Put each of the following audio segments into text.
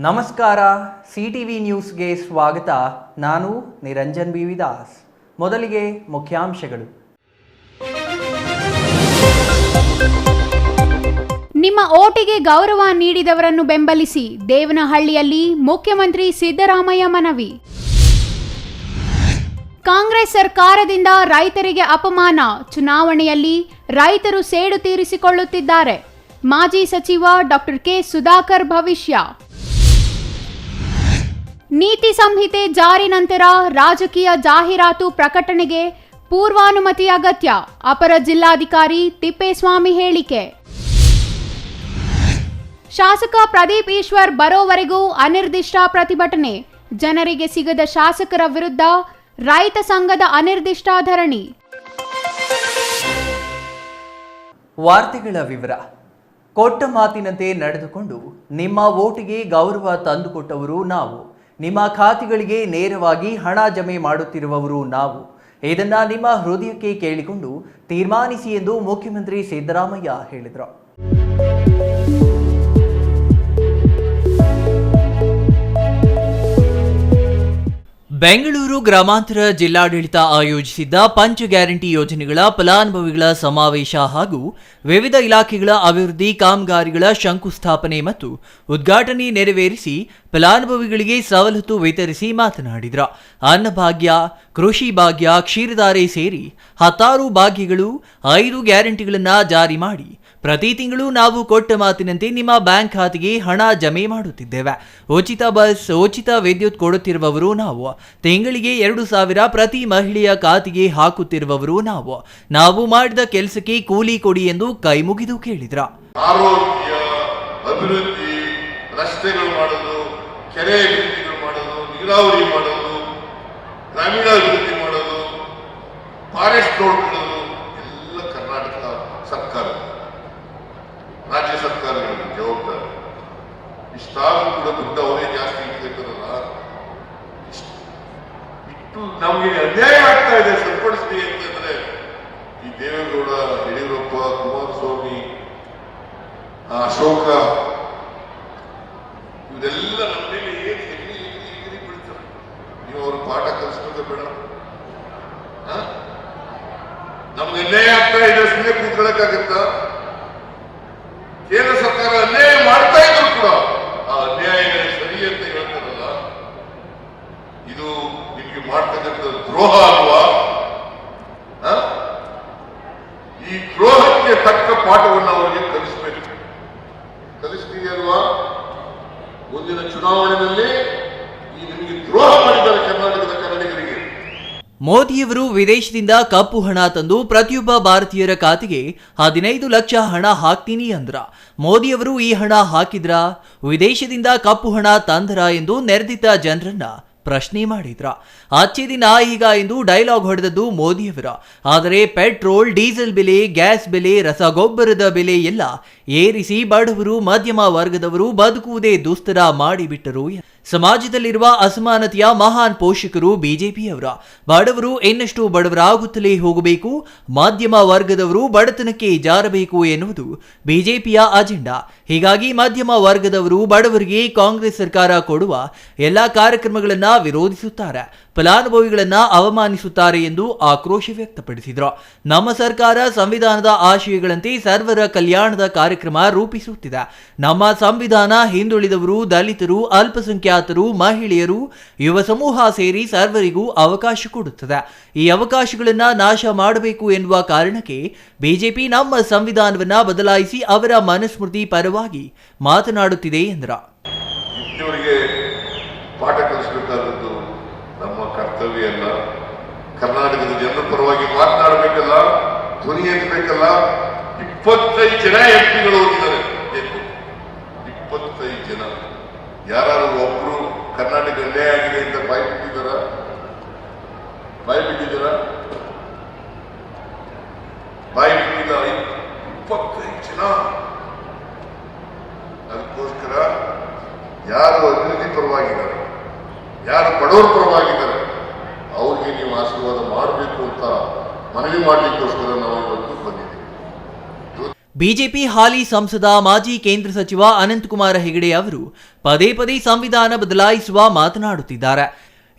ನಮಸ್ಕಾರ, ಸಿಟಿವಿ ನ್ಯೂಸ್ಗೆ ಸ್ವಾಗತ. ನಾನು ನಿರಂಜನ್ ಬಿ ದಾಸ್. ಮೊದಲಿಗೆ ಮುಖ್ಯಾಂಶಗಳು. ನಿಮ್ಮ ಓಟಿಗೆ ಗೌರವ ನೀಡಿದವರನ್ನು ಬೆಂಬಲಿಸಿ, ದೇವನಹಳ್ಳಿಯಲ್ಲಿ ಮುಖ್ಯಮಂತ್ರಿ ಸಿದ್ದರಾಮಯ್ಯ ಮನವಿ. ಕಾಂಗ್ರೆಸ್ ಸರ್ಕಾರದಿಂದ ರೈತರಿಗೆ ಅಪಮಾನ, ಚುನಾವಣೆಯಲ್ಲಿ ರೈತರು ಸೇಡು ತೀರಿಸಿಕೊಳ್ಳುತ್ತಿದ್ದಾರೆ. ಮಾಜಿ ಸಚಿವ ಡಾಕ್ಟರ್ ಕೆ ಸುಧಾಕರ್ ಭವಿಷ್ಯ. ನೀತಿ ಸಂಹಿತೆ ಜಾರಿ ನಂತರ ರಾಜಕೀಯ ಜಾಹೀರಾತು ಪ್ರಕಟಣೆಗೆ ಪೂರ್ವಾನುಮತಿ ಅಗತ್ಯ, ಅಪರ ಜಿಲ್ಲಾಧಿಕಾರಿ ತಿಪ್ಪೇಸ್ವಾಮಿ ಹೇಳಿಕೆ. ಶಾಸಕ ಪ್ರದೀಪ್ ಈಶ್ವರ್ ಬರೋವರೆಗೂ ಅನಿರ್ದಿಷ್ಟ ಪ್ರತಿಭಟನೆ, ಜನರಿಗೆ ಸಿಗದ ಶಾಸಕರ ವಿರುದ್ಧ ರೈತ ಸಂಘದ ಅನಿರ್ದಿಷ್ಟ ಧರಣಿ. ವಾರ್ತೆಗಳ ವಿವರ. ಕೊಟ್ಟ ಮಾತಿನಂತೆ ನಡೆದುಕೊಂಡು ನಿಮ್ಮ ಓಟಿಗೆ ಗೌರವ ತಂದುಕೊಟ್ಟವರು ನಾವು. ನಿಮ್ಮ ಖಾತೆಗಳಿಗೆ ನೇರವಾಗಿ ಹಣ ಜಮೆ ಮಾಡುತ್ತಿರುವವರು ನಾವು. ಇದನ್ನ ನಿಮ್ಮ ಹೃದಯಕ್ಕೆ ಕೇಳಿಕೊಂಡು ತೀರ್ಮಾನಿಸಿ ಎಂದು ಮುಖ್ಯಮಂತ್ರಿ ಸಿದ್ದರಾಮಯ್ಯ ಹೇಳಿದರು. ಬೆಂಗಳೂರು ಗ್ರಾಮಾಂತರ ಜಿಲ್ಲಾಡಳಿತ ಆಯೋಜಿಸಿದ್ದ ಪಂಚ ಗ್ಯಾರಂಟಿ ಯೋಜನೆಗಳ ಫಲಾನುಭವಿಗಳ ಸಮಾವೇಶ ಹಾಗೂ ವಿವಿಧ ಇಲಾಖೆಗಳ ಅಭಿವೃದ್ಧಿ ಕಾಮಗಾರಿಗಳ ಶಂಕುಸ್ಥಾಪನೆ ಮತ್ತು ಉದ್ಘಾಟನೆ ನೆರವೇರಿಸಿ ಫಲಾನುಭವಿಗಳಿಗೆ ಸವಲತ್ತು ವಿತರಿಸಿ ಮಾತನಾಡಿದರು. ಅನ್ನಭಾಗ್ಯ, ಕೃಷಿ ಭಾಗ್ಯ, ಕ್ಷೀರಧಾರೆ ಸೇರಿ 10 ಭಾಗ್ಯಗಳು, 5 ಗ್ಯಾರಂಟಿಗಳನ್ನು ಜಾರಿ ಮಾಡಿ ಪ್ರತಿ ತಿಂಗಳು ನಾವು ಕೊಟ್ಟ ಮಾತಿನಂತೆ ನಿಮ್ಮ ಬ್ಯಾಂಕ್ ಖಾತೆಗೆ ಹಣ ಜಮೆ ಮಾಡುತ್ತಿದ್ದೇವೆ. ಉಚಿತ ಬಸ್, ಉಚಿತ ವಿದ್ಯುತ್ ಕೊಡುತ್ತಿರುವವರು ನಾವು. ತಿಂಗಳಿಗೆ 2,000 ಪ್ರತಿ ಮಹಿಳೆಯ ಖಾತೆಗೆ ಹಾಕುತ್ತಿರುವವರು ನಾವು. ನಾವು ಮಾಡಿದ ಕೆಲಸಕ್ಕೆ ಕೂಲಿ ಕೊಡಿ ಎಂದು ಕೈ ಮುಗಿದು ಕೇಳಿದ್ರ. ಆರೋಗ್ಯ, ಅಭಿವೃದ್ಧಿ, ರಸ್ತೆಗಳು ಮಾಡೋದು, ಕೆರೆ ಅಭಿವೃದ್ಧಿಗಳು ಮಾಡೋದು, ನೀರಾವರಿ ಮಾಡೋದು, ಗ್ರಾಮೀಣ ಅಭಿವೃದ್ಧಿ ಮಾಡೋದು, ಫಾರೆಸ್ಟ್ ನೋಡ್ಕೊಳ್ಳೋದು ಎಲ್ಲ ಕರ್ನಾಟಕ ಸರ್ಕಾರ, ರಾಜ್ಯ ಸರ್ಕಾರಗಳಿಗೆ ಜವಾಬ್ದಾರಿ. ಇಷ್ಟಾದ್ರೂ ಕೂಡ ದುಡ್ಡು ಅವರೇ ಜಾಸ್ತಿ ಇಟ್ಟಿರ್ತಾರಲ್ಲ, ಇಷ್ಟು ನಮಗೆ ಅನ್ಯಾಯ ಆಗ್ತಾ ಇದೆ, ಸರಿಪಡಿಸ್ಲಿ ಅಂತಂದ್ರೆ ಈ ದೇವೇಗೌಡ, ಯಡಿಯೂರಪ್ಪ, ಕುಮಾರಸ್ವಾಮಿ, ಅಶೋಕ ಇವರೆಲ್ಲ ನಮ್ಮ ಮೇಲೆ ಏನು ಎಲ್ಲಿ ಬಿಡ್ತಾರೆ. ನೀವು ಅವ್ರ ಪಾಠ ಕಲಿಸ್ಬೇಕು ಬೇಡ. ನಮ್ಗೆ ಅನ್ಯಾಯ ಆಗ್ತಾ ಇದೆ, ಸುಮ್ಮನೆ ಕೂತ್ಕೊಳ್ಳಕ್ಕಾಗತ್ತಾ? ಕೇಂದ್ರ ಸರ್ಕಾರ ಅನ್ಯಾಯ ಮಾಡ್ತಾ ಇದ್ರು ಕೂಡ ಆ ಅನ್ಯಾಯನೇ ಸರಿ ಅಂತ ಹೇಳ್ತಾರಲ್ಲ, ಇದು ನಿಮ್ಗೆ ಮಾಡ್ತಕ್ಕಂಥ ದ್ರೋಹ ಅಲ್ವಾ? ಈ ದ್ರೋಹಕ್ಕೆ ತಕ್ಕ ಪಾಠವನ್ನು ಅವರಿಗೆ ಕಲಿಸ್ಬೇಕು. ಕಲಿಸ್ತೀವಿ ಅಲ್ವಾ? ಮುಂದಿನ ಚುನಾವಣೆಯಲ್ಲಿ ಈ ನಿಮಗೆ ದ್ರೋಹ ಮಾಡಿದ್ದಾರೆ ಕರ್ನಾಟಕದ ಕನ್ನಡಿಗರಿಗೆ. ಮೋದಿಯವರು ವಿದೇಶದಿಂದ ಕಪ್ಪು ಹಣ ತಂದು ಪ್ರತಿಯೊಬ್ಬ ಭಾರತೀಯರ ಖಾತೆಗೆ 15 ಲಕ್ಷ ಹಣ ಹಾಕ್ತೀನಿ ಅಂದ್ರ. ಮೋದಿಯವರು ಈ ಹಣ ಹಾಕಿದ್ರ, ವಿದೇಶದಿಂದ ಕಪ್ಪು ಹಣ ತಂದರ ಎಂದು ನೆರೆದಿದ್ದ ಜನರನ್ನ ಪ್ರಶ್ನೆ ಮಾಡಿದ್ರ. ಅಚ್ಚೆ ದಿನ ಈಗ ಎಂದು ಡೈಲಾಗ್ ಹೊಡೆದದ್ದು ಮೋದಿಯವರ. ಆದರೆ ಪೆಟ್ರೋಲ್, ಡೀಸೆಲ್ ಬೆಲೆ, ಗ್ಯಾಸ್ ಬೆಲೆ, ರಸಗೊಬ್ಬರದ ಬೆಲೆ ಎಲ್ಲ ಏರಿಸಿ ಬಡವರು, ಮಧ್ಯಮ ವರ್ಗದವರು ಬದುಕುವುದೇ ದುಸ್ತರ ಮಾಡಿಬಿಟ್ಟರು. ಸಮಾಜದಲ್ಲಿರುವ ಅಸಮಾನತೆಯ ಮಹಾನ್ ಪೋಷಕರು ಬಿಜೆಪಿಯವರ. ಬಡವರು ಇನ್ನಷ್ಟು ಬಡವರಾಗುತ್ತಲೇ ಹೋಗಬೇಕು, ಮಧ್ಯಮ ವರ್ಗದವರು ಬಡತನಕ್ಕೆ ಜಾರಬೇಕು ಎನ್ನುವುದು ಬಿಜೆಪಿಯ ಅಜೆಂಡಾ. ಹೀಗಾಗಿ ಮಧ್ಯಮ ವರ್ಗದವರು ಬಡವರಿಗೆ ಕಾಂಗ್ರೆಸ್ ಸರ್ಕಾರ ಕೊಡುವ ಎಲ್ಲ ಕಾರ್ಯಕ್ರಮಗಳನ್ನ ವಿರೋಧಿಸುತ್ತಾರೆ, ಫಲಾನುಭವಿಗಳನ್ನ ಅವಮಾನಿಸುತ್ತಾರೆ ಎಂದು ಆಕ್ರೋಶ ವ್ಯಕ್ತಪಡಿಸಿದರು. ನಮ್ಮ ಸರ್ಕಾರ ಸಂವಿಧಾನದ ಆಶಯಗಳಂತೆ ಸರ್ವರ ಕಲ್ಯಾಣದ ಕಾರ್ಯಕ್ರಮ ರೂಪಿಸುತ್ತಿದೆ. ನಮ್ಮ ಸಂವಿಧಾನ ಹಿಂದುಳಿದವರು, ದಲಿತರು, ಅಲ್ಪಸಂಖ್ಯಾತರು, ಮಹಿಳೆಯರು, ಯುವ ಸಮೂಹ ಸೇರಿ ಸರ್ವರಿಗೂ ಅವಕಾಶ ಕೊಡುತ್ತದೆ. ಈ ಅವಕಾಶಗಳನ್ನ ನಾಶ ಮಾಡಬೇಕು ಎನ್ನುವ ಕಾರಣಕ್ಕೆ ಬಿಜೆಪಿ ನಮ್ಮ ಸಂವಿಧಾನವನ್ನ ಬದಲಾಯಿಸಿ ಅವರ ಮನುಸ್ಮೃತಿ ಪರವಾಗಿ ಮಾತನಾಡುತ್ತಿದೆ ಎಂದ್ರ. ಪಾಠ ಕಲಿಸಬೇಕಾದದ್ದು ನಮ್ಮ ಕರ್ತವ್ಯ ಅಲ್ಲ. ಕರ್ನಾಟಕದ ಜನರ ಪರವಾಗಿ ಮಾತನಾಡಬೇಕಲ್ಲ, ಧ್ವನಿ ಎತ್ತಬೇಕಲ್ಲ. 25 ಜನ ಎಂಪಿಗಳು ಹೋಗಿದ್ದಾರೆ. 25 ಜನ. ಯಾರು ಒಬ್ರು ಕರ್ನಾಟಕ ಅನ್ಯಾಯ ಆಗಿದೆ ಅಂತ ಬಾಯಿ ಬಿಟ್ಟಿದ್ದಾರ? ಬಾಯಿ ಬಿಟ್ಟಿಲ್ಲ. 25 ಜನ. ಅದಕ್ಕೋಸ್ಕರ ಯಾರು ಅಭಿವೃದ್ಧಿ ಪರವಾಗಿದ್ದಾರೆ, ಯಾರು ಬಡವರ ಪರವಾಗಿದ್ದಾರೆ, ಅವ್ರಿಗೆ ನೀವು ಆಶೀರ್ವಾದ ಮಾಡಬೇಕು ಅಂತ ಮನವಿ ಮಾಡಲಿಕ್ಕೋಸ್ಕರ ನಾವು ಇವತ್ತು ಬಂದಿದ್ದೀವಿ. ಬಿಜೆಪಿ ಹಾಲಿ ಸಂಸದ ಮಾಜಿ ಕೇಂದ್ರ ಸಚಿವ ಅನಂತಕುಮಾರ ಹೆಗಡೆ ಅವರು ಪದೇ ಪದೇ ಸಂವಿಧಾನ ಬದಲಾಯಿಸುವ ಮಾತನಾಡುತ್ತಿದ್ದಾರೆ.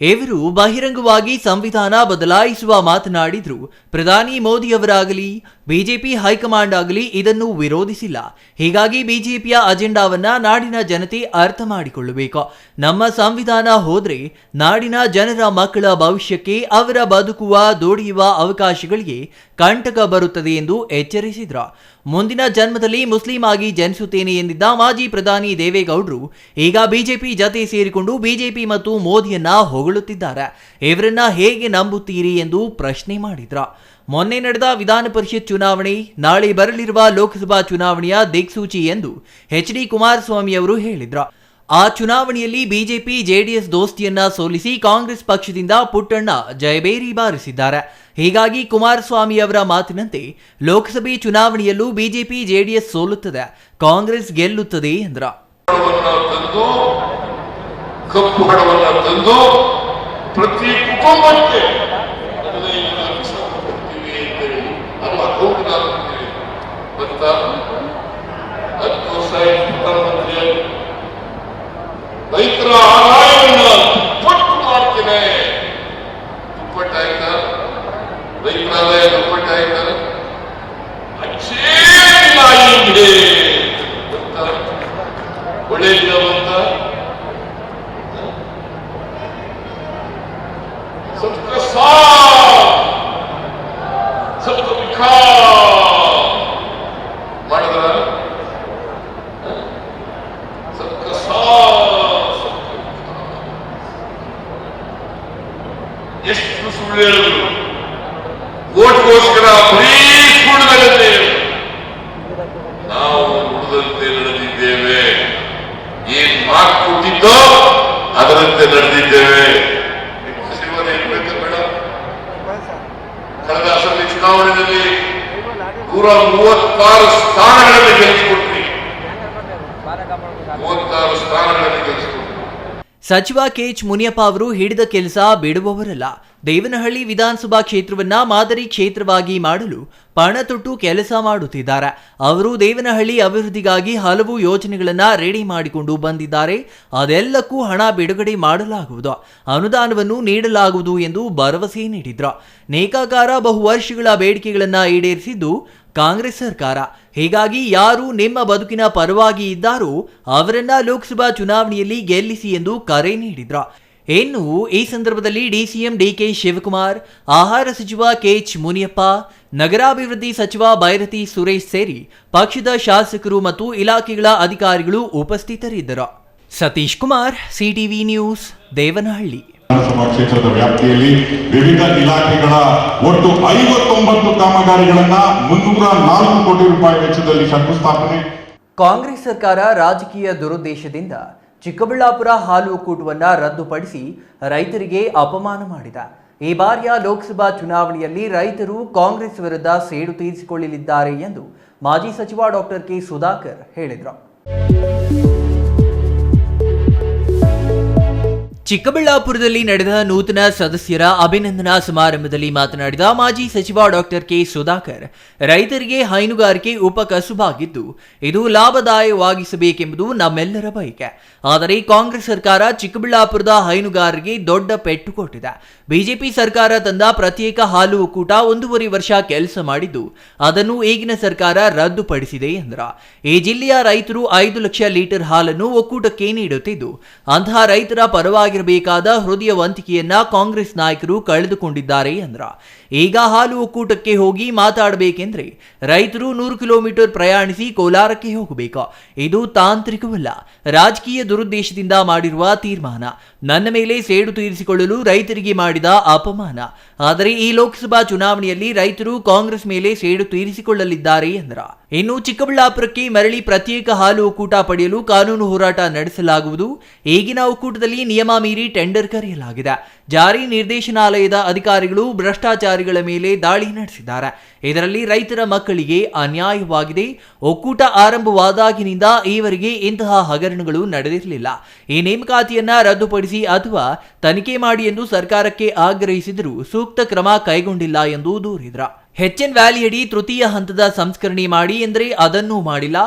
ಇವರು ಬಹಿರಂಗವಾಗಿ ಸಂವಿಧಾನ ಬದಲಾಯಿಸುವ ಮಾತನಾಡಿದ್ರು ಪ್ರಧಾನಿ ಮೋದಿಯವರಾಗಲಿ ಬಿಜೆಪಿ ಹೈಕಮಾಂಡ್ ಆಗಲಿ ಇದನ್ನು ವಿರೋಧಿಸಿಲ್ಲ. ಹೀಗಾಗಿ ಬಿಜೆಪಿಯ ಅಜೆಂಡಾವನ್ನ ನಾಡಿನ ಜನತೆ ಅರ್ಥ ಮಾಡಿಕೊಳ್ಳಬೇಕು. ನಮ್ಮ ಸಂವಿಧಾನ ಹೋದ್ರೆ ನಾಡಿನ ಜನರ ಮಕ್ಕಳ ಭವಿಷ್ಯಕ್ಕೆ, ಅವರ ಬದುಕುವ ದುಡಿಯುವ ಅವಕಾಶಗಳಿಗೆ ಕಂಟಕ ಬರುತ್ತದೆ ಎಂದು ಎಚ್ಚರಿಸಿದ್ರು. ಮುಂದಿನ ಜನ್ಮದಲ್ಲಿ ಮುಸ್ಲಿಂ ಆಗಿ ಜನಿಸುತ್ತೇನೆ ಎಂದಿದ್ದ ಮಾಜಿ ಪ್ರಧಾನಿ ದೇವೇಗೌಡರು ಈಗ ಬಿಜೆಪಿ ಜತೆ ಸೇರಿಕೊಂಡು ಬಿಜೆಪಿ ಮತ್ತು ಮೋದಿಯನ್ನ ಹೊಗಳುತ್ತಿದ್ದಾರೆ. ಇವರನ್ನ ಹೇಗೆ ನಂಬುತ್ತೀರಿ ಎಂದು ಪ್ರಶ್ನೆ ಮಾಡಿದ್ರ. ಮೊನ್ನೆ ನಡೆದ ವಿಧಾನ ಪರಿಷತ್ ಚುನಾವಣೆ, ನಾಳೆ ಬರಲಿರುವ ಲೋಕಸಭಾ ಚುನಾವಣೆಯ ದಿಕ್ಸೂಚಿ ಎಂದು ಎಚ್.ಡಿ. ಕುಮಾರಸ್ವಾಮಿ ಅವರು ಹೇಳಿದ್ರು. ಆ ಚುನಾವಣೆಯಲ್ಲಿ ಬಿಜೆಪಿ ಜೆಡಿಎಸ್ ದೋಸ್ತಿಯನ್ನ ಸೋಲಿಸಿ ಕಾಂಗ್ರೆಸ್ ಪಕ್ಷದಿಂದ ಪುಟ್ಟಣ್ಣ ಜಯಬೇರಿ ಬಾರಿಸಿದ್ದಾರೆ. ಹೀಗಾಗಿ ಕುಮಾರಸ್ವಾಮಿ ಅವರ ಮಾತಿನಂತೆ ಲೋಕಸಭೆ ಚುನಾವಣೆಯಲ್ಲೂ ಬಿಜೆಪಿ ಜೆಡಿಎಸ್ ಸೋಲುತ್ತದೆ, ಕಾಂಗ್ರೆಸ್ ಗೆಲ್ಲುತ್ತದೆ ಎಂದ್ರ. ಕಪ್ಪು ಹಣವನ್ನ ತಂದು ಪ್ರತಿ ಕುಟುಂಬಕ್ಕೆ ರೈತರ ಆದಾಯವನ್ನ ದುಪ್ಪಟ್ಟು ಮಾಡ್ತೇನೆ. ದುಪ್ಪಟ್ಟಾಯ್ತಾ? ರೈತರ ಆದಾಯ ದುಪ್ಪಟ್ಟಾಯ್ತಾ? ಅಚ್ಚೇನಿಲ್ಲ ಇದೆ ಅಂತ ಒಳ್ಳೆ ಅಂತ सबका साथ सबका विकास ಮಾಡಿದ್ರ सबका साथ ಎಷ್ಟು ಸುಳ್ಳು ಹೇಳಿದ್ರು. ವೋಟ್ಗೋಸ್ಕರ ಬರೀ ಸುಳ್ಳುಗಳನ್ನೇ ನಾವು ನುಡಿದಂತೆ ನಡೆದಿದ್ದೇವೆ. ಏನ್ ಮಾತು ಕೊಟ್ಟಿದ್ದೋ ಅದರಂತೆ ನಡೆದಿದ್ದೇವೆ. ಕಳೆದ ಅಸೆಂಬ್ಲಿ ಚುನಾವಣೆಯಲ್ಲಿ 136 ಸ್ಥಾನಗಳನ್ನು ಗೆಲ್ಲಿಸಿಕೊಟ್ರಿ. 36 ಸ್ಥಾನಗಳನ್ನು ಗೆಲ್ಲಿಸಿಕೊಟ್ರಿ. ಸಚಿವ ಕೆಎಚ್ ಮುನಿಯಪ್ಪ ಅವರು ಹಿಡಿದ ಕೆಲಸ ಬಿಡುವವರಲ್ಲ. ದೇವನಹಳ್ಳಿ ವಿಧಾನಸಭಾ ಕ್ಷೇತ್ರವನ್ನ ಮಾದರಿ ಕ್ಷೇತ್ರವಾಗಿ ಮಾಡಲು ಪಣ ತೊಟ್ಟು ಕೆಲಸ ಮಾಡುತ್ತಿದ್ದಾರೆ. ಅವರು ದೇವನಹಳ್ಳಿ ಅಭಿವೃದ್ಧಿಗಾಗಿ ಹಲವು ಯೋಜನೆಗಳನ್ನ ರೆಡಿ ಮಾಡಿಕೊಂಡು ಬಂದಿದ್ದಾರೆ. ಅದೆಲ್ಲಕ್ಕೂ ಹಣ ಬಿಡುಗಡೆ ಮಾಡಲಾಗುವುದು, ಅನುದಾನವನ್ನು ನೀಡಲಾಗುವುದು ಎಂದು ಭರವಸೆ ನೀಡಿದ್ರು. ನೇಕಾಕಾರ ಬಹು ವರ್ಷಗಳ ಬೇಡಿಕೆಗಳನ್ನ ಈಡೇರಿಸಿದ್ದು ಕಾಂಗ್ರೆಸ್ ಸರ್ಕಾರ. ಹೀಗಾಗಿ ಯಾರು ನಿಮ್ಮ ಬದುಕಿನ ಪರವಾಗಿ ಇದ್ದಾರೋ ಅವರನ್ನ ಲೋಕಸಭಾ ಚುನಾವಣೆಯಲ್ಲಿ ಗೆಲ್ಲಿಸಿ ಎಂದು ಕರೆ ನೀಡಿದ್ರು. ಇನ್ನು ಈ ಸಂದರ್ಭದಲ್ಲಿ ಡಿಸಿಎಂ ಡಿಕೆ ಶಿವಕುಮಾರ್, ಆಹಾರ ಸಚಿವ ಕೆಎಚ್ ಮುನಿಯಪ್ಪ, ನಗರಾಭಿವೃದ್ಧಿ ಸಚಿವ ಬೈರತಿ ಸುರೇಶ್ ಸೇರಿ ಪಕ್ಷದ ಶಾಸಕರು ಮತ್ತು ಇಲಾಖೆಗಳ ಅಧಿಕಾರಿಗಳು ಉಪಸ್ಥಿತರಿದ್ದರು. Satish Kumar, CTV news, Devanahalli. ವಿಧಾನಸಭಾ ಕ್ಷೇತ್ರದ ವ್ಯಾಪ್ತಿಯಲ್ಲಿ ವಿವಿಧ ಇಲಾಖೆಗಳ ಒಟ್ಟು 59 ಕಾಮಗಾರಿಗಳನ್ನ 304 ಕೋಟಿ ರೂಪಾಯಿ ವೆಚ್ಚದಲ್ಲಿ ಶಂಕುಸ್ಥಾಪನೆ. ಕಾಂಗ್ರೆಸ್ ಸರ್ಕಾರ ರಾಜಕೀಯ ದುರುದ್ದೇಶದಿಂದ ಚಿಕ್ಕಬಳ್ಳಾಪುರ ಹಾಲು ಒಕ್ಕೂಟವನ್ನ ರದ್ದುಪಡಿಸಿ ರೈತರಿಗೆ ಅಪಮಾನ ಮಾಡಿದ. ಈ ಬಾರಿಯ ಲೋಕಸಭಾ ಚುನಾವಣೆಯಲ್ಲಿ ರೈತರು ಕಾಂಗ್ರೆಸ್ ವಿರುದ್ಧ ಸೇಡು ತೀರಿಸಿಕೊಳ್ಳಲಿದ್ದಾರೆ ಎಂದು ಮಾಜಿ ಸಚಿವ ಡಾಕ್ಟರ್ ಕೆ ಸುಧಾಕರ್ ಹೇಳಿದರು. ಚಿಕ್ಕಬಳ್ಳಾಪುರದಲ್ಲಿ ನಡೆದ ನೂತನ ಸದಸ್ಯರ ಅಭಿನಂದನಾ ಸಮಾರಂಭದಲ್ಲಿ ಮಾತನಾಡಿದ ಮಾಜಿ ಸಚಿವ ಡಾಕ್ಟರ್ ಕೆ ಸುಧಾಕರ್, ರೈತರಿಗೆ ಹೈನುಗಾರಿಕೆ ಉಪಕಸುಬಾಗಿದ್ದು ಇದು ಲಾಭದಾಯಕವಾಗಿಸಬೇಕೆಂಬುದು ನಮ್ಮೆಲ್ಲರ ಬಯಕೆ. ಆದರೆ ಕಾಂಗ್ರೆಸ್ ಸರ್ಕಾರ ಚಿಕ್ಕಬಳ್ಳಾಪುರದ ಹೈನುಗಾರರಿಗೆ ದೊಡ್ಡ ಪೆಟ್ಟು ಕೊಟ್ಟಿದೆ. ಬಿಜೆಪಿ ಸರ್ಕಾರ ತಂದ ಪ್ರತ್ಯೇಕ ಹಾಲು ಒಕ್ಕೂಟ 1.5 ವರ್ಷ ಕೆಲಸ ಮಾಡಿದ್ದು ಅದನ್ನು ಈಗಿನ ಸರ್ಕಾರ ರದ್ದುಪಡಿಸಿದೆ ಎಂದರು. ಈ ಜಿಲ್ಲೆಯ ರೈತರು 5 ಲಕ್ಷ ಲೀಟರ್ ಹಾಲನ್ನು ಒಕ್ಕೂಟಕ್ಕೆ ನೀಡುತ್ತಿದ್ದು ಅಂತಹ ರೈತರ ಪರವಾಗಿರಬೇಕಾದ ಹೃದಯವಂತಿಕೆಯನ್ನ ಕಾಂಗ್ರೆಸ್ ನಾಯಕರು ಕಳೆದುಕೊಂಡಿದ್ದಾರೆ ಎಂದರು. ಈಗ ಹಾಲು ಒಕ್ಕೂಟಕ್ಕೆ ಹೋಗಿ ಮಾತಾಡಬೇಕೆಂದ್ರೆ ರೈತರು 100 ಕಿಲೋಮೀಟರ್ ಪ್ರಯಾಣಿಸಿ ಕೋಲಾರಕ್ಕೆ ಹೋಗಬೇಕು. ಇದು ತಾಂತ್ರಿಕವಲ್ಲ, ರಾಜಕೀಯ ದುರುದ್ದೇಶದಿಂದ ಮಾಡಿರುವ ತೀರ್ಮಾನ. ನನ್ನ ಮೇಲೆ ಸೇಡು ತೀರಿಸಿಕೊಳ್ಳಲು ರೈತರಿಗೆ ಮಾಡಿದ ಅಪಮಾನ. ಆದರೆ ಈ ಲೋಕಸಭಾ ಚುನಾವಣೆಯಲ್ಲಿ ರೈತರು ಕಾಂಗ್ರೆಸ್ ಮೇಲೆ ಸೇಡು ತೀರಿಸಿಕೊಳ್ಳಲಿದ್ದಾರೆ ಎಂದರು. ಇನ್ನು ಚಿಕ್ಕಬಳ್ಳಾಪುರಕ್ಕೆ ಮರಳಿ ಪ್ರತ್ಯೇಕ ಹಾಲು ಒಕ್ಕೂಟ ಪಡೆಯಲು ಕಾನೂನು ಹೋರಾಟ ನಡೆಸಲಾಗುವುದು. ಈಗಿನ ಒಕ್ಕೂಟದಲ್ಲಿ ನಿಯಮ ಮೀರಿ ಟೆಂಡರ್ ಕರೆಯಲಾಗಿದೆ. ಜಾರಿ ನಿರ್ದೇಶನಾಲಯದ ಅಧಿಕಾರಿಗಳು ಭ್ರಷ್ಟಾಚಾರಿಗಳ ಮೇಲೆ ದಾಳಿ ನಡೆಸಿದ್ದಾರೆ. ಇದರಲ್ಲಿ ರೈತರ ಮಕ್ಕಳಿಗೆ ಅನ್ಯಾಯವಾಗಿದೆ. ಒಕ್ಕೂಟ ಆರಂಭವಾದಾಗಿನಿಂದ ಈವರೆಗೆ ಇಂತಹ ಹಗರಣಗಳು ನಡೆದಿರಲಿಲ್ಲ. ಈ ನೇಮಕಾತಿಯನ್ನ ರದ್ದುಪಡಿಸಿ ಅಥವಾ ತನಿಖೆ ಮಾಡಿ ಎಂದು ಸರ್ಕಾರಕ್ಕೆ ಆಗ್ರಹಿಸಿದರೂ ಸೂಕ್ತ ಕ್ರಮ ಕೈಗೊಂಡಿಲ್ಲ ಎಂದು ದೂರಿದರು. ಎಚ್ಎನ್ ವ್ಯಾಲಿಯಡಿ ತೃತೀಯ ಹಂತದ ಸಂಸ್ಕರಣೆ ಮಾಡಿ ಎಂದರೆ ಅದನ್ನೂ ಮಾಡಿಲ್ಲ.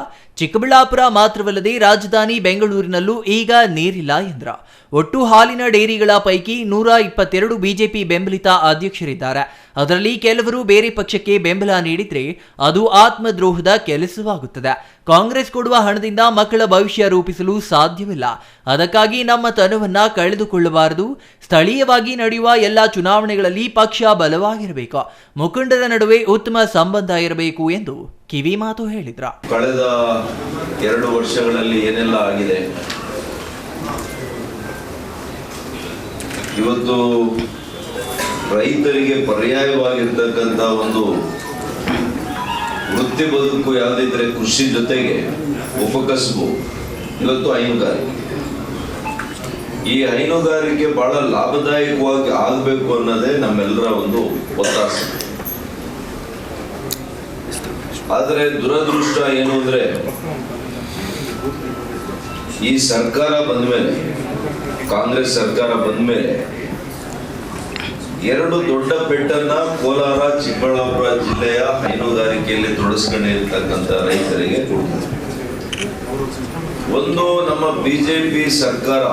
ಚಿಕ್ಕಬಳ್ಳಾಪುರ ಮಾತ್ರವಲ್ಲದೆ ರಾಜಧಾನಿ ಬೆಂಗಳೂರಿನಲ್ಲೂ ಈಗ ನೀರಿಲ್ಲ ಎಂದ್ರ. ಒಟ್ಟು ಹಾಲಿನ ಡೇರಿಗಳ ಪೈಕಿ 122 ಬಿಜೆಪಿ ಬೆಂಬಲಿತ ಅಧ್ಯಕ್ಷರಿದ್ದಾರೆ. ಅದರಲ್ಲಿ ಕೆಲವರು ಬೇರೆ ಪಕ್ಷಕ್ಕೆ ಬೆಂಬಲ ನೀಡಿದ್ರೆ ಅದು ಆತ್ಮದ್ರೋಹದ ಕೆಲಸವಾಗುತ್ತದೆ. ಕಾಂಗ್ರೆಸ್ ಕೊಡುವ ಹಣದಿಂದ ಮಕ್ಕಳ ಭವಿಷ್ಯ ರೂಪಿಸಲು ಸಾಧ್ಯವಿಲ್ಲ. ಅದಕ್ಕಾಗಿ ನಮ್ಮ ತನವನ್ನ ಕಳೆದುಕೊಳ್ಳಬಾರದು. ಸ್ಥಳೀಯವಾಗಿ ನಡೆಯುವ ಎಲ್ಲ ಚುನಾವಣೆಗಳಲ್ಲಿ ಪಕ್ಷ ಬಲವಾಗಿರಬೇಕು. ಮುಖಂಡರ ನಡುವೆ ಉತ್ತಮ ಸಂಬಂಧ ಇರಬೇಕು ಎಂದು ಕಿವಿ ಮಾತು ಹೇಳಿದ್ರ. ಕಳೆದ 2 ವರ್ಷಗಳಲ್ಲಿ ಏನೆಲ್ಲ ಆಗಿದೆ, ಇವತ್ತು ರೈತರಿಗೆ ಪರ್ಯಾಯವಾಗಿರ್ತಕ್ಕಂಥ ಒಂದು ವೃತ್ತಿ ಬದುಕು ಯಾವುದಿದ್ರೆ ಕೃಷಿ ಜೊತೆಗೆ ಉಪಕಸಬು ಇವತ್ತು ಹೈನುಗಾರಿಕೆ. ಈ ಹೈನುಗಾರಿಕೆ ಬಹಳ ಲಾಭದಾಯಕವಾಗಿ ಆಗಬೇಕು ಅನ್ನೋದೇ ನಮ್ಮೆಲ್ಲರ ಒಂದು ಒತ್ತಾಸೆ. ಆದರೆ ದುರದೃಷ್ಟ ಏನು ಅಂದ್ರೆ, ಈ ಸರ್ಕಾರ ಬಂದ ಮೇಲೆ, ಕಾಂಗ್ರೆಸ್ ಸರ್ಕಾರ ಬಂದ ಮೇಲೆ 2 ದೊಡ್ಡ ಪೆಟ್ಟನ್ನ ಕೋಲಾರ, ಚಿಕ್ಕಬಳ್ಳಾಪುರ ಜಿಲ್ಲೆಯ ಹೈನುಗಾರಿಕೆಯಲ್ಲಿ ತೊಡಗಿಸ್ಕೊಂಡಿರ್ತಕ್ಕಂಥ ರೈತರಿಗೆ ಕೊಡ್ತಾರೆ. ಒಂದು, ನಮ್ಮ ಬಿಜೆಪಿ ಸರ್ಕಾರ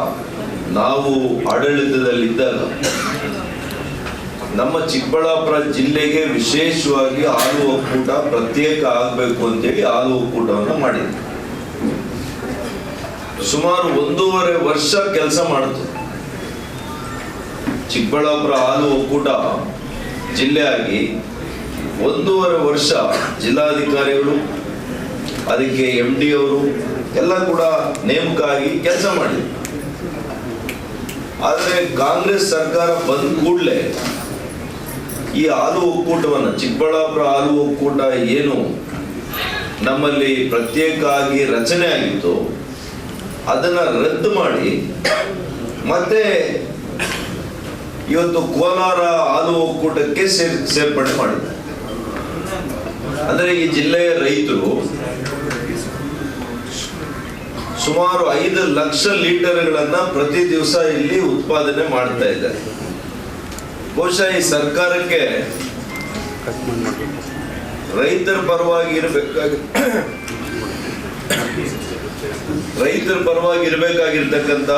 ನಾವು ಆಡಳಿತದಲ್ಲಿದ್ದಾಗ ನಮ್ಮ ಚಿಕ್ಕಬಳ್ಳಾಪುರ ಜಿಲ್ಲೆಗೆ ವಿಶೇಷವಾಗಿ ಹಾಲು ಒಕ್ಕೂಟ ಪ್ರತ್ಯೇಕ ಆಗಬೇಕು ಅಂತೇಳಿ ಹಾಲು ಒಕ್ಕೂಟವನ್ನು ಮಾಡಿದ್ರು. ಸುಮಾರು 1.5 ವರ್ಷ ಕೆಲಸ ಮಾಡಿತು. ಚಿಕ್ಕಬಳ್ಳಾಪುರ ಹಾಲು ಒಕ್ಕೂಟ ಜಿಲ್ಲೆ ಆಗಿ 1.5 ವರ್ಷ ಜಿಲ್ಲಾಧಿಕಾರಿಗಳು, ಅದಕ್ಕೆ MD ಅವರು ಎಲ್ಲ ಕೂಡ ನೇಮಕ ಆಗಿ ಕೆಲಸ ಮಾಡಿದ್ರು. ಆದರೆ ಕಾಂಗ್ರೆಸ್ ಸರ್ಕಾರ ಬಂದ ಕೂಡಲೇ ಈ ಹಾಲು ಒಕ್ಕೂಟವನ್ನು, ಚಿಕ್ಕಬಳ್ಳಾಪುರ ಹಾಲು ಒಕ್ಕೂಟ ಏನು ನಮ್ಮಲ್ಲಿ ಪ್ರತ್ಯೇಕ ಆಗಿ ರಚನೆ ಆಗಿತ್ತು ಅದನ್ನ ರದ್ದು ಮಾಡಿ ಮತ್ತೆ ಇವತ್ತು ಕೋಲಾರ ಹಾಲು ಒಕ್ಕೂಟಕ್ಕೆ ಸೇರ್ಪಡೆ ಮಾಡಿದ್ದಾರೆ. ಅಂದ್ರೆ ಈ ಜಿಲ್ಲೆಯ ರೈತರು ಸುಮಾರು 5 ಲಕ್ಷ ಲೀಟರ್ಗಳನ್ನ ಪ್ರತಿ ದಿವಸ ಇಲ್ಲಿ ಉತ್ಪಾದನೆ ಮಾಡ್ತಾ ಇದ್ದಾರೆ. ಬಹುಶಃ ಈ ಸರ್ಕಾರಕ್ಕೆ ರೈತರ ಪರವಾಗಿ ಇರಬೇಕಾಗಿರ್ತಕ್ಕಂಥ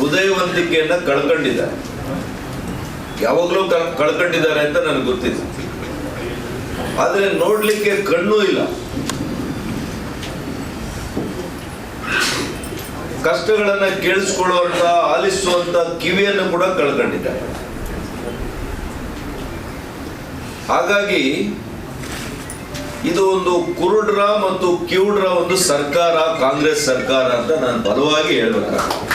ಉದಯವಂತಿಕೆಯನ್ನ ಕಳ್ಕೊಂಡಿದ್ದಾರೆ. ಯಾವಾಗ್ಲೂ ಕಳ್ಕೊಂಡಿದ್ದಾರೆ ಅಂತ ನನಗೆ ಗೊತ್ತಿದೆ. ಆದ್ರೆ ನೋಡ್ಲಿಕ್ಕೆ ಕಣ್ಣು ಇಲ್ಲ. ಕಷ್ಟಗಳನ್ನ ಕೇಳಿಸ್ಕೊಳ್ಳುವಂತ, ಆಲಿಸುವಂತ ಕಿವಿಯನ್ನು ಕೂಡ ಕಳ್ಕೊಂಡಿದ್ದಾರೆ. ಹಾಗಾಗಿ ಇದು ಒಂದು ಕುರುಡ್ರ ಮತ್ತು ಕಿವುಡ್ರ ಒಂದು ಸರ್ಕಾರ, ಕಾಂಗ್ರೆಸ್ ಸರ್ಕಾರ ಅಂತ ನಾನು ಬಲವಾಗಿ ಹೇಳ್ಬೇಕಾಗ್ತದೆ.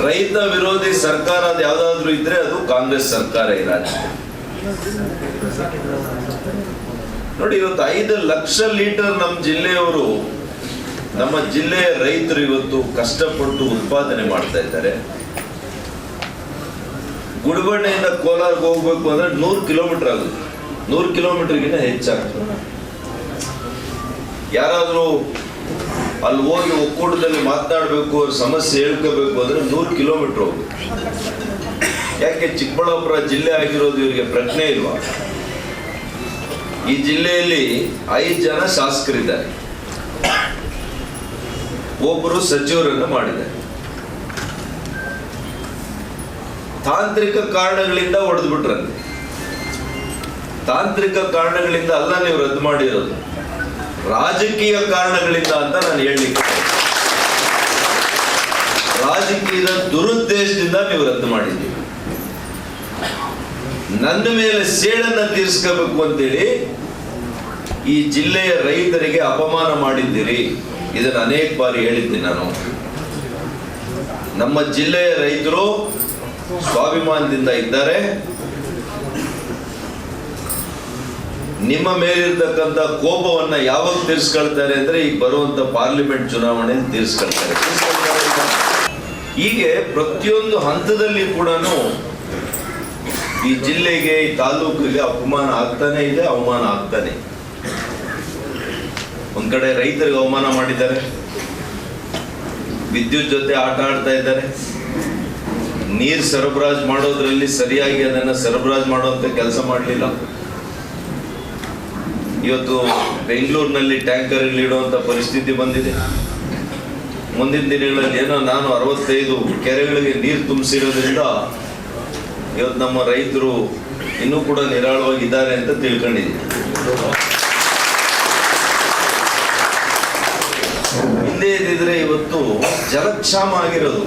ರೈತ ವಿರೋಧಿ ಸರ್ಕಾರ ಅದು ಯಾವ್ದಾದ್ರು ಇದ್ರೆ ಅದು ಕಾಂಗ್ರೆಸ್ ಸರ್ಕಾರ ಈ ರಾಜ್ಯ. ನೋಡಿ, ಇವತ್ತು 5 ಲಕ್ಷ ಲೀಟರ್ ನಮ್ಮ ಜಿಲ್ಲೆಯವರು, ನಮ್ಮ ಜಿಲ್ಲೆಯ ರೈತರು ಇವತ್ತು ಕಷ್ಟಪಟ್ಟು ಉತ್ಪಾದನೆ ಮಾಡ್ತಾ ಇದ್ದಾರೆ. ಗುಡಿಬಂಡೆಯಿಂದ ಕೋಲಾರ್ಗೆ ಹೋಗ್ಬೇಕು ಅಂದ್ರೆ 100 ಕಿಲೋಮೀಟರ್ ಆಗುತ್ತೆ. 100 ಕಿಲೋಮೀಟರ್ಗಿಂತ ಹೆಚ್ಚಾಗ್ತದೆ. ಯಾರಾದ್ರೂ ಅಲ್ಲಿ ಹೋಗಿ ಒಕ್ಕೂಟದಲ್ಲಿ ಮಾತನಾಡಬೇಕು, ಸಮಸ್ಯೆ ಹೇಳ್ಕೋಬೇಕು ಅಂದ್ರೆ 100 ಕಿಲೋಮೀಟರ್ ಹೋಗುತ್ತೆ. ಯಾಕೆ ಚಿಕ್ಕಬಳ್ಳಾಪುರ ಜಿಲ್ಲೆ ಆಗಿರೋದು ಇವರಿಗೆ ಪ್ರಜ್ಞೆ ಇಲ್ವಾ? ಈ ಜಿಲ್ಲೆಯಲ್ಲಿ 5 ಜನ ಶಾಸಕರಿದ್ದಾರೆ, ಒಬ್ಬರು ಸಚಿವರನ್ನು ಮಾಡಿದ್ದಾರೆ. ತಾಂತ್ರಿಕ ಕಾರಣಗಳಿಂದ ಹೊಡೆದು ಬಿಟ್ರಂತೆ. ತಾಂತ್ರಿಕ ಕಾರಣಗಳಿಂದ ಅಲ್ಲ ನೀವು ರದ್ದು ಮಾಡಿರೋದು, ರಾಜಕೀಯ ಕಾರಣಗಳಿಂದ ಅಂತ ನಾನು ಹೇಳಲಿಕ್ಕೆ, ರಾಜಕೀಯದ ದುರುದ್ದೇಶದಿಂದ ನೀವು ರದ್ದು ಮಾಡಿದ್ದೀರಿ. ನನ್ನ ಮೇಲೆ ಸೇಡನ್ನ ತೀರಿಸ್ಕೋಬೇಕು ಅಂತೇಳಿ ಈ ಜಿಲ್ಲೆಯ ರೈತರಿಗೆ ಅಪಮಾನ ಮಾಡಿದ್ದೀರಿ. ಇದನ್ನು ಅನೇಕ ಬಾರಿ ಹೇಳಿದ್ದೀನಿ ನಾನು. ನಮ್ಮ ಜಿಲ್ಲೆಯ ರೈತರು ಸ್ವಾಭಿಮಾನದಿಂದ ಇದ್ದಾರೆ. ನಿಮ್ಮ ಮೇಲಿರ್ತಕ್ಕಂಥ ಕೋಪವನ್ನ ಯಾವಾಗ ತೀರಿಸ್ಕೊಳ್ತಾರೆ ಅಂದ್ರೆ ಈಗ ಬರುವಂತ ಪಾರ್ಲಿಮೆಂಟ್ ಚುನಾವಣೆ ತೀರಿಸ್ಕೊಳ್ತಾರೆ. ಹೀಗೆ ಪ್ರತಿಯೊಂದು ಹಂತದಲ್ಲಿ ಕೂಡ ಈ ಜಿಲ್ಲೆಗೆ, ಈ ತಾಲೂಕಿಗೆ ಅಪಮಾನ ಆಗ್ತಾನೆ ಇದೆ, ಅವಮಾನ ಆಗ್ತಾನೆ. ಒಂದ್ ಕಡೆ ರೈತರಿಗೆ ಅವಮಾನ ಮಾಡಿದ್ದಾರೆ, ವಿದ್ಯುತ್ ಜೊತೆ ಆಟ ಆಡ್ತಾ ಇದ್ದಾರೆ, ನೀರು ಸರಬರಾಜು ಮಾಡೋದ್ರಲ್ಲಿ ಸರಿಯಾಗಿ ಅದನ್ನು ಸರಬರಾಜು ಮಾಡುವಂಥ ಕೆಲಸ ಮಾಡಲಿಲ್ಲ. ಇವತ್ತು ಬೆಂಗಳೂರಿನಲ್ಲಿ ಟ್ಯಾಂಕರ್ ಇಡುವಂಥ ಪರಿಸ್ಥಿತಿ ಬಂದಿದೆ. ಮುಂದಿನ ದಿನಗಳಲ್ಲಿ ಏನೋ ನಾನು 65 ಕೆರೆಗಳಿಗೆ ನೀರು ತುಂಬಿಸಿರೋದ್ರಿಂದ ಇವತ್ತು ನಮ್ಮ ರೈತರು ಇನ್ನೂ ಕೂಡ ನಿರಾಳವಾಗಿದ್ದಾರೆ ಅಂತ ತಿಳ್ಕೊಂಡಿದ್ದೀನಿ. ಹಿಂದೆ ಇದ್ದಿದ್ರೆ ಇವತ್ತು ಜಲಕ್ಷಾಮ ಆಗಿರೋದು.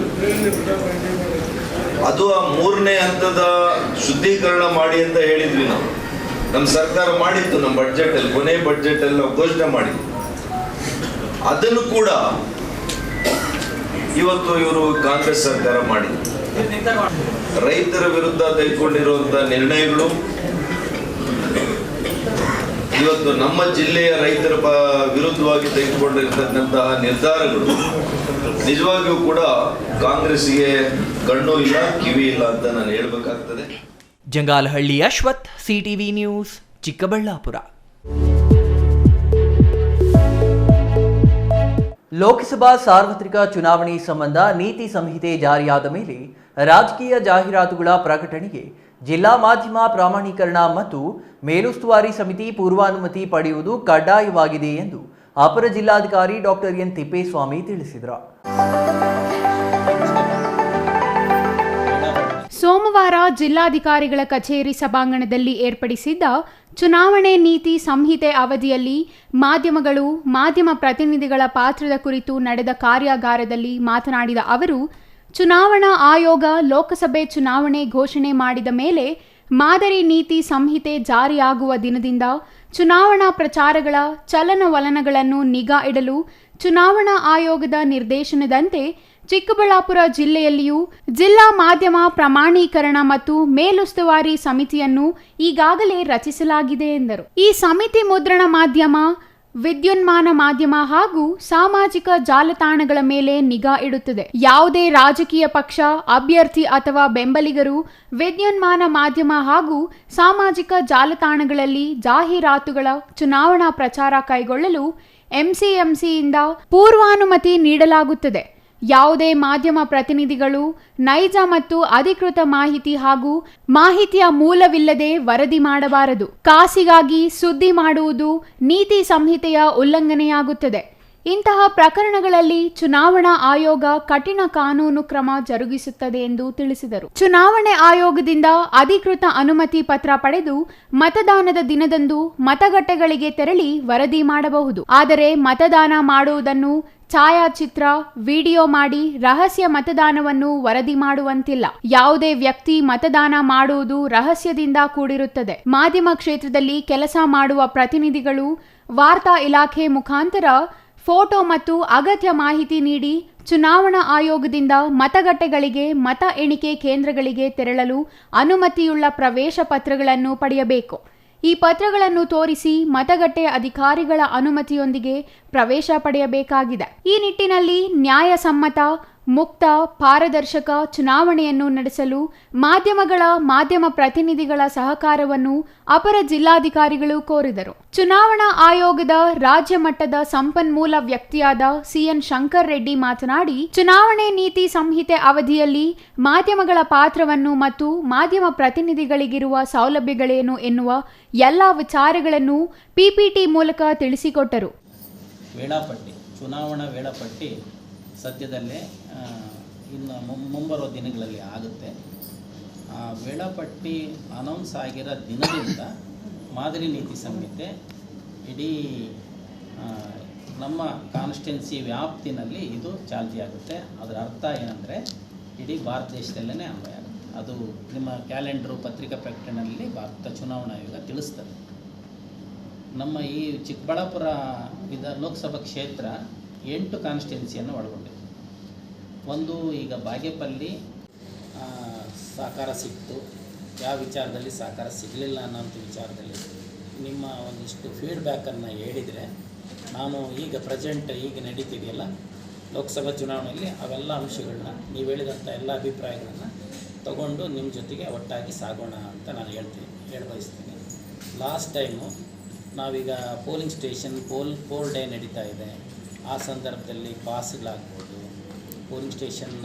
ಅದು ಆ 3ನೇ ಹಂತದ ಶುದ್ಧೀಕರಣ ಮಾಡಿ ಅಂತ ಹೇಳಿದ್ವಿ ನಾವು. ನಮ್ಮ ಸರ್ಕಾರ ಮಾಡಿತ್ತು, ನಮ್ಮ ಬಡ್ಜೆಟ್ ಅಲ್ಲಿ, ಕೊನೆ ಬಡ್ಜೆಟ್ ಅಲ್ಲಿ ನಾವು ಘೋಷಣೆ ಮಾಡಿದ್ವಿ. ಅದನ್ನು ಕೂಡ ಇವತ್ತು ಇವರು ಕಾಂಗ್ರೆಸ್ ಸರ್ಕಾರ ಮಾಡಿದ್ರು. ರೈತರ ವಿರುದ್ಧ ತೆಗೆದುಕೊಂಡಿರುವಂತ ನಿರ್ಣಯಗಳು, ಇವತ್ತು ನಮ್ಮ ಜಿಲ್ಲೆಯ ರೈತರ ವಿರುದ್ಧವಾಗಿ ತೆಗೆದುಕೊಂಡಿರ್ತಕ್ಕಂತಹ ನಿರ್ಧಾರಗಳು ನಿಜವಾಗಿಯೂ ಕೂಡ ಕಾಂಗ್ರೆಸ್ಗೆ ಕಣ್ಣು ಇಲ್ಲ, ಕಿವಿ ಇಲ್ಲ ಅಂತ ನಾನು ಹೇಳ್ಬೇಕಾಗ್ತದೆ. Jangalahalli Ashwath, CTV news, Chikkaballapura. ಲೋಕಸಭಾ ಸಾರ್ವತ್ರಿಕ ಚುನಾವಣೆ ಸಂಬಂಧ ನೀತಿ ಸಂಹಿತೆ ಜಾರಿಯಾದ ಮೇಲೆ ರಾಜಕೀಯ ಜಾಹೀರಾತುಗಳ ಪ್ರಕಟಣೆಗೆ ಜಿಲ್ಲಾ ಮಾಧ್ಯಮ ಪ್ರಾಮಾಣೀಕರಣ ಮತ್ತು ಮೇಲುಸ್ತುವಾರಿ ಸಮಿತಿ ಪೂರ್ವಾನುಮತಿ ಪಡೆಯುವುದು ಕಡ್ಡಾಯವಾಗಿದೆ ಎಂದು ಅಪರ ಜಿಲ್ಲಾಧಿಕಾರಿ ಡಾಕ್ಟರ್ ಎನ್ ತಿಪ್ಪೇಸ್ವಾಮಿ ತಿಳಿಸಿದರು. ಸೋಮವಾರ ಜಿಲ್ಲಾಧಿಕಾರಿಗಳ ಕಚೇರಿ ಸಭಾಂಗಣದಲ್ಲಿ ಏರ್ಪಡಿಸಿದ್ದ ಚುನಾವಣೆ ನೀತಿ ಸಂಹಿತೆ ಅವಧಿಯಲ್ಲಿ ಮಾಧ್ಯಮಗಳು, ಮಾಧ್ಯಮ ಪ್ರತಿನಿಧಿಗಳ ಪಾತ್ರದ ಕುರಿತು ನಡೆದ ಕಾರ್ಯಾಗಾರದಲ್ಲಿ ಮಾತನಾಡಿದ ಅವರು, ಚುನಾವಣಾ ಆಯೋಗ ಲೋಕಸಭೆ ಚುನಾವಣೆ ಘೋಷಣೆ ಮಾಡಿದ ಮೇಲೆ ಮಾದರಿ ನೀತಿ ಸಂಹಿತೆ ಜಾರಿಯಾಗುವ ದಿನದಿಂದ ಚುನಾವಣಾ ಪ್ರಚಾರಗಳ ಚಲನವಲನಗಳನ್ನು ನಿಗಾ ಇಡಲು ಚುನಾವಣಾ ಆಯೋಗದ ನಿರ್ದೇಶನದಂತೆ ಚಿಕ್ಕಬಳ್ಳಾಪುರ ಜಿಲ್ಲೆಯಲ್ಲಿಯೂ ಜಿಲ್ಲಾ ಮಾಧ್ಯಮ ಪ್ರಮಾಣೀಕರಣ ಮತ್ತು ಮೇಲುಸ್ತುವಾರಿ ಸಮಿತಿಯನ್ನು ಈಗಾಗಲೇ ರಚಿಸಲಾಗಿದೆ ಎಂದರು. ಈ ಸಮಿತಿ ಮುದ್ರಣ ಮಾಧ್ಯಮ, ವಿದ್ಯುನ್ಮಾನ ಮಾಧ್ಯಮ ಹಾಗೂ ಸಾಮಾಜಿಕ ಜಾಲತಾಣಗಳ ಮೇಲೆ ನಿಗಾ ಇಡುತ್ತದೆ. ಯಾವುದೇ ರಾಜಕೀಯ ಪಕ್ಷ, ಅಭ್ಯರ್ಥಿ ಅಥವಾ ಬೆಂಬಲಿಗರು ವಿದ್ಯುನ್ಮಾನ ಮಾಧ್ಯಮ ಹಾಗೂ ಸಾಮಾಜಿಕ ಜಾಲತಾಣಗಳಲ್ಲಿ ಜಾಹೀರಾತುಗಳ ಚುನಾವಣಾ ಪ್ರಚಾರ ಕೈಗೊಳ್ಳಲು ಎಂಸಿಎಂಸಿಯಿಂದ ಪೂರ್ವಾನುಮತಿ ನೀಡಲಾಗುತ್ತದೆ. ಯಾವುದೇ ಮಾಧ್ಯಮ ಪ್ರತಿನಿಧಿಗಳು ನೈಜ ಮತ್ತು ಅಧಿಕೃತ ಮಾಹಿತಿ ಹಾಗೂ ಮಾಹಿತಿಯ ಮೂಲವಿಲ್ಲದೆ ವರದಿ ಮಾಡಬಾರದು. ಕಾಸಿಗಾಗಿ ಸುದ್ದಿ ಮಾಡುವುದು ನೀತಿ ಸಂಹಿತೆಯ ಉಲ್ಲಂಘನೆಯಾಗುತ್ತದೆ. ಇಂತಹ ಪ್ರಕರಣಗಳಲ್ಲಿ ಚುನಾವಣಾ ಆಯೋಗ ಕಠಿಣ ಕಾನೂನು ಕ್ರಮ ಜರುಗಿಸುತ್ತದೆ ಎಂದು ತಿಳಿಸಿದರು. ಚುನಾವಣೆ ಆಯೋಗದಿಂದ ಅಧಿಕೃತ ಅನುಮತಿ ಪತ್ರ ಪಡೆದು ಮತದಾನದ ದಿನದಂದು ಮತಗಟ್ಟೆಗಳಿಗೆ ತೆರಳಿ ವರದಿ ಮಾಡಬಹುದು. ಆದರೆ ಮತದಾನ ಮಾಡುವುದನ್ನು ಛಾಯಾಚಿತ್ರ, ವಿಡಿಯೋ ಮಾಡಿ ರಹಸ್ಯ ಮತದಾನವನ್ನು ವರದಿ ಮಾಡುವಂತಿಲ್ಲ. ಯಾವುದೇ ವ್ಯಕ್ತಿ ಮತದಾನ ಮಾಡುವುದು ರಹಸ್ಯದಿಂದ ಕೂಡಿರುತ್ತದೆ. ಮಾಧ್ಯಮ ಕ್ಷೇತ್ರದಲ್ಲಿ ಕೆಲಸ ಮಾಡುವ ಪ್ರತಿನಿಧಿಗಳು ವಾರ್ತಾ ಇಲಾಖೆ ಮುಖಾಂತರ ಫೋಟೋ ಮತ್ತು ಅಗತ್ಯ ಮಾಹಿತಿ ನೀಡಿ ಚುನಾವಣಾ ಆಯೋಗದಿಂದ ಮತಗಟ್ಟೆಗಳಿಗೆ, ಮತ ಎಣಿಕೆ ಕೇಂದ್ರಗಳಿಗೆ ತೆರಳಲು ಅನುಮತಿಯುಳ್ಳ ಪ್ರವೇಶ ಪತ್ರಗಳನ್ನು ಪಡೆಯಬೇಕು. ಈ ಪತ್ರಗಳನ್ನು ತೋರಿಸಿ ಮತಗಟ್ಟೆ ಅಧಿಕಾರಿಗಳ ಅನುಮತಿಯೊಂದಿಗೆ ಪ್ರವೇಶ ಪಡೆಯಬೇಕಾಗಿದೆ. ಈ ನಿಟ್ಟಿನಲ್ಲಿ ನ್ಯಾಯಸಮ್ಮತ, ಮುಕ್ತ, ಪಾರದರ್ಶಕ ಚುನಾವಣೆಯನ್ನು ನಡೆಸಲು ಮಾಧ್ಯಮ ಪ್ರತಿನಿಧಿಗಳ ಸಹಕಾರವನ್ನು ಅಪರ ಜಿಲ್ಲಾಧಿಕಾರಿಗಳು ಕೋರಿದರು. ಚುನಾವಣಾ ಆಯೋಗದ ರಾಜ್ಯ ಮಟ್ಟದ ಸಂಪನ್ಮೂಲ ವ್ಯಕ್ತಿಯಾದ ಸಿಎನ್ ಶಂಕರ್ ರೆಡ್ಡಿ ಮಾತನಾಡಿ, ಚುನಾವಣೆ ನೀತಿ ಸಂಹಿತೆ ಅವಧಿಯಲ್ಲಿ ಮಾಧ್ಯಮಗಳ ಪಾತ್ರವನ್ನು ಮತ್ತು ಮಾಧ್ಯಮ ಪ್ರತಿನಿಧಿಗಳಿಗಿರುವ ಸೌಲಭ್ಯಗಳೇನು ಎನ್ನುವ ಎಲ್ಲ ವಿಚಾರಗಳನ್ನು ಪಿಪಿಟಿ ಮೂಲಕ ತಿಳಿಸಿಕೊಟ್ಟರು. ವೇಳಾಪಟ್ಟಿ, ಚುನಾವಣಾ ವೇಳಾಪಟ್ಟಿ ಸದ್ಯದಲ್ಲೇ ಇನ್ನು ಮುಂಬರುವ ದಿನಗಳಲ್ಲಿ ಆಗುತ್ತೆ. ಆ ವೇಳಾಪಟ್ಟಿ ಅನೌನ್ಸ್ ಆಗಿರೋ ದಿನದಿಂದ ಮಾದರಿ ನೀತಿ ಸಂಹಿತೆ ಇಡೀ ನಮ್ಮ ಕಾನ್ಸ್ಟಿಟ್ಯುನ್ಸಿ ವ್ಯಾಪ್ತಿನಲ್ಲಿ ಇದು ಚಾಲ್ತಿಯಾಗುತ್ತೆ. ಅದರ ಅರ್ಥ ಏನಂದರೆ ಇಡೀ ಭಾರತ ದೇಶದಲ್ಲೇ ಅನ್ವಯ ಆಗುತ್ತೆ. ಅದು ನಿಮ್ಮ ಕ್ಯಾಲೆಂಡರು, ಪತ್ರಿಕಾ ಪ್ರಕಟಣೆಯಲ್ಲಿ ಭಾರತ ಚುನಾವಣಾ ಆಯೋಗ ತಿಳಿಸ್ತದೆ. ನಮ್ಮ ಈ ಚಿಕ್ಕಬಳ್ಳಾಪುರ ಲೋಕಸಭಾ ಕ್ಷೇತ್ರ 8 ಕಾನ್ಸ್ಟಿಟ್ಯುನ್ಸಿಯನ್ನು ಒಳಗೊಂಡಿದೆ. ಒಂದು ಈಗ ಬಾಗೇಪಲ್ಲಿ ಸಹಕಾರ ಸಿಕ್ತು, ಯಾವ ವಿಚಾರದಲ್ಲಿ ಸಹಕಾರ ಸಿಗಲಿಲ್ಲ ಅನ್ನೋಂಥ ವಿಚಾರದಲ್ಲಿ ನಿಮ್ಮ ಒಂದಿಷ್ಟು ಫೀಡ್ಬ್ಯಾಕನ್ನು ಹೇಳಿದರೆ ನಾನು ಈಗ ಪ್ರೆಸೆಂಟ್ ಈಗ ನಡೀತಿದೆಯಲ್ಲ ಲೋಕಸಭಾ ಚುನಾವಣೆಯಲ್ಲಿ ಅವೆಲ್ಲ ಅಂಶಗಳನ್ನ ನೀವು ಹೇಳಿದಂಥ ಎಲ್ಲ ಅಭಿಪ್ರಾಯಗಳನ್ನು ತಗೊಂಡು ನಿಮ್ಮ ಜೊತೆಗೆ ಒಟ್ಟಾಗಿ ಸಾಗೋಣ ಅಂತ ನಾನು ಹೇಳಬಯಸ್ತೀನಿ. ಲಾಸ್ಟ್ ಟೈಮು ನಾವೀಗ ಪೋಲಿಂಗ್ ಸ್ಟೇಷನ್ ಪೋಲ್ ಡೇ ನಡೀತಾ ಇದೆ. ಆ ಸಂದರ್ಭದಲ್ಲಿ ಪಾಸ್ಗಳಾಗ್ಬೋದು, ಪೋಲಿಂಗ್ ಸ್ಟೇಷನ್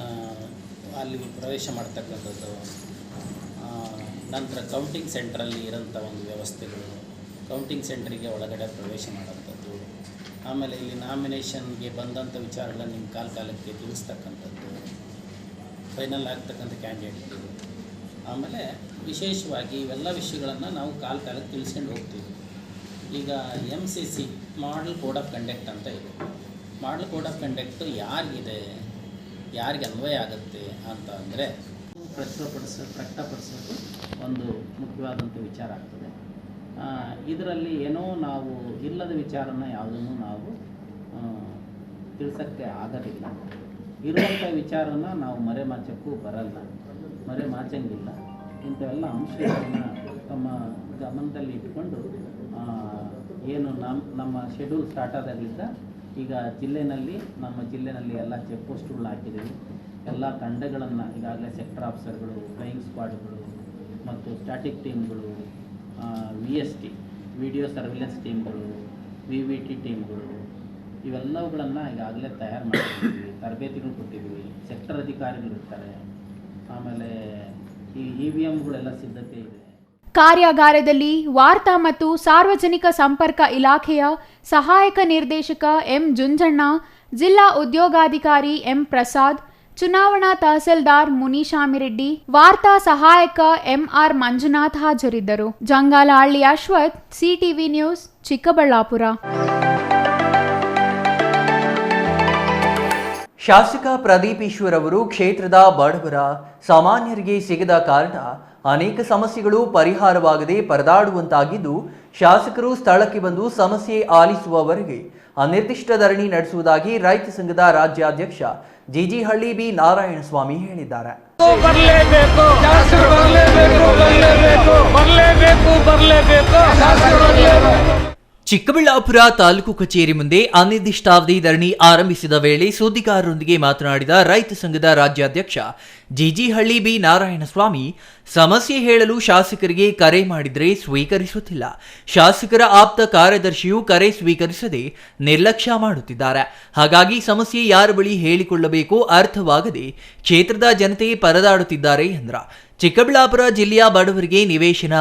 ಅಲ್ಲಿ ಪ್ರವೇಶ ಮಾಡ್ತಕ್ಕಂಥದ್ದು, ನಂತರ ಕೌಂಟಿಂಗ್ ಸೆಂಟ್ರಲ್ಲಿ ಇರೋಂಥ ಒಂದು ವ್ಯವಸ್ಥೆಗಳು, ಕೌಂಟಿಂಗ್ ಸೆಂಟ್ರಿಗೆ ಒಳಗಡೆ ಪ್ರವೇಶ ಮಾಡೋಂಥದ್ದು, ಆಮೇಲೆ ಇಲ್ಲಿ ನಾಮಿನೇಷನ್ಗೆ ಬಂದಂಥ ವಿಚಾರಗಳನ್ನು ನಿಮ್ಮ ಕಾಲಕ್ಕೆ ತಿಳಿಸ್ತಕ್ಕಂಥದ್ದು, ಫೈನಲ್ ಆಗ್ತಕ್ಕಂಥ ಕ್ಯಾಂಡಿಡೇಟ್ಗಳು, ಆಮೇಲೆ ವಿಶೇಷವಾಗಿ ಇವೆಲ್ಲ ವಿಷಯಗಳನ್ನು ನಾವು ಕಾಲಕ್ಕೆ ತಿಳಿಸ್ಕೊಂಡು ಹೋಗ್ತೀವಿ. ಈಗ MCC model code of conduct ಅಂತ ಇದೆ. ಮಾಡಲ್ ಕೋಡ್ ಆಫ್ ಕಂಡಕ್ಟು ಯಾರಿಗಿದೆ, ಯಾರಿಗೆ ಅನ್ವಯ ಆಗುತ್ತೆ ಅಂತ ಅಂದರೆ ಪ್ರಕಟಪಡಿಸೋದು ಒಂದು ಮುಖ್ಯವಾದಂಥ ವಿಚಾರ ಆಗ್ತದೆ. ಇದರಲ್ಲಿ ಏನೋ ನಾವು ಇಲ್ಲದ ವಿಚಾರನ ಯಾವುದನ್ನು ನಾವು ತಿಳಿಸೋಕ್ಕೆ ಆಗೋದಿಲ್ಲ. ಇರುವಂಥ ವಿಚಾರನ ನಾವು ಮರೆಮಾಚಕ್ಕೂ ಬರಲ್ಲ, ಮರೆಮಾಚಂಗಿಲ್ಲ. ಇಂಥವೆಲ್ಲ ಅಂಶಗಳನ್ನು ತಮ್ಮ ಗಮನದಲ್ಲಿ ಇಟ್ಕೊಂಡು ಏನು ನಮ್ಮ ಶೆಡ್ಯೂಲ್ ಸ್ಟಾರ್ಟ್ ಆದಾಗಲಿದ್ದ ಈಗ ನಮ್ಮ ಜಿಲ್ಲೆಯಲ್ಲಿ ಎಲ್ಲ ಚೆಕ್ ಪೋಸ್ಟ್ಗಳನ್ನ ಹಾಕಿದ್ದೀವಿ. ಎಲ್ಲ ತಂಡಗಳನ್ನು ಈಗಾಗಲೇ ಸೆಕ್ಟರ್ ಆಫೀಸರ್ಗಳು, ಫ್ಲೈಯಿಂಗ್ ಸ್ಕ್ವಾಡ್ಗಳು ಮತ್ತು ಸ್ಟ್ಯಾಟಿಕ್ ಟೀಮ್ಗಳು, VST ವಿಡಿಯೋ ಸರ್ವಿಲೆನ್ಸ್ ಟೀಮ್ಗಳು, VVT ಟೀಮ್ಗಳು, ಇವೆಲ್ಲವುಗಳನ್ನು ಈಗಾಗಲೇ ತಯಾರು ಮಾಡಿದ್ದೀವಿ. ತರಬೇತಿಗಳು ಕೊಟ್ಟಿದ್ದೀವಿ. ಸೆಕ್ಟರ್ ಅಧಿಕಾರಿಗಳು ಇರ್ತಾರೆ. ಆಮೇಲೆ ಈ EVMಗಳೆಲ್ಲ ಸಿದ್ಧತೆ ಇದೆ. ಕಾರ್ಯಾಗಾರದಲ್ಲಿ ವಾರ್ತಾ ಮತ್ತು ಸಾರ್ವಜನಿಕ ಸಂಪರ್ಕ ಇಲಾಖೆಯ ಸಹಾಯಕ ನಿರ್ದೇಶಕ M. ಜುಂಜಣ್ಣ, ಜಿಲ್ಲಾ ಉದ್ಯೋಗಾಧಿಕಾರಿ M. ಪ್ರಸಾದ್, ಚುನಾವಣಾ ತಹಸೀಲ್ದಾರ್ ಮುನಿಶಾಮಿರೆಡ್ಡಿ, ವಾರ್ತಾ ಸಹಾಯಕ MR. ಮಂಜುನಾಥ್ ಹಾಜರಿದ್ದರು. Jangalahalli Ashwath, CTV news, Chikkaballapur. ಶಾಸಕ ಪ್ರದೀಪ್ ಈಶ್ವರ್ ಅವರು ಕ್ಷೇತ್ರದ ಬಡವರ ಸಾಮಾನ್ಯರಿಗೆ ಸಿಗದ ಕಾರಣ ಅನೇಕ ಸಮಸ್ಯೆಗಳು ಪರಿಹಾರವಾಗದೆ ಪರದಾಡುವಂತಾಗಿದ್ದು, ಶಾಸಕರು ಸ್ಥಳಕ್ಕೆ ಬಂದು ಸಮಸ್ಯೆ ಆಲಿಸುವವರೆಗೆ ಅನಿರ್ದಿಷ್ಟ ಧರಣಿ ನಡೆಸುವುದಾಗಿ ರೈತ ಸಂಘದ ರಾಜ್ಯಾಧ್ಯಕ್ಷ ಜಿಜಿಹಳ್ಳಿ ಬಿ ನಾರಾಯಣಸ್ವಾಮಿ ಹೇಳಿದ್ದಾರೆ. ಚಿಕ್ಕಬಳ್ಳಾಪುರ ತಾಲೂಕು ಕಚೇರಿ ಮುಂದೆ ಅನಿರ್ದಿಷ್ಟಾವಧಿ ಧರಣಿ ಆರಂಭಿಸಿದ ವೇಳೆ ಸುದ್ದಿಗಾರರೊಂದಿಗೆ ಮಾತನಾಡಿದ ರೈತ ಸಂಘದ ರಾಜ್ಯಾಧ್ಯಕ್ಷ ಜಿಜಿಹಳ್ಳಿ ಬಿ ನಾರಾಯಣಸ್ವಾಮಿ, ಸಮಸ್ಯೆ ಹೇಳಲು ಶಾಸಕರಿಗೆ ಕರೆ ಮಾಡಿದರೆ ಸ್ವೀಕರಿಸುತ್ತಿಲ್ಲ. ಶಾಸಕರ ಆಪ್ತ ಕಾರ್ಯದರ್ಶಿಯು ಕರೆ ಸ್ವೀಕರಿಸದೆ ನಿರ್ಲಕ್ಷ್ಯ ಮಾಡುತ್ತಿದ್ದಾರೆ. ಹಾಗಾಗಿ ಸಮಸ್ಯೆ ಯಾರ ಬಳಿ ಹೇಳಿಕೊಳ್ಳಬೇಕೋ ಅರ್ಥವಾಗದೆ ಕ್ಷೇತ್ರದ ಜನತೆ ಪರದಾಡುತ್ತಿದ್ದಾರೆ ಎಂದ್ರ. ಚಿಕ್ಕಬಳ್ಳಾಪುರ ಜಿಲ್ಲೆಯ ಬಡವರಿಗೆ ನಿವೇಶನ,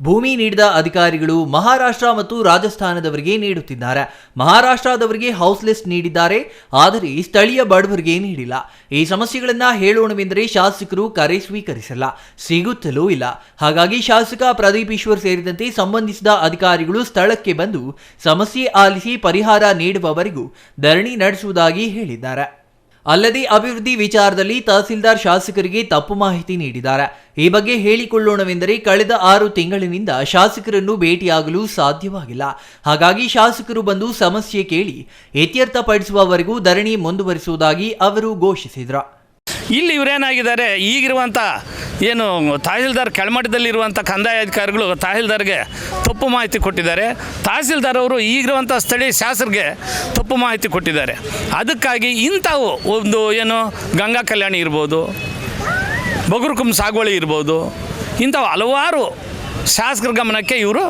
ಭೂಮಿ ನೀಡಿದ ಅಧಿಕಾರಿಗಳು ಮಹಾರಾಷ್ಟ್ರ ಮತ್ತು ರಾಜಸ್ಥಾನದವರಿಗೆ ನೀಡುತ್ತಿದ್ದಾರೆ. ಮಹಾರಾಷ್ಟ್ರದವರಿಗೆ ಹೌಸ್ ಲಿಸ್ಟ್ ನೀಡಿದ್ದಾರೆ, ಆದರೆ ಸ್ಥಳೀಯ ಬಡವರಿಗೆ ನೀಡಿಲ್ಲ. ಈ ಸಮಸ್ಯೆಗಳನ್ನ ಹೇಳೋಣವೆಂದರೆ ಶಾಸಕರು ಕರೆ ಸ್ವೀಕರಿಸಲ್ಲ, ಸಿಗುತ್ತಲೂ ಇಲ್ಲ. ಹಾಗಾಗಿ ಶಾಸಕ ಪ್ರದೀಪ್ ಈಶ್ವರ್ ಸೇರಿದಂತೆ ಸಂಬಂಧಿಸಿದ ಅಧಿಕಾರಿಗಳು ಸ್ಥಳಕ್ಕೆ ಬಂದು ಸಮಸ್ಯೆ ಆಲಿಸಿ ಪರಿಹಾರ ನೀಡುವವರೆಗೂ ಧರಣಿ ನಡೆಸುವುದಾಗಿ ಹೇಳಿದ್ದಾರೆ. ಅಲ್ಲದೆ ಅಭಿವೃದ್ಧಿ ವಿಚಾರದಲ್ಲಿ ತಹಸೀಲ್ದಾರ್ ಶಾಸಕರಿಗೆ ತಪ್ಪು ಮಾಹಿತಿ ನೀಡಿದ್ದಾರೆ. ಈ ಬಗ್ಗೆ ಹೇಳಿಕೊಳ್ಳೋಣವೆಂದರೆ ಕಳೆದ 6 ತಿಂಗಳಿನಿಂದ ಶಾಸಕರನ್ನು ಭೇಟಿಯಾಗಲು ಸಾಧ್ಯವಾಗಿಲ್ಲ. ಹಾಗಾಗಿ ಶಾಸಕರು ಬಂದು ಸಮಸ್ಯೆ ಕೇಳಿ ಇತ್ಯರ್ಥಪಡಿಸುವವರೆಗೂ ಧರಣಿ ಮುಂದುವರಿಸುವುದಾಗಿ ಅವರು ಘೋಷಿಸಿದರು. ಇಲ್ಲಿ ಇವರೇನಾಗಿದ್ದಾರೆ, ಈಗಿರುವಂಥ ಏನು ತಹಸೀಲ್ದಾರ್ ಕೆಳಮಟ್ಟದಲ್ಲಿರುವಂಥ ಕಂದಾಯ ಅಧಿಕಾರಿಗಳು ತಹಸೀಲ್ದಾರ್ಗೆ ತಪ್ಪು ಮಾಹಿತಿ ಕೊಟ್ಟಿದ್ದಾರೆ. ತಹಸೀಲ್ದಾರ್ ಅವರು ಈಗಿರುವಂಥ ಸ್ಥಳೀಯ ಶಾಸಕರಿಗೆ ತಪ್ಪು ಮಾಹಿತಿ ಕೊಟ್ಟಿದ್ದಾರೆ. ಅದಕ್ಕಾಗಿ ಇಂಥವು ಒಂದು ಏನು ಗಂಗಾ ಕಲ್ಯಾಣಿ ಇರ್ಬೋದು, ಬಗುರುಕುಂ ಸಾಗುವಳಿ ಇರ್ಬೋದು, ಇಂಥವು ಹಲವಾರು ಶಾಸಕರ ಗಮನಕ್ಕೆ ಇವರು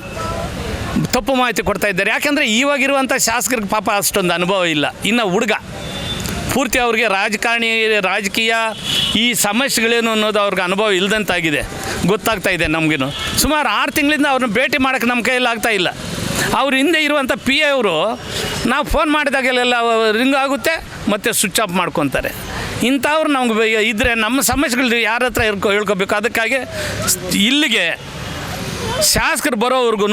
ತಪ್ಪು ಮಾಹಿತಿ ಕೊಡ್ತಾ ಇದ್ದಾರೆ. ಯಾಕೆಂದರೆ ಇವಾಗಿರುವಂಥ ಶಾಸಕರಿಗೆ ಪಾಪ ಅಷ್ಟೊಂದು ಅನುಭವ ಇಲ್ಲ. ಇನ್ನು ಹುಡುಗ ಪೂರ್ತಿ ಅವ್ರಿಗೆ ರಾಜಕೀಯ ಈ ಸಮಸ್ಯೆಗಳೇನು ಅನ್ನೋದು ಅವ್ರಿಗೆ ಅನುಭವ ಇಲ್ಲದಂತಾಗಿದೆ, ಗೊತ್ತಾಗ್ತಾ ಇದೆ ನಮಗೇನು. ಸುಮಾರು 6 ತಿಂಗಳಿಂದ ಅವ್ರನ್ನ ಭೇಟಿ ಮಾಡೋಕ್ಕೆ ನಮ್ಮ ಕೈಯಲ್ಲಿ ಆಗ್ತಾಯಿಲ್ಲ. ಅವ್ರ ಹಿಂದೆ ಇರುವಂಥ PA ಅವರು ನಾವು ಫೋನ್ ಮಾಡಿದಾಗೆಲ್ಲ ರಿಂಗ್ ಆಗುತ್ತೆ ಮತ್ತು ಸ್ವಿಚ್ ಆಫ್ ಮಾಡ್ಕೊತಾರೆ. ಇಂಥವ್ರು ನಮ್ಗೆ ಇದ್ದರೆ ನಮ್ಮ ಸಮಸ್ಯೆಗಳು ಯಾರ ಹತ್ರ ಹೇಳ್ಕೊಬೇಕು. ಅದಕ್ಕಾಗಿ ಇಲ್ಲಿಗೆ ಶಾಸಕರು ಬರೋವರೆಗೂ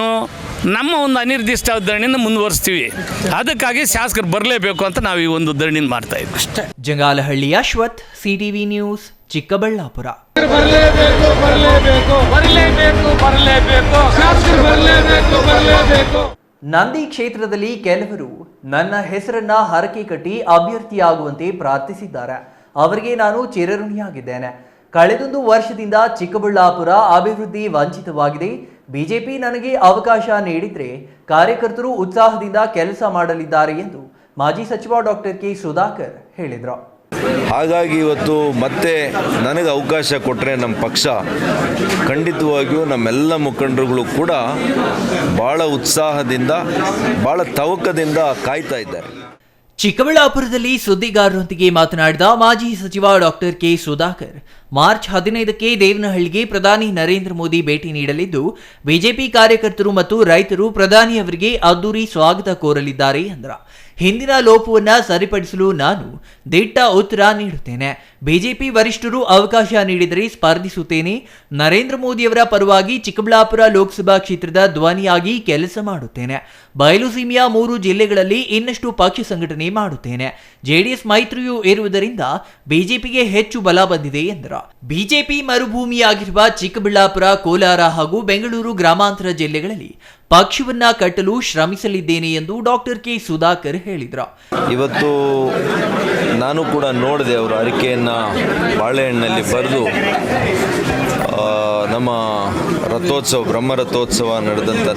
ನಮ್ಮ ಒಂದು ಅನಿರ್ದಿಷ್ಟ ಧರಣಿನ ಮುಂದುವರಿಸ್ತೀವಿ. ಅದಕ್ಕಾಗಿ ಶಾಸಕರು ಬರಲೇಬೇಕು ಅಂತ ನಾವು ಈ ಒಂದು ಧರಣಿ ಮಾಡ್ತಾ ಇದ್ದೀವಿ ಅಷ್ಟೇ. Jangalahalli Ashwath, CTV news, Chikkaballapura. ನಂದಿ ಕ್ಷೇತ್ರದಲ್ಲಿ ಕೆಲವರು ನನ್ನ ಹೆಸರನ್ನ ಹರಕೆ ಕಟ್ಟಿ ಅಭ್ಯರ್ಥಿಯಾಗುವಂತೆ ಪ್ರಾರ್ಥಿಸಿದ್ದಾರೆ. ಅವರಿಗೆ ನಾನು ಚಿರಋಣಿಯಾಗಿದ್ದೇನೆ. ಕಳೆದೊಂದು ವರ್ಷದಿಂದ ಚಿಕ್ಕಬಳ್ಳಾಪುರ ಅಭಿವೃದ್ಧಿ ವಂಚಿತವಾಗಿದೆ. ಬಿಜೆಪಿ ನನಗೆ ಅವಕಾಶ ನೀಡಿದರೆ ಕಾರ್ಯಕರ್ತರು ಉತ್ಸಾಹದಿಂದ ಕೆಲಸ ಮಾಡಲಿದ್ದಾರೆ ಎಂದು ಮಾಜಿ ಸಚಿವ ಡಾಕ್ಟರ್ ಕೆ ಸುಧಾಕರ್ ಹೇಳಿದರು. ಹಾಗಾಗಿ ಇವತ್ತು ಮತ್ತೆ ನನಗೆ ಅವಕಾಶ ಕೊಟ್ಟರೆ ನಮ್ಮ ಪಕ್ಷ ಖಂಡಿತವಾಗಿಯೂ ನಮ್ಮೆಲ್ಲ ಮುಖಂಡರುಗಳು ಕೂಡ ಭಾಳ ಉತ್ಸಾಹದಿಂದ ಭಾಳ ತವಕದಿಂದ ಕಾಯ್ತಾ ಇದ್ದಾರೆ. ಚಿಕ್ಕಬಳ್ಳಾಪುರದಲ್ಲಿ ಸುದ್ದಿಗಾರರೊಂದಿಗೆ ಮಾತನಾಡಿದ ಮಾಜಿ ಸಚಿವ ಡಾಕ್ಟರ್ ಕೆ ಸುಧಾಕರ್, ಮಾರ್ಚ್ 15ಕ್ಕೆ ದೇವನಹಳ್ಳಿಗೆ ಪ್ರಧಾನಿ ನರೇಂದ್ರ ಮೋದಿ ಭೇಟಿ ನೀಡಲಿದ್ದು ಬಿಜೆಪಿ ಕಾರ್ಯಕರ್ತರು ಮತ್ತು ರೈತರು ಪ್ರಧಾನಿಯವರಿಗೆ ಅದ್ದೂರಿ ಸ್ವಾಗತ ಕೋರಲಿದ್ದಾರೆ ಎಂದರು. ಹಿಂದಿನ ಲೋಪವನ್ನ ಸರಿಪಡಿಸಲು ನಾನು ದಿಟ್ಟ ಉತ್ತರ ನೀಡುತ್ತೇನೆ. ಬಿಜೆಪಿ ವರಿಷ್ಠರು ಅವಕಾಶ ನೀಡಿದರೆ ಸ್ಪರ್ಧಿಸುತ್ತೇನೆ. ನರೇಂದ್ರ ಮೋದಿಯವರ ಪರವಾಗಿ ಚಿಕ್ಕಬಳ್ಳಾಪುರ ಲೋಕಸಭಾ ಕ್ಷೇತ್ರದ ಧ್ವನಿಯಾಗಿ ಕೆಲಸ ಮಾಡುತ್ತೇನೆ. ಬಯಲುಸೀಮೆಯ 3 ಜಿಲ್ಲೆಗಳಲ್ಲಿ ಇನ್ನಷ್ಟು ಪಕ್ಷ ಸಂಘಟನೆ ಮಾಡುತ್ತೇನೆ. ಜೆಡಿಎಸ್ ಮೈತ್ರಿಯೂ ಇರುವುದರಿಂದ ಬಿಜೆಪಿಗೆ ಹೆಚ್ಚು ಬಲ ಬಂದಿದೆ ಎಂದರು. ಬಿಜೆಪಿ ಮರುಭೂಮಿಯಾಗಿರುವ ಚಿಕ್ಕಬಳ್ಳಾಪುರ, ಕೋಲಾರ ಹಾಗೂ ಬೆಂಗಳೂರು ಗ್ರಾಮಾಂತರ ಜಿಲ್ಲೆಗಳಲ್ಲಿ ಪಕ್ಷವನ್ನ ಕಟ್ಟಲು ಶ್ರಮಿಸಲಿದ್ದೇನೆ ಎಂದು ಡಾಕ್ಟರ್ ಕೆ ಸುಧಾಕರ್ ಹೇಳಿದರು. ಇವತ್ತು ನಾನು ಕೂಡ ನೋಡಿದೆ ಅವರ ಅರಿಕೆಯನ್ನು ಬಾಳೆಹಣ್ಣಲ್ಲಿ ಬರೆದು ನಮ್ಮ ರಥೋತ್ಸವ, ಬ್ರಹ್ಮ ರಥೋತ್ಸವ ನಡೆದಂಥ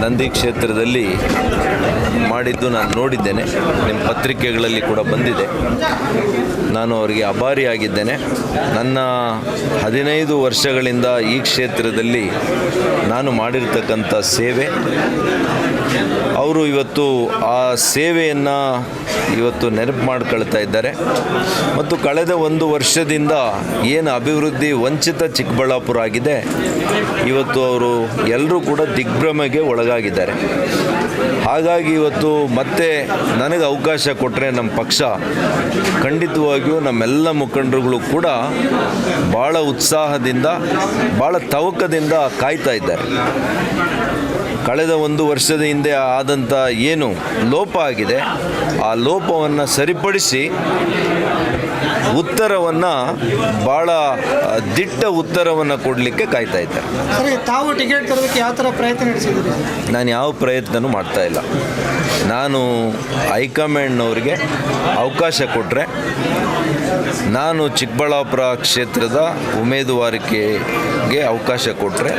ನಂದಿ ಕ್ಷೇತ್ರದಲ್ಲಿ ಮಾಡಿದ್ದು ನಾನು ನೋಡಿದ್ದೇನೆ. ನಿಮ್ಮ ಪತ್ರಿಕೆಗಳಲ್ಲಿ ಕೂಡ ಬಂದಿದೆ. ನಾನು ಅವರಿಗೆ ಆಭಾರಿಯಾಗಿದ್ದೇನೆ. ನನ್ನ 15 ವರ್ಷಗಳಿಂದ ಈ ಕ್ಷೇತ್ರದಲ್ಲಿ ನಾನು ಮಾಡಿರ್ತಕ್ಕಂಥ ಸೇವೆ, ಅವರು ಇವತ್ತು ಆ ಸೇವೆಯನ್ನು ಇವತ್ತು ನೆನಪು ಮಾಡ್ಕೊಳ್ತಾ ಇದ್ದಾರೆ. ಮತ್ತು ಕಳೆದ 1 ವರ್ಷದಿಂದ ಏನು ಅಭಿವೃದ್ಧಿ ವಂಚಿತ ಚಿಕ್ಕಬಳ್ಳಾಪುರ ಆಗಿದೆ, ಇವತ್ತು ಅವರು ಎಲ್ಲರೂ ಕೂಡ ದಿಗ್ಭ್ರಮೆಗೆ ಒಳಗಾಗಿದ್ದಾರೆ. ಹಾಗಾಗಿ ಇವತ್ತು ಮತ್ತೆ ನನಗೆ ಅವಕಾಶ ಕೊಟ್ಟರೆ ನಮ್ಮ ಪಕ್ಷ ಖಂಡಿತವಾಗಿಯೂ ನಮ್ಮೆಲ್ಲ ಮುಖಂಡರುಗಳು ಕೂಡ ಭಾಳ ಉತ್ಸಾಹದಿಂದ, ಭಾಳ ತವಕದಿಂದ ಕಾಯ್ತಾ ಇದ್ದಾರೆ. ಕಳೆದ 1 ವರ್ಷದ ಹಿಂದೆ ಆದಂಥ ಏನು ಲೋಪ ಆಗಿದೆ, ಆ ಲೋಪವನ್ನು ಸರಿಪಡಿಸಿ ಉತ್ತರವನ್ನು, ಭಾಳ ದಿಟ್ಟ ಉತ್ತರವನ್ನು ಕೊಡಲಿಕ್ಕೆ ಕಾಯ್ತಾ ಇದ್ದಾರೆ. ಸರಿ, ತಾವು ಟಿಕೆಟ್ ತರೋದಕ್ಕೆ ಯಾವ ಥರ ಪ್ರಯತ್ನ ನಡೆಸಿದ್ದೀರಿ? ನಾನು ಯಾವ ಪ್ರಯತ್ನನೂ ಮಾಡ್ತಾ ಇಲ್ಲ. ನಾನು ಹೈಕಮಾಂಡ್ನವ್ರಿಗೆ ಅವಕಾಶ ಕೊಟ್ಟರೆ ನಾನು ಚಿಕ್ಕಬಳ್ಳಾಪುರ ಕ್ಷೇತ್ರದ ಉಮೇದುವಾರಿಕೆಗೆ ಅವಕಾಶ ಕೊಟ್ಟರೆ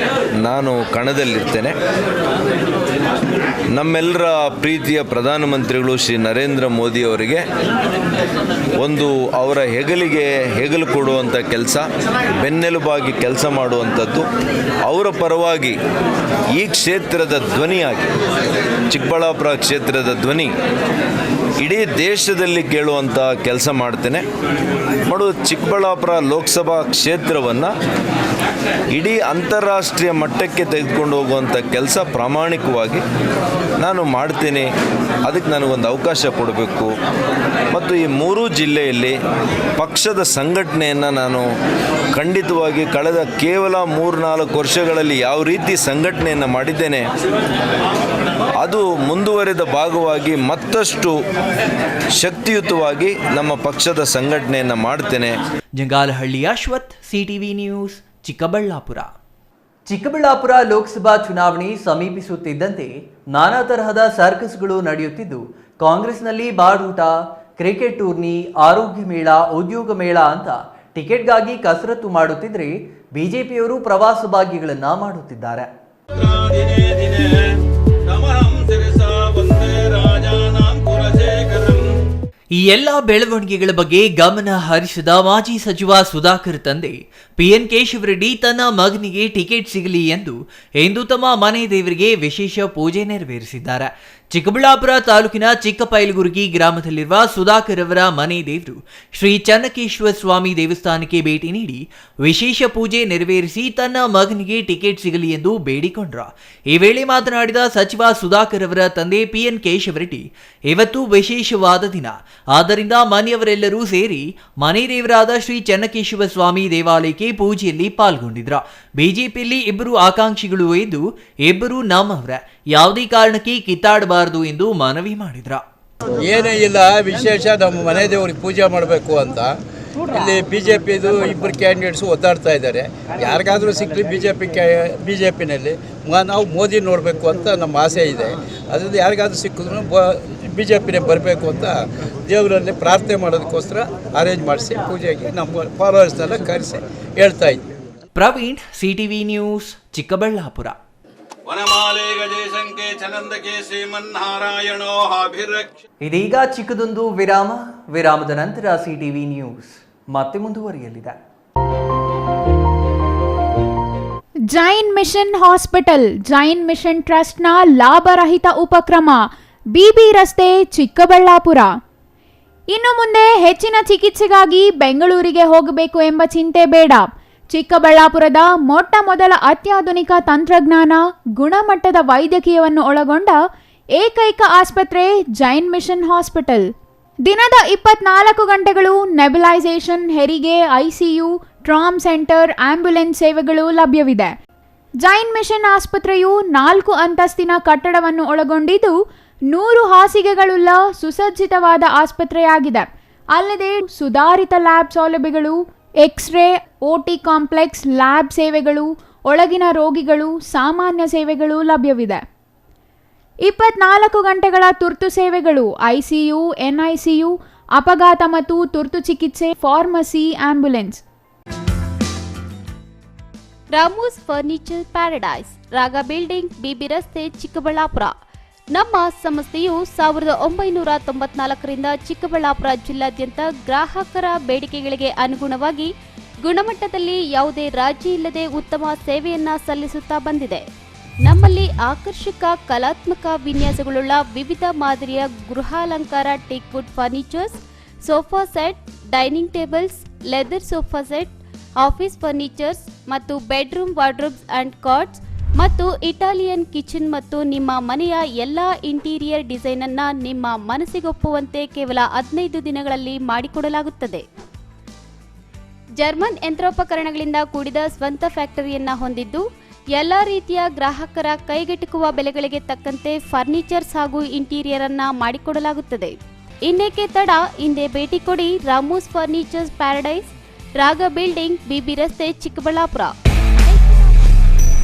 ನಾನು ಕಣದಲ್ಲಿರ್ತೇನೆ. ನಮ್ಮೆಲ್ಲರ ಪ್ರೀತಿಯ ಪ್ರಧಾನಮಂತ್ರಿಗಳು ಶ್ರೀ ನರೇಂದ್ರ ಮೋದಿ ಅವರಿಗೆ ಒಂದು ಅವರ ಹೆಗಲು ಕೊಡುವಂಥ ಕೆಲಸ, ಬೆನ್ನೆಲುಬಾಗಿ ಕೆಲಸ ಮಾಡುವಂಥದ್ದು, ಅವರ ಪರವಾಗಿ ಈ ಕ್ಷೇತ್ರದ ಧ್ವನಿಯಾಗಿ, ಚಿಕ್ಕಬಳ್ಳಾಪುರ ಕ್ಷೇತ್ರದ ಧ್ವನಿ ಇಡೀ ದೇಶದಲ್ಲಿ ಕೇಳುವಂಥ ಕೆಲಸ ಮಾಡ್ತೇನೆ. ಚಿಕ್ಕಬಳ್ಳಾಪುರ ಲೋಕಸಭಾ ಕ್ಷೇತ್ರವನ್ನು ಇಡೀ ಅಂತಾರಾಷ್ಟ್ರೀಯ ಮಟ್ಟಕ್ಕೆ ತೆಗೆದುಕೊಂಡು ಹೋಗುವಂಥ ಕೆಲಸ ಪ್ರಾಮಾಣಿಕವಾಗಿ ನಾನು ಮಾಡ್ತೀನಿ. ಅದಕ್ಕೆ ನನಗೊಂದು ಅವಕಾಶ ಕೊಡಬೇಕು. ಮತ್ತು ಈ 3 ಜಿಲ್ಲೆಯಲ್ಲಿ ಪಕ್ಷದ ಸಂಘಟನೆಯನ್ನು ನಾನು ಖಂಡಿತವಾಗಿ ಕಳೆದ ಕೇವಲ 3-4 ವರ್ಷಗಳಲ್ಲಿ ಯಾವ ರೀತಿ ಸಂಘಟನೆಯನ್ನು ಮಾಡಿದ್ದೇನೆ, ಅದು ಮುಂದುವರೆದ ಭಾಗವಾಗಿ ಮತ್ತಷ್ಟು ಶಕ್ತಿಯುತವಾಗಿ ನಮ್ಮ ಪಕ್ಷದ ಸಂಘಟನೆಯನ್ನು ಮಾಡ್ತೇನೆ. Jangalahalli Ashwath, CTV news, Chikkaballapura. ಚಿಕ್ಕಬಳ್ಳಾಪುರ ಲೋಕಸಭಾ ಚುನಾವಣೆ ಸಮೀಪಿಸುತ್ತಿದ್ದಂತೆ ನಾನಾ ತರಹದ ಸರ್ಕಸ್ಗಳು ನಡೆಯುತ್ತಿದ್ದು, ಕಾಂಗ್ರೆಸ್ನಲ್ಲಿ ಬಾಡೂಟ, ಕ್ರಿಕೆಟ್ ಟೂರ್ನಿ, ಆರೋಗ್ಯ ಮೇಳ, ಉದ್ಯೋಗ ಮೇಳ ಅಂತ ಟಿಕೆಟ್ಗಾಗಿ ಕಸರತ್ತು ಮಾಡುತ್ತಿದ್ರೆ ಬಿಜೆಪಿಯವರು ಪ್ರವಾಸ ಭಾಗ್ಯಗಳನ್ನ ಮಾಡುತ್ತಿದ್ದಾರೆ. ಈ ಎಲ್ಲ ಬೆಳವಣಿಗೆಗಳ ಬಗ್ಗೆ ಗಮನ ಹರಿಸಿದ ಮಾಜಿ ಸಚಿವ ಸುಧಾಕರ್ ತಂದೆ PN ಕೇಶವರೆಡ್ಡಿ ತನ್ನ ಮಗನಿಗೆ ಟಿಕೆಟ್ ಸಿಗಲಿ ಎಂದು ಇಂದು ತಮ್ಮ ಮನೆ ದೇವರಿಗೆ ವಿಶೇಷ ಪೂಜೆ ನೆರವೇರಿಸಿದ್ದಾರೆ. ಚಿಕ್ಕಬಳ್ಳಾಪುರ ತಾಲೂಕಿನ ಚಿಕ್ಕಪೈಲಗುರ್ಗಿ ಗ್ರಾಮದಲ್ಲಿರುವ ಸುಧಾಕರ್ ಅವರ ಮನೆ ದೇವರು ಶ್ರೀ ಚನ್ನಕೇಶ್ವರ ಸ್ವಾಮಿ ದೇವಸ್ಥಾನಕ್ಕೆ ಭೇಟಿ ನೀಡಿ ವಿಶೇಷ ಪೂಜೆ ನೆರವೇರಿಸಿ ತನ್ನ ಮಗನಿಗೆ ಟಿಕೆಟ್ ಸಿಗಲಿ ಎಂದು ಬೇಡಿಕೊಂಡ್ರು. ಈ ವೇಳೆ ಮಾತನಾಡಿದ ಸಚಿವ ಸುಧಾಕರ್ ಅವರ ತಂದೆ PN ಕೇಶವರೆಡ್ಡಿ, ಇವತ್ತು ವಿಶೇಷವಾದ ದಿನ, ಆದ್ದರಿಂದ ಮನೆಯವರೆಲ್ಲರೂ ಸೇರಿ ಮನೆ ದೇವರಾದ ಶ್ರೀ ಚನ್ನಕೇಶವ ಸ್ವಾಮಿ ದೇವಾಲಯಕ್ಕೆ ಪೂಜೆಯಲ್ಲಿ ಪಾಲ್ಗೊಂಡಿದ್ರು. ಬಿಜೆಪಿಯಲ್ಲಿ 2 ಆಕಾಂಕ್ಷಿಗಳು ಇದ್ದು, 2 ನಮ್ಮವರ, ಯಾವುದೇ ಕಾರಣಕ್ಕೆ ಕಿತ್ತಾಡಬಾರದು ಎಂದು ಮನವಿ ಮಾಡಿದ್ರ. ಏನೇ ಇಲ್ಲ, ವಿಶೇಷ ನಮ್ಮ ಮನೆ ದೇವರಿಗೆ ಪೂಜೆ ಮಾಡಬೇಕು ಅಂತ ಇಲ್ಲಿ BJPದು 2 ಕ್ಯಾಂಡಿಡೇಟ್ಸು ಒದ್ದಾಡ್ತಾ ಇದ್ದಾರೆ. ಯಾರಿಗಾದರೂ ಸಿಕ್ಕಲಿ BJPನಲ್ಲಿ ನಾವು ಮೋದಿ ನೋಡಬೇಕು ಅಂತ ನಮ್ಮ ಆಸೆ ಇದೆ. ಅದರಿಂದ ಯಾರಿಗಾದರೂ ಸಿಕ್ಕಿದ್ರು BJPನೇ ಬರಬೇಕು ಅಂತ ದೇವರಲ್ಲಿ ಪ್ರಾರ್ಥನೆ ಮಾಡೋದಕ್ಕೋಸ್ಕರ ಅರೇಂಜ್ ಮಾಡಿಸಿ ಪೂಜೆಗೆ ನಮ್ಮ ಫಾಲೋವರ್ಸ್ನೆಲ್ಲ ಕರೆಸಿ ಹೇಳ್ತಾ ಇದ್ವಿ. Praveen, CTV news, Chikkaballapur. ಇದೀಗ ಚಿಕ್ಕದೊಂದು ವಿರಾಮದ ನಂತರ ಸಿಟಿವಿ ನ್ಯೂಸ್ ಮತ್ತೆ ಮುಂದುವರಿಯಲಿದೆ. Jain mission hospital, Jain mission ಟ್ರಸ್ಟ್ನ ಲಾಭರಹಿತ ಉಪಕ್ರಮ ಬಿಬಿ ರಸ್ತೆ, ಚಿಕ್ಕಬಳ್ಳಾಪುರ. ಇನ್ನು ಮುಂದೆ ಹೆಚ್ಚಿನ ಚಿಕಿತ್ಸೆಗಾಗಿ ಬೆಂಗಳೂರಿಗೆ ಹೋಗಬೇಕು ಎಂಬ ಚಿಂತೆ ಬೇಡ. ಚಿಕ್ಕಬಳ್ಳಾಪುರದ ಮೊಟ್ಟ ಮೊದಲ ಅತ್ಯಾಧುನಿಕ ತಂತ್ರಜ್ಞಾನ, ಗುಣಮಟ್ಟದ ವೈದ್ಯಕೀಯವನ್ನು ಒಳಗೊಂಡ ಏಕೈಕ ಆಸ್ಪತ್ರೆ ಜೈನ್ ಮಿಷನ್ ಹಾಸ್ಪಿಟಲ್. ದಿನದ 24 ಗಂಟೆಗಳು ನೆಬುಲೈಸೇಷನ್, ಹೆರಿಗೆ, ಐಸಿಯು, ಟ್ರಾಮ್ ಸೆಂಟರ್, ಆಂಬ್ಯುಲೆನ್ಸ್ ಸೇವೆಗಳು ಲಭ್ಯವಿದೆ. ಜೈನ್ ಮಿಷನ್ ಆಸ್ಪತ್ರೆಯು 4 ಅಂತಸ್ತಿನ ಕಟ್ಟಡವನ್ನು ಒಳಗೊಂಡಿದ್ದು 100 ಹಾಸಿಗೆಗಳುಳ್ಳ ಸುಸಜ್ಜಿತವಾದ ಆಸ್ಪತ್ರೆಯಾಗಿದೆ. ಅಲ್ಲದೆ ಸುಧಾರಿತ ಲ್ಯಾಬ್ ಸೌಲಭ್ಯಗಳು, ಎಕ್ಸ್ರೇ, ಓಟಿ ಕಾಂಪ್ಲೆಕ್ಸ್, ಲ್ಯಾಬ್ ಸೇವೆಗಳು, ಒಳಗಿನ ರೋಗಿಗಳು, ಸಾಮಾನ್ಯ ಸೇವೆಗಳು ಲಭ್ಯವಿದೆ. 24 ಗಂಟೆಗಳ ತುರ್ತು ಸೇವೆಗಳು, ಐಸಿಯು, ಎನ್ಐಸಿಯು, ಅಪಘಾತ ಮತ್ತು ತುರ್ತು ಚಿಕಿತ್ಸೆ, pharmacy, ambulance. Ramu's furniture paradise, ರಾಗ ಬಿಲ್ಡಿಂಗ್, ಬಿಬಿ ರಸ್ತೆ, ಚಿಕ್ಕಬಳ್ಳಾಪುರ. ನಮ್ಮ ಸಂಸ್ಥೆಯು 1994ರಿಂದ ಚಿಕ್ಕಬಳ್ಳಾಪುರ ಜಿಲ್ಲಾದ್ಯಂತ ಗ್ರಾಹಕರ ಬೇಡಿಕೆಗಳಿಗೆ ಅನುಗುಣವಾಗಿ ಗುಣಮಟ್ಟದಲ್ಲಿ ಯಾವುದೇ ರಾಜಿ ಇಲ್ಲದೆ ಉತ್ತಮ ಸೇವೆಯನ್ನ ಸಲ್ಲಿಸುತ್ತಾ ಬಂದಿದೆ. ನಮ್ಮಲ್ಲಿ ಆಕರ್ಷಕ ಕಲಾತ್ಮಕ ವಿನ್ಯಾಸಗಳುಳ್ಳ ವಿವಿಧ ಮಾದರಿಯ ಗೃಹಾಲಂಕಾರ teak wood furnitures, sofa set, dining tables, leather sofa set, office furnitures ಮತ್ತು ಬೆಡ್ರೂಮ್ ವಾರ್ಡ್ರೋಬ್ಸ್ ಅಂಡ್ ಕಾಟ್ಸ್ ಮತ್ತು ಇಟಾಲಿಯನ್ ಕಿಚನ್ ಮತ್ತು ನಿಮ್ಮ ಮನೆಯ ಎಲ್ಲಾ ಇಂಟೀರಿಯರ್ ಡಿಸೈನ್ ಅನ್ನ ನಿಮ್ಮ ಮನಸ್ಸಿಗೊಪ್ಪುವಂತೆ ಕೇವಲ 15 ದಿನಗಳಲ್ಲಿ ಮಾಡಿಕೊಡಲಾಗುತ್ತದೆ. ಜರ್ಮನ್ ಯಂತ್ರೋಪಕರಣಗಳಿಂದ ಕೂಡಿದ ಸ್ವಂತ ಫ್ಯಾಕ್ಟರಿಯನ್ನ ಹೊಂದಿದ್ದು ಎಲ್ಲ ರೀತಿಯ ಗ್ರಾಹಕರ ಕೈಗೆಟುಕುವ ಬೆಲೆಗಳಿಗೆ ತಕ್ಕಂತೆ ಫರ್ನಿಚರ್ಸ್ ಹಾಗೂ ಇಂಟೀರಿಯರ್ ಅನ್ನ ಮಾಡಿಕೊಡಲಾಗುತ್ತದೆ. ಇನ್ನೇಕೆ ತಡ, ಹಿಂದೆ ಭೇಟಿ ಕೊಡಿ. ರಾಮೂಸ್ ಫರ್ನಿಚರ್ಸ್ ಪ್ಯಾರಡೈಸ್, ರಾಗ ಬಿಲ್ಡಿಂಗ್, ಬಿಬಿ ರಸ್ತೆ, ಚಿಕ್ಕಬಳ್ಳಾಪುರ.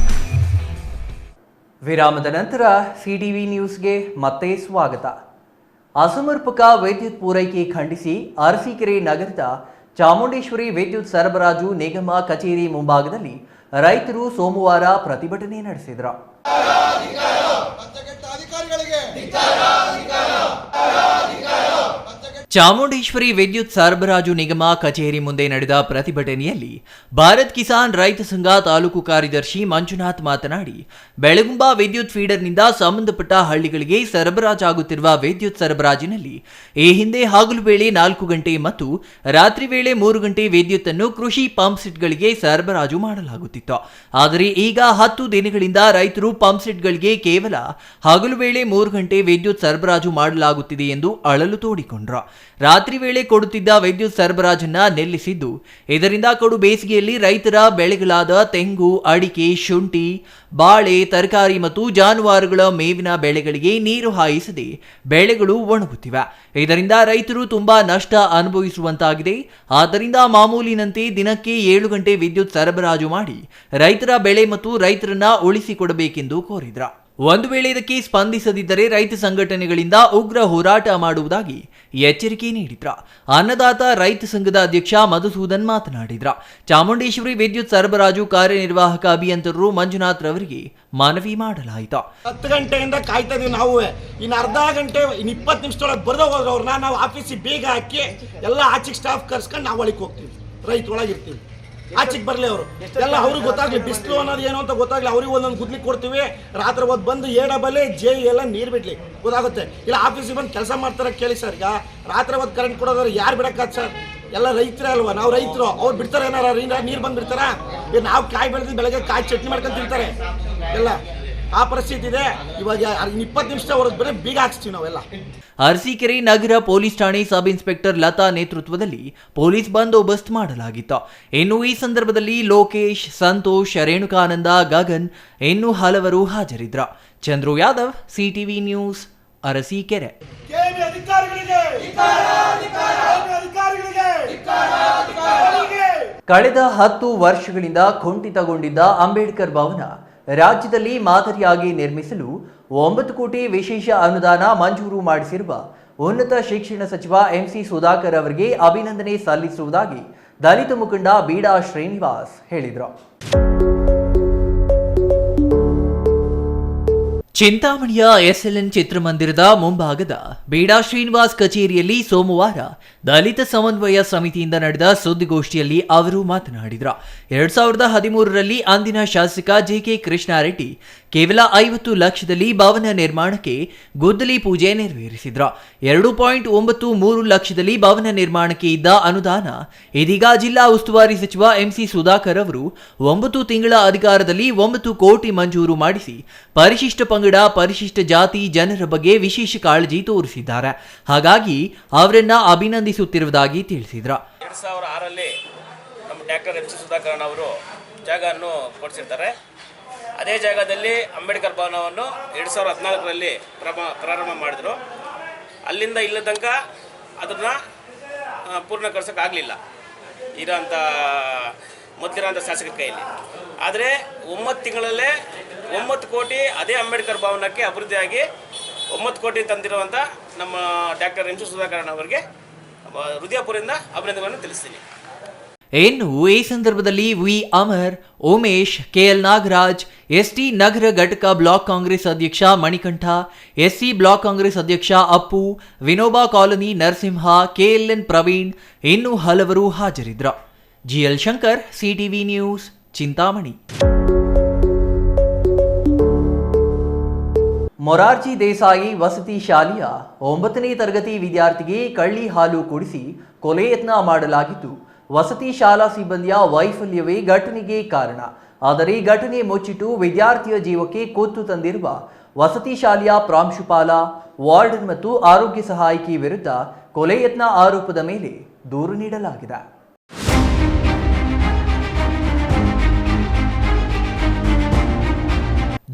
ವಿರಾಮದ ನಂತರ ಸಿಟಿವಿ ನ್ಯೂಸ್ಗೆ ಮತ್ತೆ ಸ್ವಾಗತ. ಅಸಮರ್ಪಕ ವಿದ್ಯುತ್ ಪೂರೈಕೆ ಖಂಡಿಸಿ ಅರಸೀಕೆರೆ ನಗರದ ಚಾಮುಂಡೇಶ್ವರಿ ವಿದ್ಯುತ್ ಸರಬರಾಜು ನಿಗಮ ಕಚೇರಿ ಮುಂಭಾಗದಲ್ಲಿ ರೈತರು ಸೋಮವಾರ ಪ್ರತಿಭಟನೆ ನಡೆಸಿದರು. ಚಾಮುಂಡೇಶ್ವರಿ ವಿದ್ಯುತ್ ಸರಬರಾಜು ನಿಗಮ ಕಚೇರಿ ಮುಂದೆ ನಡೆದ ಪ್ರತಿಭಟನೆಯಲ್ಲಿ ಭಾರತ್ ಕಿಸಾನ್ ರೈತ ಸಂಘ ತಾಲೂಕು ಕಾರ್ಯದರ್ಶಿ ಮಂಜುನಾಥ್ ಮಾತನಾಡಿ, ಬೆಳಗುಂಬ ವಿದ್ಯುತ್ ಫೀಡರ್ನಿಂದ ಸಂಬಂಧಪಟ್ಟ ಹಳ್ಳಿಗಳಿಗೆ ಸರಬರಾಜಾಗುತ್ತಿರುವ ವಿದ್ಯುತ್ ಸರಬರಾಜಿನಲ್ಲಿ ಈ ಹಿಂದೆ ಹಗಲು ವೇಳೆ 4 ಗಂಟೆ ಮತ್ತು ರಾತ್ರಿ ವೇಳೆ 3 ಗಂಟೆ ವಿದ್ಯುತ್ ಅನ್ನು ಕೃಷಿ ಪಂಪ್ ಸೆಟ್ಗಳಿಗೆ ಸರಬರಾಜು ಮಾಡಲಾಗುತ್ತಿತ್ತು. ಆದರೆ ಈಗ 10 ದಿನಗಳಿಂದ ರೈತರು ಪಂಪ್ ಸೆಟ್ಗಳಿಗೆ ಕೇವಲ ಹಗಲು ವೇಳೆ 3 ಗಂಟೆ ವಿದ್ಯುತ್ ಸರಬರಾಜು ಮಾಡಲಾಗುತ್ತಿದೆ ಎಂದು ಅಳಲು ತೋಡಿಕೊಂಡ್ರು. ರಾತ್ರಿ ವೇಳೆ ಕೊಡುತ್ತಿದ್ದ ವಿದ್ಯುತ್ ಸರಬರಾಜನ್ನ ನಿಲ್ಲಿಸಿದ್ದು, ಇದರಿಂದ ಕಡು ಬೇಸಿಗೆಯಲ್ಲಿ ರೈತರ ಬೆಳೆಗಳಾದ ತೆಂಗು, ಅಡಿಕೆ, ಶುಂಠಿ, ಬಾಳೆ, ತರಕಾರಿ ಮತ್ತು ಜಾನುವಾರುಗಳ ಮೇವಿನ ಬೆಳೆಗಳಿಗೆ ನೀರು ಹಾಯಿಸದೆ ಬೆಳೆಗಳು ಒಣಗುತ್ತಿವೆ. ಇದರಿಂದ ರೈತರು ತುಂಬಾ ನಷ್ಟ ಅನುಭವಿಸುವಂತಾಗಿದೆ. ಆದ್ದರಿಂದ ಮಾಮೂಲಿನಂತೆ ದಿನಕ್ಕೆ 7 ಗಂಟೆ ವಿದ್ಯುತ್ ಸರಬರಾಜು ಮಾಡಿ ರೈತರ ಬೆಳೆ ಮತ್ತು ರೈತರನ್ನ ಉಳಿಸಿಕೊಡಬೇಕೆಂದು ಕೋರಿದ್ರು. ಒಂದು ವೇಳೆ ಇದಕ್ಕೆ ಸ್ಪಂದಿಸದಿದ್ದರೆ ರೈತ ಸಂಘಟನೆಗಳಿಂದ ಉಗ್ರ ಹೋರಾಟ ಮಾಡುವುದಾಗಿ ಎಚ್ಚರಿಕೆ ನೀಡಿದ್ರ. ಅನ್ನದಾತ ರೈತ ಸಂಘದ ಅಧ್ಯಕ್ಷ ಮಧುಸೂದನ್ ಮಾತನಾಡಿದ್ರ. ಚಾಮುಂಡೇಶ್ವರಿ ವಿದ್ಯುತ್ ಸರಬರಾಜು ಕಾರ್ಯನಿರ್ವಾಹಕ ಅಭಿಯಂತರರು ಮಂಜುನಾಥ್ ರವರಿಗೆ ಮನವಿ ಮಾಡಲಾಯಿತು. 10 ಗಂಟೆಯಿಂದ ಕಾಯ್ತಾ ಇದೀವಿ ನಾವು. ಇನ್ನು ಅರ್ಧ ಗಂಟೆ, ಇನ್ನು 20 ನಿಮಿಷದೊಳಗೆ ಬರ್ದ ಹೋದ್ರೆ ಅವ್ರನ್ನ ನಾವು ಆಫೀಸಿಗೆ ಬೇಗ ಹಾಕಿ ಎಲ್ಲ ಆಚೆಗೆ ಸ್ಟಾಫ್ ಕರ್ಸ್ಕೊಂಡು ನಾವು ಒಳಗೆ ಹೋಗ್ತೀವಿ. ರೈತ ಒಳಗಿರ್ತೀವಿ, ಆಚೆಗೆ ಬರಲಿ ಅವರು ಎಲ್ಲ. ಅವ್ರಿಗೆ ಗೊತ್ತಾಗ್ಲಿ ಬಿಸಿಲು ಅನ್ನೋದು ಏನು ಅಂತ ಗೊತ್ತಾಗ್ಲಿ. ಅವ್ರಿಗೆ ಒಂದೊಂದು ಗುದ್ಲಿ ಕೊಡ್ತೀವಿ. ರಾತ್ರಿ ಹೊತ್ತು ಬಂದು ಏಡಬಲೆ ಜೆ ಎಲ್ಲ ನೀರು ಬಿಡ್ಲಿ ಗೊತ್ತಾಗುತ್ತೆ. ಇಲ್ಲ ಆಫೀಸಿಗೆ ಬಂದು ಕೆಲಸ ಮಾಡ್ತಾರೆ ಕೇಳಿ ಸರ್. ಈಗ ರಾತ್ರಿ ಹೊತ್ತು ಕರೆಂಟ್ ಕೊಡೋದ್ರೆ ಯಾರು ಬಿಡಕ್ಕಾದ ಸರ್? ಎಲ್ಲ ರೈತರೇ ಅಲ್ವಾ, ನಾವು ರೈತರು. ಅವ್ರು ಬಿಡ್ತಾರೆ ಏನಾರ ನೀರು ಬಂದು ಬಿಡ್ತಾರ? ನಾವು ಕಾಯಿ ಬೆಳೆದು ಬೆಳಗ್ಗೆ ಕಾಯಿ ಚಟ್ನಿ ಮಾಡ್ಕೊಂಡು ತಿಂತಾರೆ ಎಲ್ಲ. ಆ ಪರಿಸ್ಥಿತಿ ಇದೆ ಇವಾಗ. 20 ನಿಮಿಷದವರೆಗೆ ಬರೀ ಬೀಗ ಹಾಕ್ಸ್ತೀವಿ ನಾವೆಲ್ಲ. ಅರಸೀಕೆರೆ ನಗರ ಪೊಲೀಸ್ ಠಾಣೆ ಸಬ್ ಇನ್ಸ್ಪೆಕ್ಟರ್ ಲತಾ ನೇತೃತ್ವದಲ್ಲಿ ಪೊಲೀಸ್ ಬಂದೋಬಸ್ತ್ ಮಾಡಲಾಗಿತ್ತು. ಇನ್ನು ಈ ಸಂದರ್ಭದಲ್ಲಿ ಲೋಕೇಶ್, ಸಂತೋಷ್, ರೇಣುಕಾನಂದ, ಗಗನ್ ಇನ್ನೂ ಹಲವರು ಹಾಜರಿದ್ರು. Chandru Yadav, CTV news, Arsikere. ಕಳೆದ 10 ವರ್ಷಗಳಿಂದ ಕುಂಠಿತಗೊಂಡಿದ್ದ ಅಂಬೇಡ್ಕರ್ ಭವನ ರಾಜ್ಯದಲ್ಲಿ ಮಾದರಿಯಾಗಿ ನಿರ್ಮಿಸಲು 9 ಕೋಟಿ ವಿಶೇಷ ಅನುದಾನ ಮಂಜೂರು ಮಾಡಿಸಿರುವ ಉನ್ನತ ಶಿಕ್ಷಣ ಸಚಿವ ಎಂಸಿ ಸುಧಾಕರ್ ಅವರಿಗೆ ಅಭಿನಂದನೆ ಸಲ್ಲಿಸುವುದಾಗಿ ದಲಿತ ಮುಖಂಡ ಬೀಡಾ ಶ್ರೀನಿವಾಸ್ ಹೇಳಿದರು. ಚಿಂತಾಮಣಿಯ SLN ಚಿತ್ರಮಂದಿರದ ಮುಂಭಾಗದ ಬೀಡಾ ಶ್ರೀನಿವಾಸ್ ಕಚೇರಿಯಲ್ಲಿ ಸೋಮವಾರ ದಲಿತ ಸಮನ್ವಯ ಸಮಿತಿಯಿಂದ ನಡೆದ ಸುದ್ದಿಗೋಷ್ಠಿಯಲ್ಲಿ ಅವರು ಮಾತನಾಡಿದರು. 2013ರಲ್ಲಿ ಅಂದಿನ ಶಾಸಕ JK ಕೃಷ್ಣಾರೆಡ್ಡಿ ಕೇವಲ 50 ಲಕ್ಷದಲ್ಲಿ ಭವನ ನಿರ್ಮಾಣಕ್ಕೆ ಗುದ್ದಲಿ ಪೂಜೆ ನೆರವೇರಿಸಿದ್ರು. 2.93 ಲಕ್ಷದಲ್ಲಿ ಭವನ ನಿರ್ಮಾಣಕ್ಕೆ ಇದ್ದ ಅನುದಾನ ಇದೀಗ ಜಿಲ್ಲಾ ಉಸ್ತುವಾರಿ ಸಚಿವ ಎಂಸಿ ಸುಧಾಕರ್ ಅವರು 9 ತಿಂಗಳ ಅಧಿಕಾರದಲ್ಲಿ 9 ಕೋಟಿ ಮಂಜೂರು ಮಾಡಿಸಿ ಪರಿಶಿಷ್ಟ ಪಂಗಡ ಪರಿಶಿಷ್ಟ ಜಾತಿ ಜನರ ಬಗ್ಗೆ ವಿಶೇಷ ಕಾಳಜಿ ತೋರಿಸಿದ್ದಾರೆ. ಹಾಗಾಗಿ ಅವರನ್ನ ಅಭಿನಂದಿಸುತ್ತಿರುವುದಾಗಿ ತಿಳಿಸಿದ್ರು. 2006ರಲ್ಲಿ ನಮ್ಮ ಡಾಕ್ಟರ್ ಎಂಸಿ ಸುಧಾಕರ್ ಅವರು ಜಾಗವನ್ನು ಕೊಡಿಸಿರ್ತಾರೆ. ಅದೇ ಜಾಗದಲ್ಲಿ ಅಂಬೇಡ್ಕರ್ ಭವನವನ್ನು 2014ರಲ್ಲಿ ಪ್ರಾರಂಭ ಮಾಡಿದರು. ಅಲ್ಲಿಂದ ಇಲ್ಲ ತನಕ ಅದನ್ನು ಪೂರ್ಣಗೊಳಿಸೋಕ್ಕಾಗಲಿಲ್ಲ ಇರೋಂಥ ಮೊದಲಿರೋಂಥ ಶಾಸಕರ ಕೈಯಲ್ಲಿ. ಆದರೆ 9 ತಿಂಗಳಲ್ಲೇ 9 ಕೋಟಿ ಅದೇ ಅಂಬೇಡ್ಕರ್ ಭವನಕ್ಕೆ ಅಭಿವೃದ್ಧಿಯಾಗಿ 9 ಕೋಟಿ ತಂದಿರುವಂಥ ನಮ್ಮ ಡಾಕ್ಟರ್ ಎಂಸಿ ಸುಧಾಕರ್ ಅವರಿಗೆ ಹೃದಯಪೂರ್ವದಿಂದ ಅಭಿನಂದನೆಗಳನ್ನು ತಿಳಿಸ್ತೀನಿ. ಇನ್ನು ಈ ಸಂದರ್ಭದಲ್ಲಿ V Amar, Umesh, KL Nagaraj, ST ನಗರ ಘಟಕ ಬ್ಲಾಕ್ ಕಾಂಗ್ರೆಸ್ ಅಧ್ಯಕ್ಷ ಮಣಿಕಂಠ, ಎಸ್ಸಿ ಬ್ಲಾಕ್ ಕಾಂಗ್ರೆಸ್ ಅಧ್ಯಕ್ಷ ಅಪ್ಪು, ವಿನೋಬಾ ಕಾಲೋನಿ ನರಸಿಂಹ, ಕೆಎಲ್ಎನ್ ಪ್ರವೀಣ್ ಇನ್ನೂ ಹಲವರು ಹಾಜರಿದ್ದರು. GL Shankar, CTV news, Chintamani. Morarji Desai ವಸತಿ ಶಾಲೆಯ 9ನೇ ತರಗತಿ ವಿದ್ಯಾರ್ಥಿಗೆ ಕಳ್ಳಿ ಹಾಲು ಕುಡಿಸಿ ಕೊಲೆ ಯತ್ನ ಮಾಡಲಾಗಿದ್ದು, ವಸತಿ ಶಾಲಾ ಸಿಬ್ಬಂದಿಯ ವೈಫಲ್ಯವೇ ಘಟನೆಗೆ ಕಾರಣ. ಆದರೆ ಘಟನೆ ಮುಚ್ಚಿಟ್ಟು ವಿದ್ಯಾರ್ಥಿಯ ಜೀವಕ್ಕೆ ಕುತ್ತು ತಂದಿರುವ ವಸತಿ ಶಾಲೆಯ ಪ್ರಾಂಶುಪಾಲ, ವಾರ್ಡನ್ ಮತ್ತು ಆರೋಗ್ಯ ಸಹಾಯಕಿ ವಿರುದ್ಧ ಕೊಲೆ ಯತ್ನ ಆರೋಪದ ಮೇಲೆ ದೂರು ನೀಡಲಾಗಿದೆ.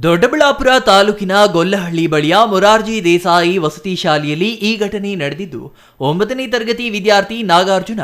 ದೊಡ್ಡಬಳ್ಳಾಪುರ ತಾಲೂಕಿನ ಗೊಲ್ಲಹಳ್ಳಿ ಬಳಿಯ ಮೊರಾರ್ಜಿ ದೇಸಾಯಿ ವಸತಿ ಶಾಲೆಯಲ್ಲಿ ಈ ಘಟನೆ ನಡೆದಿದ್ದು, 9ನೇ ತರಗತಿ ವಿದ್ಯಾರ್ಥಿ ನಾಗಾರ್ಜುನ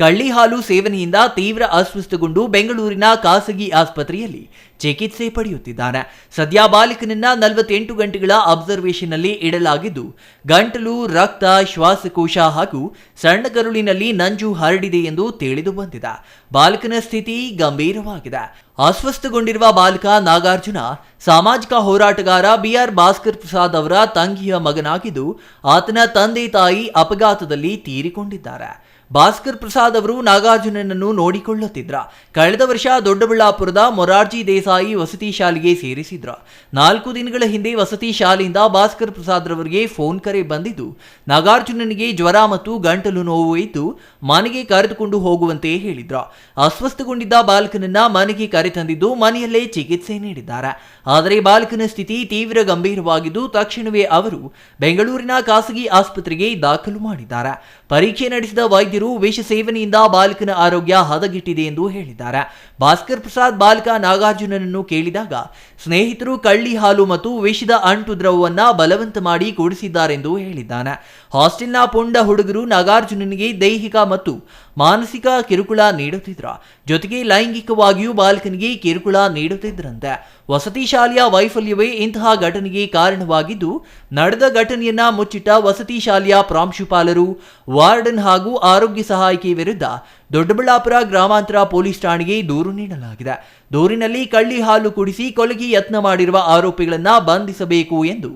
ಕಳ್ಳಿ ಹಾಲು ಸೇವನೆಯಿಂದ ತೀವ್ರ ಅಸ್ವಸ್ಥಗೊಂಡು ಬೆಂಗಳೂರಿನ ಖಾಸಗಿ ಆಸ್ಪತ್ರೆಯಲ್ಲಿ ಚಿಕಿತ್ಸೆ ಪಡೆಯುತ್ತಿದ್ದಾನೆ. ಸದ್ಯ ಬಾಲಕನನ್ನ 48 ಗಂಟೆಗಳ ಅಬ್ಸರ್ವೇಷನ್ನಲ್ಲಿ ಇಡಲಾಗಿದ್ದು, ಗಂಟಲು, ರಕ್ತ, ಶ್ವಾಸಕೋಶ ಹಾಗೂ ಸಣ್ಣ ಕರುಳಿನಲ್ಲಿ ನಂಜು ಹರಡಿದೆ ಎಂದು ತಿಳಿದು ಬಂದಿದೆ. ಬಾಲಕನ ಸ್ಥಿತಿ ಗಂಭೀರವಾಗಿದೆ. ಅಸ್ವಸ್ಥಗೊಂಡಿರುವ ಬಾಲಕ ನಾಗಾರ್ಜುನ ಸಾಮಾಜಿಕ ಹೋರಾಟಗಾರ ಬಿಆರ್ ಭಾಸ್ಕರ್ ಪ್ರಸಾದ್ ಅವರ ತಂಗಿಯ ಮಗನಾಗಿದ್ದು, ಆತನ ತಂದೆ ತಾಯಿ ಅಪಘಾತದಲ್ಲಿ ತೀರಿಕೊಂಡಿದ್ದಾರೆ. ಭಾಸ್ಕರ್ ಪ್ರಸಾದ್ ಅವರು ನಾಗಾರ್ಜುನನನ್ನು ನೋಡಿಕೊಳ್ಳುತ್ತಿದ್ರ. ಕಳೆದ ವರ್ಷ ದೊಡ್ಡಬಳ್ಳಾಪುರದ ಮೊರಾರ್ಜಿ ದೇಸಾಯಿ ವಸತಿ ಶಾಲೆಗೆ ಸೇರಿಸಿದ್ರ. 4 ದಿನಗಳ ಹಿಂದೆ ವಸತಿ ಶಾಲೆಯಿಂದ ಭಾಸ್ಕರ್ ಪ್ರಸಾದ್ ರವರಿಗೆ ಫೋನ್ ಕರೆ ಬಂದಿದ್ದು, ನಾಗಾರ್ಜುನನಿಗೆ ಜ್ವರ ಮತ್ತು ಗಂಟಲು ನೋವು ಇದ್ದು ಮನೆಗೆ ಕರೆದುಕೊಂಡು ಹೋಗುವಂತೆ ಹೇಳಿದ್ರ. ಅಸ್ವಸ್ಥಗೊಂಡಿದ್ದ ಬಾಲಕನನ್ನ ಮನೆಗೆ ಕರೆತಂದಿದ್ದು ಮನೆಯಲ್ಲೇ ಚಿಕಿತ್ಸೆ ನೀಡಿದ್ದಾರೆ. ಆದರೆ ಬಾಲಕನ ಸ್ಥಿತಿ ತೀವ್ರ ಗಂಭೀರವಾಗಿದ್ದು, ತಕ್ಷಣವೇ ಅವರು ಬೆಂಗಳೂರಿನ ಖಾಸಗಿ ಆಸ್ಪತ್ರೆಗೆ ದಾಖಲು ಮಾಡಿದ್ದಾರೆ. ಪರೀಕ್ಷೆ ನಡೆಸಿದ ವೈದ್ಯರು ವಿಷ ಸೇವನೆಯಿಂದ ಬಾಲಕನ ಆರೋಗ್ಯ ಹದಗೆಟ್ಟಿದೆ ಎಂದು ಹೇಳಿದ್ದಾರೆ. ಭಾಸ್ಕರ್ ಪ್ರಸಾದ್ ಬಾಲಕ ನಾಗಾರ್ಜುನನನ್ನು ಕೇಳಿದಾಗ ಸ್ನೇಹಿತರು ಕಳ್ಳಿ ಹಾಲು ಮತ್ತು ವಿಷದ ಅಂಟು ದ್ರವವನ್ನ ಬಲವಂತ ಮಾಡಿ ಕುಡಿಸಿದ್ದಾರೆಂದು ಹೇಳಿದ್ದಾನೆ. ಹಾಸ್ಟೆಲ್ನ ಪುಂಡ ಹುಡುಗರು ನಾಗಾರ್ಜುನನಿಗೆ ದೈಹಿಕ ಮತ್ತು ಮಾನಸಿಕ ಕಿರುಕುಳ ನೀಡುತ್ತಿದ್ರ. ಜೊತೆಗೆ ಲೈಂಗಿಕವಾಗಿಯೂ ಬಾಲಕನಿಗೆ ಕಿರುಕುಳ ನೀಡುತ್ತಿದ್ದರಂತೆ. ವಸತಿ ಶಾಲೆಯ ವೈಫಲ್ಯವೇ ಇಂತಹ ಘಟನೆಗೆ ಕಾರಣವಾಗಿದ್ದು, ನಡೆದ ಘಟನೆಯನ್ನ ಮುಚ್ಚಿಟ್ಟ ವಸತಿ ಶಾಲೆಯ ಪ್ರಾಂಶುಪಾಲರು, ವಾರ್ಡನ್ ಹಾಗೂ ಆರೋಗ್ಯ ಸಹಾಯಕಿ ವಿರುದ್ಧ ದೊಡ್ಡಬಳ್ಳಾಪುರ ಗ್ರಾಮಾಂತರ ಪೊಲೀಸ್ ಠಾಣೆಗೆ ದೂರು ನೀಡಲಾಗಿದೆ. ದೂರಿನಲ್ಲಿ ಕಳ್ಳಿ ಹಾಲು ಕುಡಿಸಿ ಕೊಲೆಗೆ ಯತ್ನ ಮಾಡಿರುವ ಆರೋಪಿಗಳನ್ನ ಬಂಧಿಸಬೇಕು ಎಂದು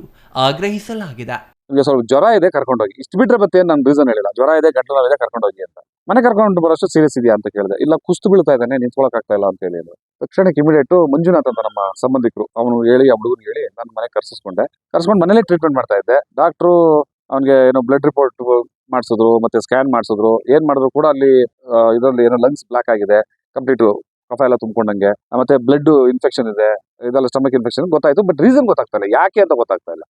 ಆಗ್ರಹಿಸಲಾಗಿದೆ. ನಿಮಗೆ ಸ್ವಲ್ಪ ಜ್ವರ ಇದೆ ಕರ್ಕೊಂಡೋಗಿ, ಇಷ್ಟು ಬಿಟ್ರೆ ಮತ್ತೆ ನಾನು ರೀಸನ್ ಹೇಳಿಲ್ಲ. ಜ್ವರ ಇದೆ, ಗಂಟಲು ನೋವಿದೆ, ಕರ್ಕೊಂಡೋಗಿ ಅಂತ. ಮನೆ ಕರ್ಕೊಂಡು ಬರೋಷ್ಟು ಸೀರಿಯಸ್ ಇದೆಯಾ ಅಂತ ಕೇಳಿದೆ. ಇಲ್ಲ, ಕುಸ್ತು ಬೀಳ್ತಾ ಇದ್ದಾನೆ, ನಿಂತ್ಕೊಳಕ್ ಆಗ್ತಾ ಇಲ್ಲ ಅಂತ ಹೇಳಿ. ತಕ್ಷಣಕ್ಕೆ ಇಮಿಡಿಯೇಟ್ ಮಂಜುನಾಥ್ ಅಂತ ನಮ್ಮ ಸಂಬಂಧಿಕರು ಅವನು ಹೇಳಿ, ಆ ಹುಡುಗನ ಹೇಳಿ ನಾನು ಮನೆಗೆ ಕರ್ಸ್ಕೊಂಡು ಮನೇಲಿ ಟ್ರೀಟ್ಮೆಂಟ್ ಮಾಡ್ತಾ ಇದ್ದೆ. ಡಾಕ್ಟ್ರು ಅವ್ನಿಗೆ ಏನೋ ಬ್ಲಡ್ ರಿಪೋರ್ಟ್ ಮಾಡಿಸಿದ್ರು, ಮತ್ತೆ ಸ್ಕ್ಯಾನ್ ಮಾಡಿಸಿದ್ರು. ಏನ್ ಮಾಡಿದ್ರು ಕೂಡ ಅಲ್ಲಿ ಇದರಲ್ಲಿ ಏನೋ ಲಂಗ್ಸ್ ಬ್ಲಾಕ್ ಆಗಿದೆ, ಕಂಪ್ಲೀಟ್ ಕಫ ಎಲ್ಲ ತುಂಬಿಕೊಂಡಂಗೆ, ಮತ್ತೆ ಬ್ಲಡ್ ಇನ್ಫೆಕ್ಷನ್ ಇದೆ, ಇದೆಲ್ಲ ಸ್ಟಮಕ್ ಇನ್ಫೆಕ್ಷನ್ ಗೊತ್ತಾಯ್ತು. ಬಟ್ ರೀಸನ್ ಗೊತ್ತಾಗ್ತಾ ಇಲ್ಲ, ಯಾಕೆ ಅಂತ ಗೊತ್ತಾಗ್ತಾ ಇಲ್ಲ.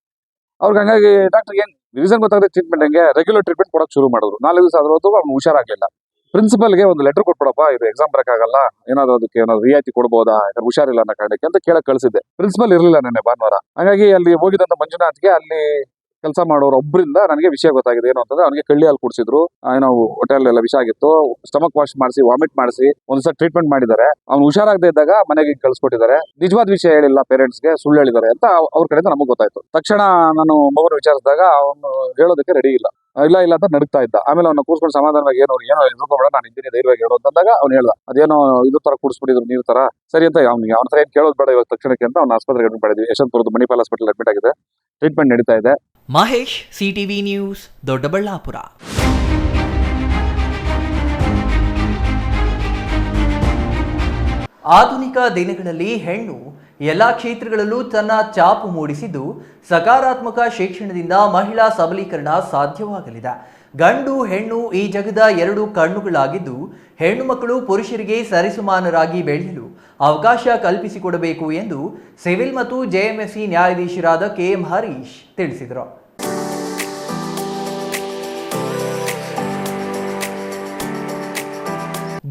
ಅವ್ರಿಗೆ ಹಂಗಾಗಿ ಡಾಕ್ಟರ್ ಏನ್ ರೀಸನ್ ಗೊತ್ತಾಗದೆ ಟ್ರೀಟ್ಮೆಂಟ್ ಹಂಗೆ ರೆಗ್ಯುಲರ್ ಟ್ರೀಟ್ಮೆಂಟ್ ಕೊಡೋಕೆ ಶುರು ಮಾಡಿದ್ರು. 4 ದಿವಸ ಆದ್ರೂ ಅವ್ನು ಹುಷಾರಾಗ್ಲಿಲ್ಲ. ಪ್ರಿನ್ಸಿಪಲ್ಗೆ ಒಂದು ಲೆಟರ್ ಕೊಟ್ಬಿಡಪ್ಪ, ಇದು ಎಕ್ಸಾಮ್ ಬರಕ್ಕಾಗಲ್ಲ, ಏನಾದ್ರು ಅದಕ್ಕೆ ಏನಾದ್ರು ರಿಯಾಯಿತಿ ಕೊಡ್ಬೋದಾ, ಯಾಕಂದ್ರೆ ಹುಷಾರಿಲ್ಲ ಅನ್ನೋ ಕಾರಣಕ್ಕೆ ಅಂತ ಕೇಳಕ್ ಕಳಿಸಿದ್ದೆ. ಪ್ರಿನ್ಸಿಪಲ್ ಇರಲಿಲ್ಲ ನೆನ್ನೆ ಭಾನುವಾರ. ಹಾಗಾಗಿ ಅಲ್ಲಿ ಹೋಗಿದಂತ ಮಂಜುನಾಥ್ಗೆ ಅಲ್ಲಿ ಕೆಲಸ ಮಾಡೋರು ಒಬ್ಬರಿಂದ ನನಗೆ ವಿಷಯ ಗೊತ್ತಾಗಿದೆ. ಏನು ಅಂತಂದ್ರೆ ಅವನಿಗೆ ಕಳ್ಳಿ ಹಾಲು ಕುಡಿಸಿದ್ರು, ಏನೋ ಹೋಟೆಲ್ ಎಲ್ಲ ವಿಷ ಆಗಿತ್ತು, ಸ್ಟಮಕ್ ವಾಶ್ ಮಾಡಿಸಿ ವಾಮಿಟ್ ಮಾಡಿಸಿ ಒಂದ್ಸಲ ಟ್ರೀಟ್ಮೆಂಟ್ ಮಾಡಿದ್ದಾರೆ. ಅವ್ನು ಹುಷಾರಾಗದೇ ಇದ್ದಾಗ ಮನೆಗೆ ಕಳ್ಸಿಕೊಟ್ಟಿದ್ದಾರೆ. ನಿಜವಾದ ವಿಷಯ ಹೇಳಿಲ್ಲ ಪೇರೆಂಟ್ಸ್ಗೆ, ಸುಳ್ಳು ಹೇಳಿದ್ದಾರೆ ಅಂತ ಅವ್ರ ಕಡೆಯಿಂದ ನಮಗೆ ಗೊತ್ತಾಯ್ತು. ತಕ್ಷಣ ನಾನು ಮಗನ ವಿಚಾರಿಸಿದಾಗ ಅವನು ಹೇಳೋದಕ್ಕೆ ರೆಡಿ ಇಲ್ಲ ಅಂತ ನಡುತ್ತಾ ಇದ್ದ. ಆಮೇಲೆ ಅವನ್ನ ಕೂರ್ಸ್ಕೊಂಡು ಸಮಾಧಾನವಾಗಿ ಏನೋ ಎದುರ್ಕೋಬೇಡ, ನಾನು ಇದ್ದೀನಿ ಧೈರ್ಯವಾಗಿ ಹೇಳು ಅಂತಂದಾಗ ಅವ್ನು ಹೇಳ್ದ, ಅದೇನೋ ಇದು ತರ ಕುಡಿಸ್ಬಿಟ್ಟಿದ್ರು ನೀರು ತರ, ಸರಿ ಅಂತ ಅವ್ನಿಗೆ ಅವನ ಹತ್ರ ಏನ್ ಕೇಳೋದು ಬೇಡ ಇವಾಗ ತಕ್ಷಣಕ್ಕೆ ಅಂತ ಅವ್ನ ಆಸ್ಪತ್ರೆಗೆ ಅಡ್ಮಿಟ್ ಮಾಡಿದ್ವಿ. ಯಶವಂತಪುರದ ಮಣಿಪಾಲ್ ಹಾಸ್ಪಿಟಲ್ ಅಡ್ಮಿಟ್ ಆಗಿದೆ, ಟ್ರೀಟ್ಮೆಂಟ್ ನಡೀತಾ ಇದೆ. Mahesh, CTV news, Doddaballapur. ಆಧುನಿಕ ದಿನಗಳಲ್ಲಿ ಹೆಣ್ಣು ಎಲ್ಲ ಕ್ಷೇತ್ರಗಳಲ್ಲೂ ತನ್ನ ಛಾಪು ಮೂಡಿಸಿದ್ದು ಸಕಾರಾತ್ಮಕ ಶಿಕ್ಷಣದಿಂದ ಮಹಿಳಾ ಸಬಲೀಕರಣ ಸಾಧ್ಯವಾಗಲಿದೆ. ಗಂಡು ಹೆಣ್ಣು ಈ ಜಗದ ಎರಡು ಕಣ್ಣುಗಳಾಗಿದ್ದು ಹೆಣ್ಣು ಮಕ್ಕಳು ಪುರುಷರಿಗೆ ಸರಿಸಮಾನರಾಗಿ ಬೆಳೆಯಲು ಅವಕಾಶ ಕಲ್ಪಿಸಿಕೊಡಬೇಕು ಎಂದು ಸಿವಿಲ್ ಮತ್ತು ಜೆಎಂಎಫ್ಸಿ ನ್ಯಾಯಾಧೀಶರಾದ ಕೆಎಂ ಹರೀಶ್ ತಿಳಿಸಿದರು.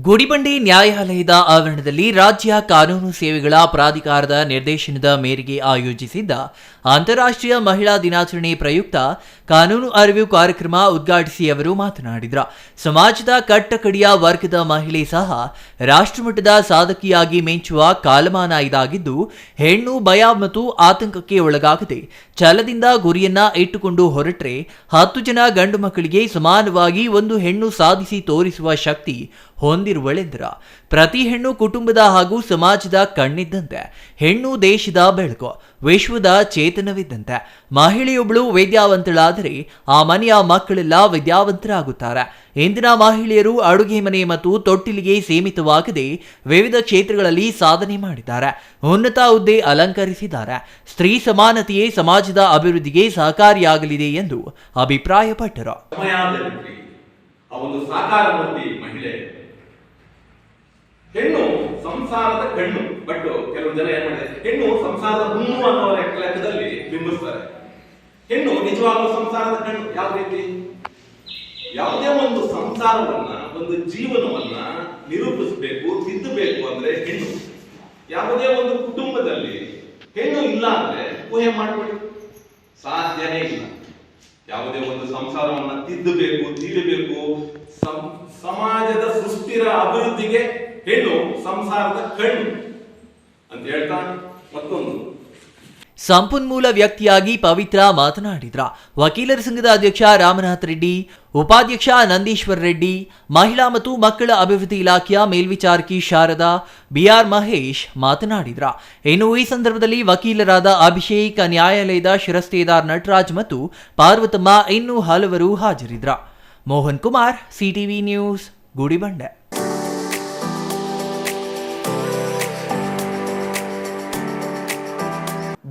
ಗುಡಿಬಂಡೆ ನ್ಯಾಯಾಲಯದ ಆವರಣದಲ್ಲಿ ರಾಜ್ಯ ಕಾನೂನು ಸೇವೆಗಳ ಪ್ರಾಧಿಕಾರದ ನಿರ್ದೇಶನದ ಮೇರೆಗೆ ಆಯೋಜಿಸಿದ್ದ ಅಂತಾರಾಷ್ಟ್ರೀಯ ಮಹಿಳಾ ದಿನಾಚರಣೆ ಪ್ರಯುಕ್ತ ಕಾನೂನು ಅರಿವು ಕಾರ್ಯಕ್ರಮ ಉದ್ಘಾಟಿಸಿ ಅವರು ಮಾತನಾಡಿದರು. ಸಮಾಜದ ಕಟ್ಟಕಡೆಯ ವರ್ಗದ ಮಹಿಳೆ ಸಹ ರಾಷ್ಟ್ರಮಟ್ಟದ ಸಾಧಕಿಯಾಗಿ ಮಿಂಚುವ ಕಾಲಮಾನ ಇದಾಗಿದ್ದು, ಹೆಣ್ಣು ಭಯ ಮತ್ತು ಆತಂಕಕ್ಕೆ ಒಳಗಾಗದೆ ಛಲದಿಂದ ಗುರಿಯನ್ನ ಇಟ್ಟುಕೊಂಡು ಹೊರಟ್ರೆ 10 ಜನ ಗಂಡು ಮಕ್ಕಳಿಗೆ ಸಮಾನವಾಗಿ ಒಂದು ಹೆಣ್ಣು ಸಾಧಿಸಿ ತೋರಿಸುವ ಶಕ್ತಿ ಹೊಂದಿರುವಳೆಂದರ. ಪ್ರತಿ ಹೆಣ್ಣು ಕುಟುಂಬದ ಹಾಗೂ ಸಮಾಜದ ಕಣ್ಣಿದ್ದಂತೆ, ಹೆಣ್ಣು ದೇಶದ ಬೆಳಕು, ವಿಶ್ವದ ಚೇತನವಿದ್ದಂತೆ. ಮಹಿಳೆಯೊಬ್ಬಳು ವಿದ್ಯಾವಂತಳಾದರೆ ಆ ಮನೆಯ ಮಕ್ಕಳೆಲ್ಲ ವಿದ್ಯಾವಂತರಾಗುತ್ತಾರೆ. ಇಂದಿನ ಮಹಿಳೆಯರು ಅಡುಗೆ ಮನೆ ಮತ್ತು ತೊಟ್ಟಿಲಿಗೆ ಸೀಮಿತವಾಗದೆ ವಿವಿಧ ಕ್ಷೇತ್ರಗಳಲ್ಲಿ ಸಾಧನೆ ಮಾಡಿದ್ದಾರೆ, ಉನ್ನತ ಹುದ್ದೆ ಅಲಂಕರಿಸಿದ್ದಾರೆ. ಸ್ತ್ರೀ ಸಮಾನತೆಯೇ ಸಮಾಜದ ಅಭಿವೃದ್ಧಿಗೆ ಸಹಕಾರಿಯಾಗಲಿದೆ ಎಂದು ಅಭಿಪ್ರಾಯಪಟ್ಟರು. ಹೆಣ್ಣು ಸಂಸಾರದ ಕಣ್ಣು, ಬಟ್ ಕೆಲವು ಜನ ಏನ್ ಮಾಡಿದೆ, ಹೆಣ್ಣು ಸಂಸಾರದ ಹುಣ್ಣು ಅನ್ನೋ ಲೆಕ್ಕದಲ್ಲಿ ಬಿಂಬಿಸ್ತಾರೆ. ಹೆಣ್ಣು ನಿಜವಾಗ್ಲೂ ಸಂಸಾರದ ಕಣ್ಣು ಯಾವ ರೀತಿ? ಯಾವುದೇ ಒಂದು ಸಂಸಾರವನ್ನ, ಒಂದು ಜೀವನವನ್ನ ನಿರೂಪಿಸಬೇಕು, ತಿದ್ದಬೇಕು ಅಂದ್ರೆ ಹೆಣ್ಣು. ಯಾವುದೇ ಒಂದು ಕುಟುಂಬದಲ್ಲಿ ಹೆಣ್ಣು ಇಲ್ಲ ಅಂದ್ರೆ ಊಹೆ ಮಾಡ್ಕೊಳ್ಳಿ, ಸಾಧ್ಯನೇ ಇಲ್ಲ. ಯಾವುದೇ ಒಂದು ಸಂಸಾರವನ್ನ ತಿದ್ದಬೇಕು, ತಿಳಿಬೇಕು, ಸಮಾಜದ ಸುಸ್ಥಿರ ಅಭಿವೃದ್ಧಿಗೆ ಹೆಣ್ಣು ಸಂಸಾರದ ಕಣ್ಣು ಅಂತ ಹೇಳ್ತಾ ಮತ್ತೊಂದು ಸಂಪನ್ಮೂಲ ವ್ಯಕ್ತಿಯಾಗಿ ಪವಿತ್ರ ಮಾತನಾಡಿದ್ರ. ವಕೀಲರ ಸಂಘದ ಅಧ್ಯಕ್ಷ ರಾಮನಾಥ್ ರೆಡ್ಡಿ, ಉಪಾಧ್ಯಕ್ಷ ನಂದೀಶ್ವರ್ ರೆಡ್ಡಿ, ಮಹಿಳಾ ಮತ್ತು ಮಕ್ಕಳ ಅಭಿವೃದ್ಧಿ ಇಲಾಖೆಯ ಮೇಲ್ವಿಚಾರಕಿ ಶಾರದಾ, ಬಿಆರ್ ಮಹೇಶ್ ಮಾತನಾಡಿದ್ರ. ಇನ್ನು ಈ ಸಂದರ್ಭದಲ್ಲಿ ವಕೀಲರಾದ ಅಭಿಷೇಕ್, ನ್ಯಾಯಾಲಯದ ಶಿರಸ್ತೇದಾರ್ ನಟರಾಜ್ ಮತ್ತು ಪಾರ್ವತಮ್ಮ ಇನ್ನೂ ಹಲವರು ಹಾಜರಿದ್ರ. Mohan Kumar, CTV news, Gudibande.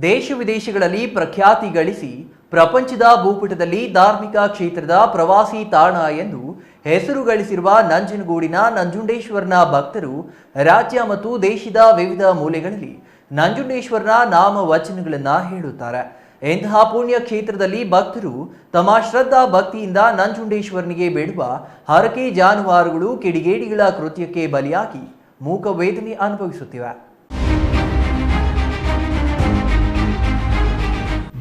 ದೇಶ ವಿದೇಶಗಳಲ್ಲಿ ಪ್ರಖ್ಯಾತಿ ಗಳಿಸಿ ಪ್ರಪಂಚದ ಭೂಪಟದಲ್ಲಿ ಧಾರ್ಮಿಕ ಕ್ಷೇತ್ರದ ಪ್ರವಾಸಿ ತಾಣ ಎಂದು ಹೆಸರು ಗಳಿಸಿರುವ ನಂಜನಗೂಡಿನ ನಂಜುಂಡೇಶ್ವರನ ಭಕ್ತರು ರಾಜ್ಯ ಮತ್ತು ದೇಶದ ವಿವಿಧ ಮೂಲೆಗಳಲ್ಲಿ ನಂಜುಂಡೇಶ್ವರನ ನಾಮ ವಚನಗಳನ್ನು ಹೇಳುತ್ತಾರೆ. ಇಂತಹ ಪುಣ್ಯ ಕ್ಷೇತ್ರದಲ್ಲಿ ಭಕ್ತರು ತಮ್ಮ ಶ್ರದ್ಧಾ ಭಕ್ತಿಯಿಂದ ನಂಜುಂಡೇಶ್ವರನಿಗೆ ಬೇಡುವ ಹರಕೆ ಜಾನುವಾರುಗಳು ಕಿಡಿಗೇಡಿಗಳ ಕೃತ್ಯಕ್ಕೆ ಬಲಿಯಾಗಿ ಮೂಕ ವೇದನೆ ಅನುಭವಿಸುತ್ತಿವೆ.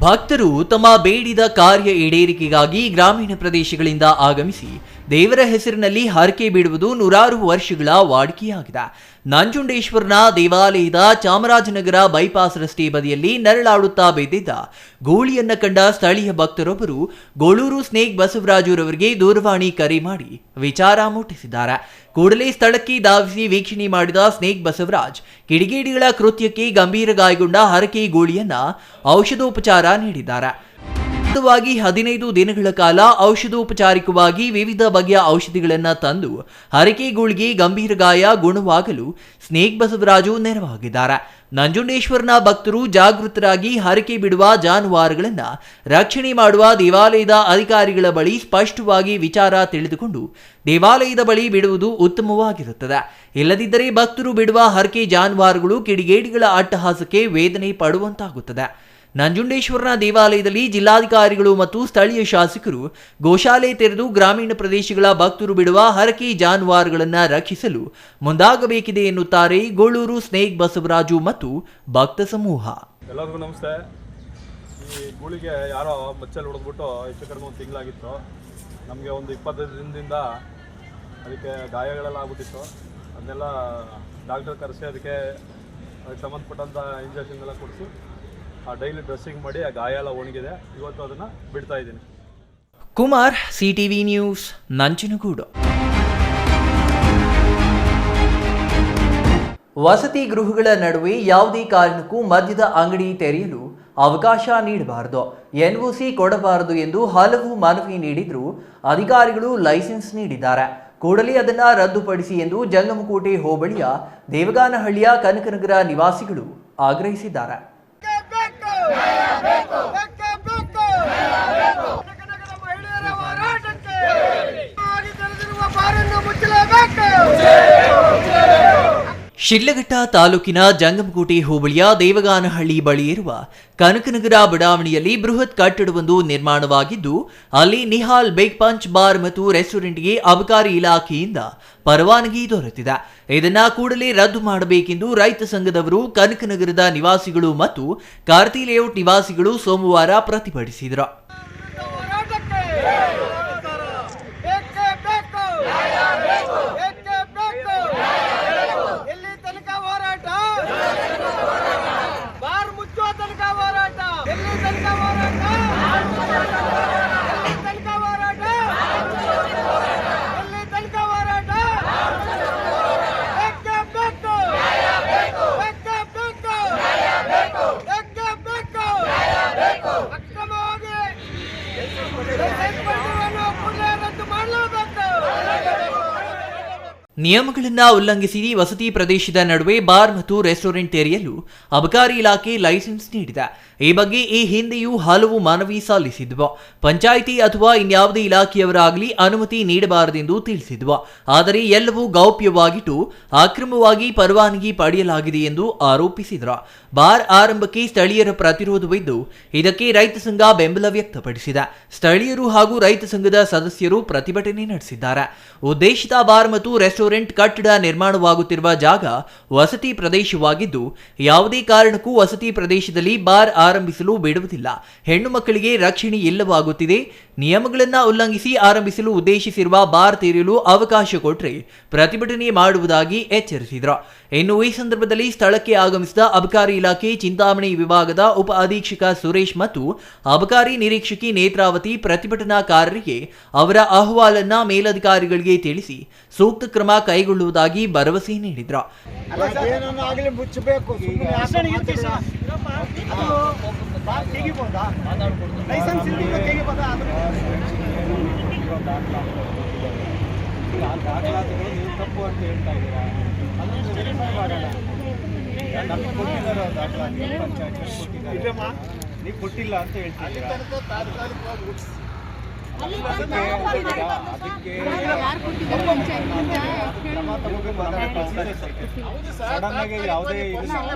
ಭಕ್ತರು ತಮ್ಮ ಬೇಡಿದ ಕಾರ್ಯ ಈಡೇರಿಕೆಗಾಗಿ ಗ್ರಾಮೀಣ ಪ್ರದೇಶಗಳಿಂದ ಆಗಮಿಸಿ ದೇವರ ಹೆಸರಿನಲ್ಲಿ ಹರಕೆ ಬಿಡುವುದು ನೂರಾರು ವರ್ಷಗಳ ವಾಡಿಕೆಯಾಗಿದೆ. ನಂಜುಂಡೇಶ್ವರನ ದೇವಾಲಯದ ಚಾಮರಾಜನಗರ ಬೈಪಾಸ್ ರಸ್ತೆ ಬದಿಯಲ್ಲಿ ನೆರಳಾಡುತ್ತಾ ಬಿದ್ದಿದ್ದ ಗೂಳಿಯನ್ನ ಕಂಡ ಸ್ಥಳೀಯ ಭಕ್ತರೊಬ್ಬರು ಗೋಳೂರು ಸ್ನೇಕ್ ಬಸವರಾಜುರವರಿಗೆ ದೂರವಾಣಿ ಕರೆ ಮಾಡಿ ವಿಚಾರ ಮುಟ್ಟಿಸಿದ್ದಾರೆ. ಕೂಡಲೇ ಸ್ಥಳಕ್ಕೆ ಧಾವಿಸಿ ವೀಕ್ಷಣೆ ಮಾಡಿದ ಸ್ನೇಕ್ ಬಸವರಾಜ್ ಕಿಡಿಗೇಡಿಗಳ ಕೃತ್ಯಕ್ಕೆ ಗಂಭೀರ ಗಾಯಗೊಂಡ ಹರಕೆ ಗೂಳಿಯನ್ನ ಔಷಧೋಪಚಾರ ನೀಡಿದ್ದಾರೆ. 15 ದಿನಗಳ ಕಾಲ ಔಷಧೋಪಚಾರಿಕವಾಗಿ ವಿವಿಧ ಬಗೆಯ ಔಷಧಿಗಳನ್ನು ತಂದು ಹರಕೆ ಗೂಳಿಗೆ ಗಂಭೀರ ಗಾಯ ಗುಣವಾಗಲು ಸ್ನೇಕ್ ಬಸವರಾಜು ನೆರವಾಗಿದ್ದಾರೆ. ನಂಜುಂಡೇಶ್ವರನ ಭಕ್ತರು ಜಾಗೃತರಾಗಿ ಹರಕೆ ಬಿಡುವ ಜಾನುವಾರುಗಳನ್ನು ರಕ್ಷಣೆ ಮಾಡುವ ದೇವಾಲಯದ ಅಧಿಕಾರಿಗಳ ಬಳಿ ಸ್ಪಷ್ಟವಾಗಿ ವಿಚಾರ ತಿಳಿದುಕೊಂಡು ದೇವಾಲಯದ ಬಳಿ ಬಿಡುವುದು ಉತ್ತಮವಾಗಿರುತ್ತದೆ. ಇಲ್ಲದಿದ್ದರೆ ಭಕ್ತರು ಬಿಡುವ ಹರಕೆ ಜಾನುವಾರುಗಳು ಕಿಡಿಗೇಡಿಗಳ ಅಟ್ಟಹಾಸಕ್ಕೆ ವೇದನೆ ಪಡುವಂತಾಗುತ್ತದೆ. ನಂಜುಂಡೇಶ್ವರನ ದೇವಾಲಯದಲ್ಲಿ ಜಿಲ್ಲಾಧಿಕಾರಿಗಳು ಮತ್ತು ಸ್ಥಳೀಯ ಶಾಸಕರು ಗೋಶಾಲೆ ತೆರೆದು ಗ್ರಾಮೀಣ ಪ್ರದೇಶಗಳ ಭಕ್ತರು ಬಿಡುವ ಹರಕೆ ಜಾನುವಾರುಗಳನ್ನು ರಕ್ಷಿಸಲು ಮುಂದಾಗಬೇಕಿದೆ ಎನ್ನುತ್ತಾರೆ ಗೋಳೂರು ಸ್ನೇಕ್ ಬಸವರಾಜು ಮತ್ತು ಭಕ್ತ ಸಮೂಹ. ಎಲ್ಲರಿಗೂ ನಮಸ್ತೆ. ಈ ಗೂಳಿಗೆ ಯಾರೋ ಮಚ್ಚಲ್ಲಿ ಹೊಡೆದ್ಬಿಟ್ಟು ಹೆಚ್ಚು ಕಡಿಮೆ ಒಂದು ತಿಂಗಳಾಗಿತ್ತು. ನಮಗೆ ಒಂದು 25 ದಿನದಿಂದ ಅದಕ್ಕೆ ಗಾಯಗಳೆಲ್ಲ ಆಗ್ಬಿಟ್ಟಿತ್ತು. ಅದನ್ನೆಲ್ಲ ಡಾಕ್ಟರ್ ಕರೆಸಿ ಅದಕ್ಕೆ ಸಂಬಂಧಪಟ್ಟಂಥ ಇಂಜೆಕ್ಷನ್ ಎಲ್ಲ ಕೊಡಿಸಿ ಡೈಲಿ ಡ್ರೆಸ್ಸಿಂಗ್ ಮಾಡಿ ಆ ಗಾಯ ಎಲ್ಲ ಒಣಗಿದೆ. ಇವತ್ತು ಅದನ್ನು ಬಿಡ್ತಾ ಇದ್ದೀನಿ. Kumar, CTV news, Nanjangud. ವಸತಿ ಗೃಹಗಳ ನಡುವೆ ಯಾವುದೇ ಕಾರಣಕ್ಕೂ ಮದ್ಯದ ಅಂಗಡಿ ತೆರೆಯಲು ಅವಕಾಶ ನೀಡಬಾರದು, ಎನ್ಒಸಿ ಕೊಡಬಾರದು ಎಂದು ಹಲವು ಮನವಿ ನೀಡಿದ್ರು ಅಧಿಕಾರಿಗಳು ಲೈಸೆನ್ಸ್ ನೀಡಿದ್ದಾರೆ. ಕೂಡಲೇ ಅದನ್ನು ರದ್ದುಪಡಿಸಿ ಎಂದು ಜಂಗಮಕೋಟೆ ಹೋಬಳಿಯ ದೇವಗಾನಹಳ್ಳಿಯ ಕನಕನಗರ ನಿವಾಸಿಗಳು ಆಗ್ರಹಿಸಿದ್ದಾರೆ. ಶಿಡ್ಲಘಟ್ಟ ತಾಲೂಕಿನ ಜಂಗಮಕೋಟೆ ಹೋಬಳಿಯ ದೇವಗಾನಹಳ್ಳಿ ಬಳಿ ಇರುವ ಕನಕನಗರ ಬಡಾವಣೆಯಲ್ಲಿ ಬೃಹತ್ ಕಟ್ಟಡವೊಂದು ನಿರ್ಮಾಣವಾಗಿದ್ದು, ಅಲ್ಲಿ ನಿಹಾಲ್ ಬೇಕ್ ಪಂಚ್ ಬಾರ್ ಮತ್ತು ರೆಸ್ಟೋರೆಂಟ್ಗೆ ಅಬಕಾರಿ ಇಲಾಖೆಯಿಂದ ಪರವಾನಗಿ ದೊರೆತಿದೆ. ಇದನ್ನ ಕೂಡಲೇ ರದ್ದು ಮಾಡಬೇಕೆಂದು ರೈತ ಸಂಘದವರು, ಕನಕನಗರದ ನಿವಾಸಿಗಳು ಮತ್ತು ಕಾರ್ತಿ ಲೇಔಟ್ ನಿವಾಸಿಗಳು ಸೋಮವಾರ ಪ್ರತಿಭಟಿಸಿದರು. ನಿಯಮಗಳನ್ನು ಉಲ್ಲಂಘಿಸಿ ವಸತಿ ಪ್ರದೇಶದ ನಡುವೆ ಬಾರ್ ಮತ್ತು ರೆಸ್ಟೋರೆಂಟ್ ತೆರೆಯಲು ಅಬಕಾರಿ ಇಲಾಖೆ ಲೈಸೆನ್ಸ್ ನೀಡಿದೆ. ಈ ಬಗ್ಗೆ ಈ ಹಿಂದೆಯೂ ಹಲವು ಮನವಿ ಸಲ್ಲಿಸಿದ್ವು. ಪಂಚಾಯಿತಿ ಅಥವಾ ಇನ್ಯಾವುದೇ ಇಲಾಖೆಯವರಾಗಲಿ ಅನುಮತಿ ನೀಡಬಾರದೆಂದು ತಿಳಿಸಿದ್ವು. ಆದರೆ ಎಲ್ಲವೂ ಗೌಪ್ಯವಾಗಿಟ್ಟು ಅಕ್ರಮವಾಗಿ ಪರವಾನಗಿ ಪಡೆಯಲಾಗಿದೆ ಎಂದು ಆರೋಪಿಸಿದರು. ಬಾರ್ ಆರಂಭಕ್ಕೆ ಸ್ಥಳೀಯರ ಪ್ರತಿರೋಧವಿದ್ದು, ಇದಕ್ಕೆ ರೈತ ಸಂಘ ಬೆಂಬಲ ವ್ಯಕ್ತಪಡಿಸಿದೆ. ಸ್ಥಳೀಯರು ಹಾಗೂ ರೈತ ಸಂಘದ ಸದಸ್ಯರು ಪ್ರತಿಭಟನೆ ನಡೆಸಿದ್ದಾರೆ. ಉದ್ದೇಶಿತ ಬಾರ್ ಮತ್ತು ರೆಸ್ಟೋರೆಂಟ್ ಕಟ್ಟಡ ನಿರ್ಮಾಣವಾಗುತ್ತಿರುವ ಜಾಗ ವಸತಿ ಪ್ರದೇಶವಾಗಿದ್ದು, ಯಾವುದೇ ಕಾರಣಕ್ಕೂ ವಸತಿ ಪ್ರದೇಶದಲ್ಲಿ ಬಾರ್ ಆರಂಭಿಸಲು ಬಿಡುವುದಿಲ್ಲ. ಹೆಣ್ಣು ಮಕ್ಕಳಿಗೆ ರಕ್ಷಣೆ ಇಲ್ಲವಾಗುತ್ತಿದೆ. ನಿಯಮಗಳನ್ನು ಉಲ್ಲಂಘಿಸಿ ಆರಂಭಿಸಲು ಉದ್ದೇಶಿಸಿರುವ ಬಾರ್ ತೆರೆಯಲು ಅವಕಾಶ ಕೊಟ್ಟರೆ ಪ್ರತಿಭಟನೆ ಮಾಡುವುದಾಗಿ ಎಚ್ಚರಿಸಿದರು. ಇನ್ನು ಈ ಸಂದರ್ಭದಲ್ಲಿ ಸ್ಥಳಕ್ಕೆ ಆಗಮಿಸಿದ ಅಬಕಾರಿ ಇಲಾಖೆ ಚಿಂತಾಮಣಿ ವಿಭಾಗದ ಉಪ ಅಧೀಕ್ಷಕ ಸುರೇಶ್ ಮತ್ತು ಅಬಕಾರಿ ನಿರೀಕ್ಷಕಿ ನೇತ್ರಾವತಿ ಪ್ರತಿಭಟನಾಕಾರರಿಗೆ ಅವರ ಅಹವಾಲನ್ನ ಮೇಲಧಿಕಾರಿಗಳಿಗೆ ತಿಳಿಸಿ ಸೂಕ್ತ ಕ್ರಮ ಕೈಗೊಳ್ಳುವುದಾಗಿ ಭರವಸೆ ನೀಡಿದ್ರು. ತಪ್ಪು ಅಂತ ಹೇಳ್ತಾ ಇದ್ದೀರಾ, ಅದನ್ನು ವೆರಿಫೈ ಮಾಡೋಣ. ನಮಗೆ ಕೊಟ್ಟಿದ್ದಾರೆ ದಾಖಲಾತಿ, ಪಂಚಾಯತ್ ಕೊಟ್ಟಿದ್ದಾರೆ, ನೀವು ಕೊಟ್ಟಿಲ್ಲ ಅಂತ ಹೇಳ್ತಿದ್ದೀರಾ. ಸಡನ್ ಆಗಿ ಯಾವುದೇ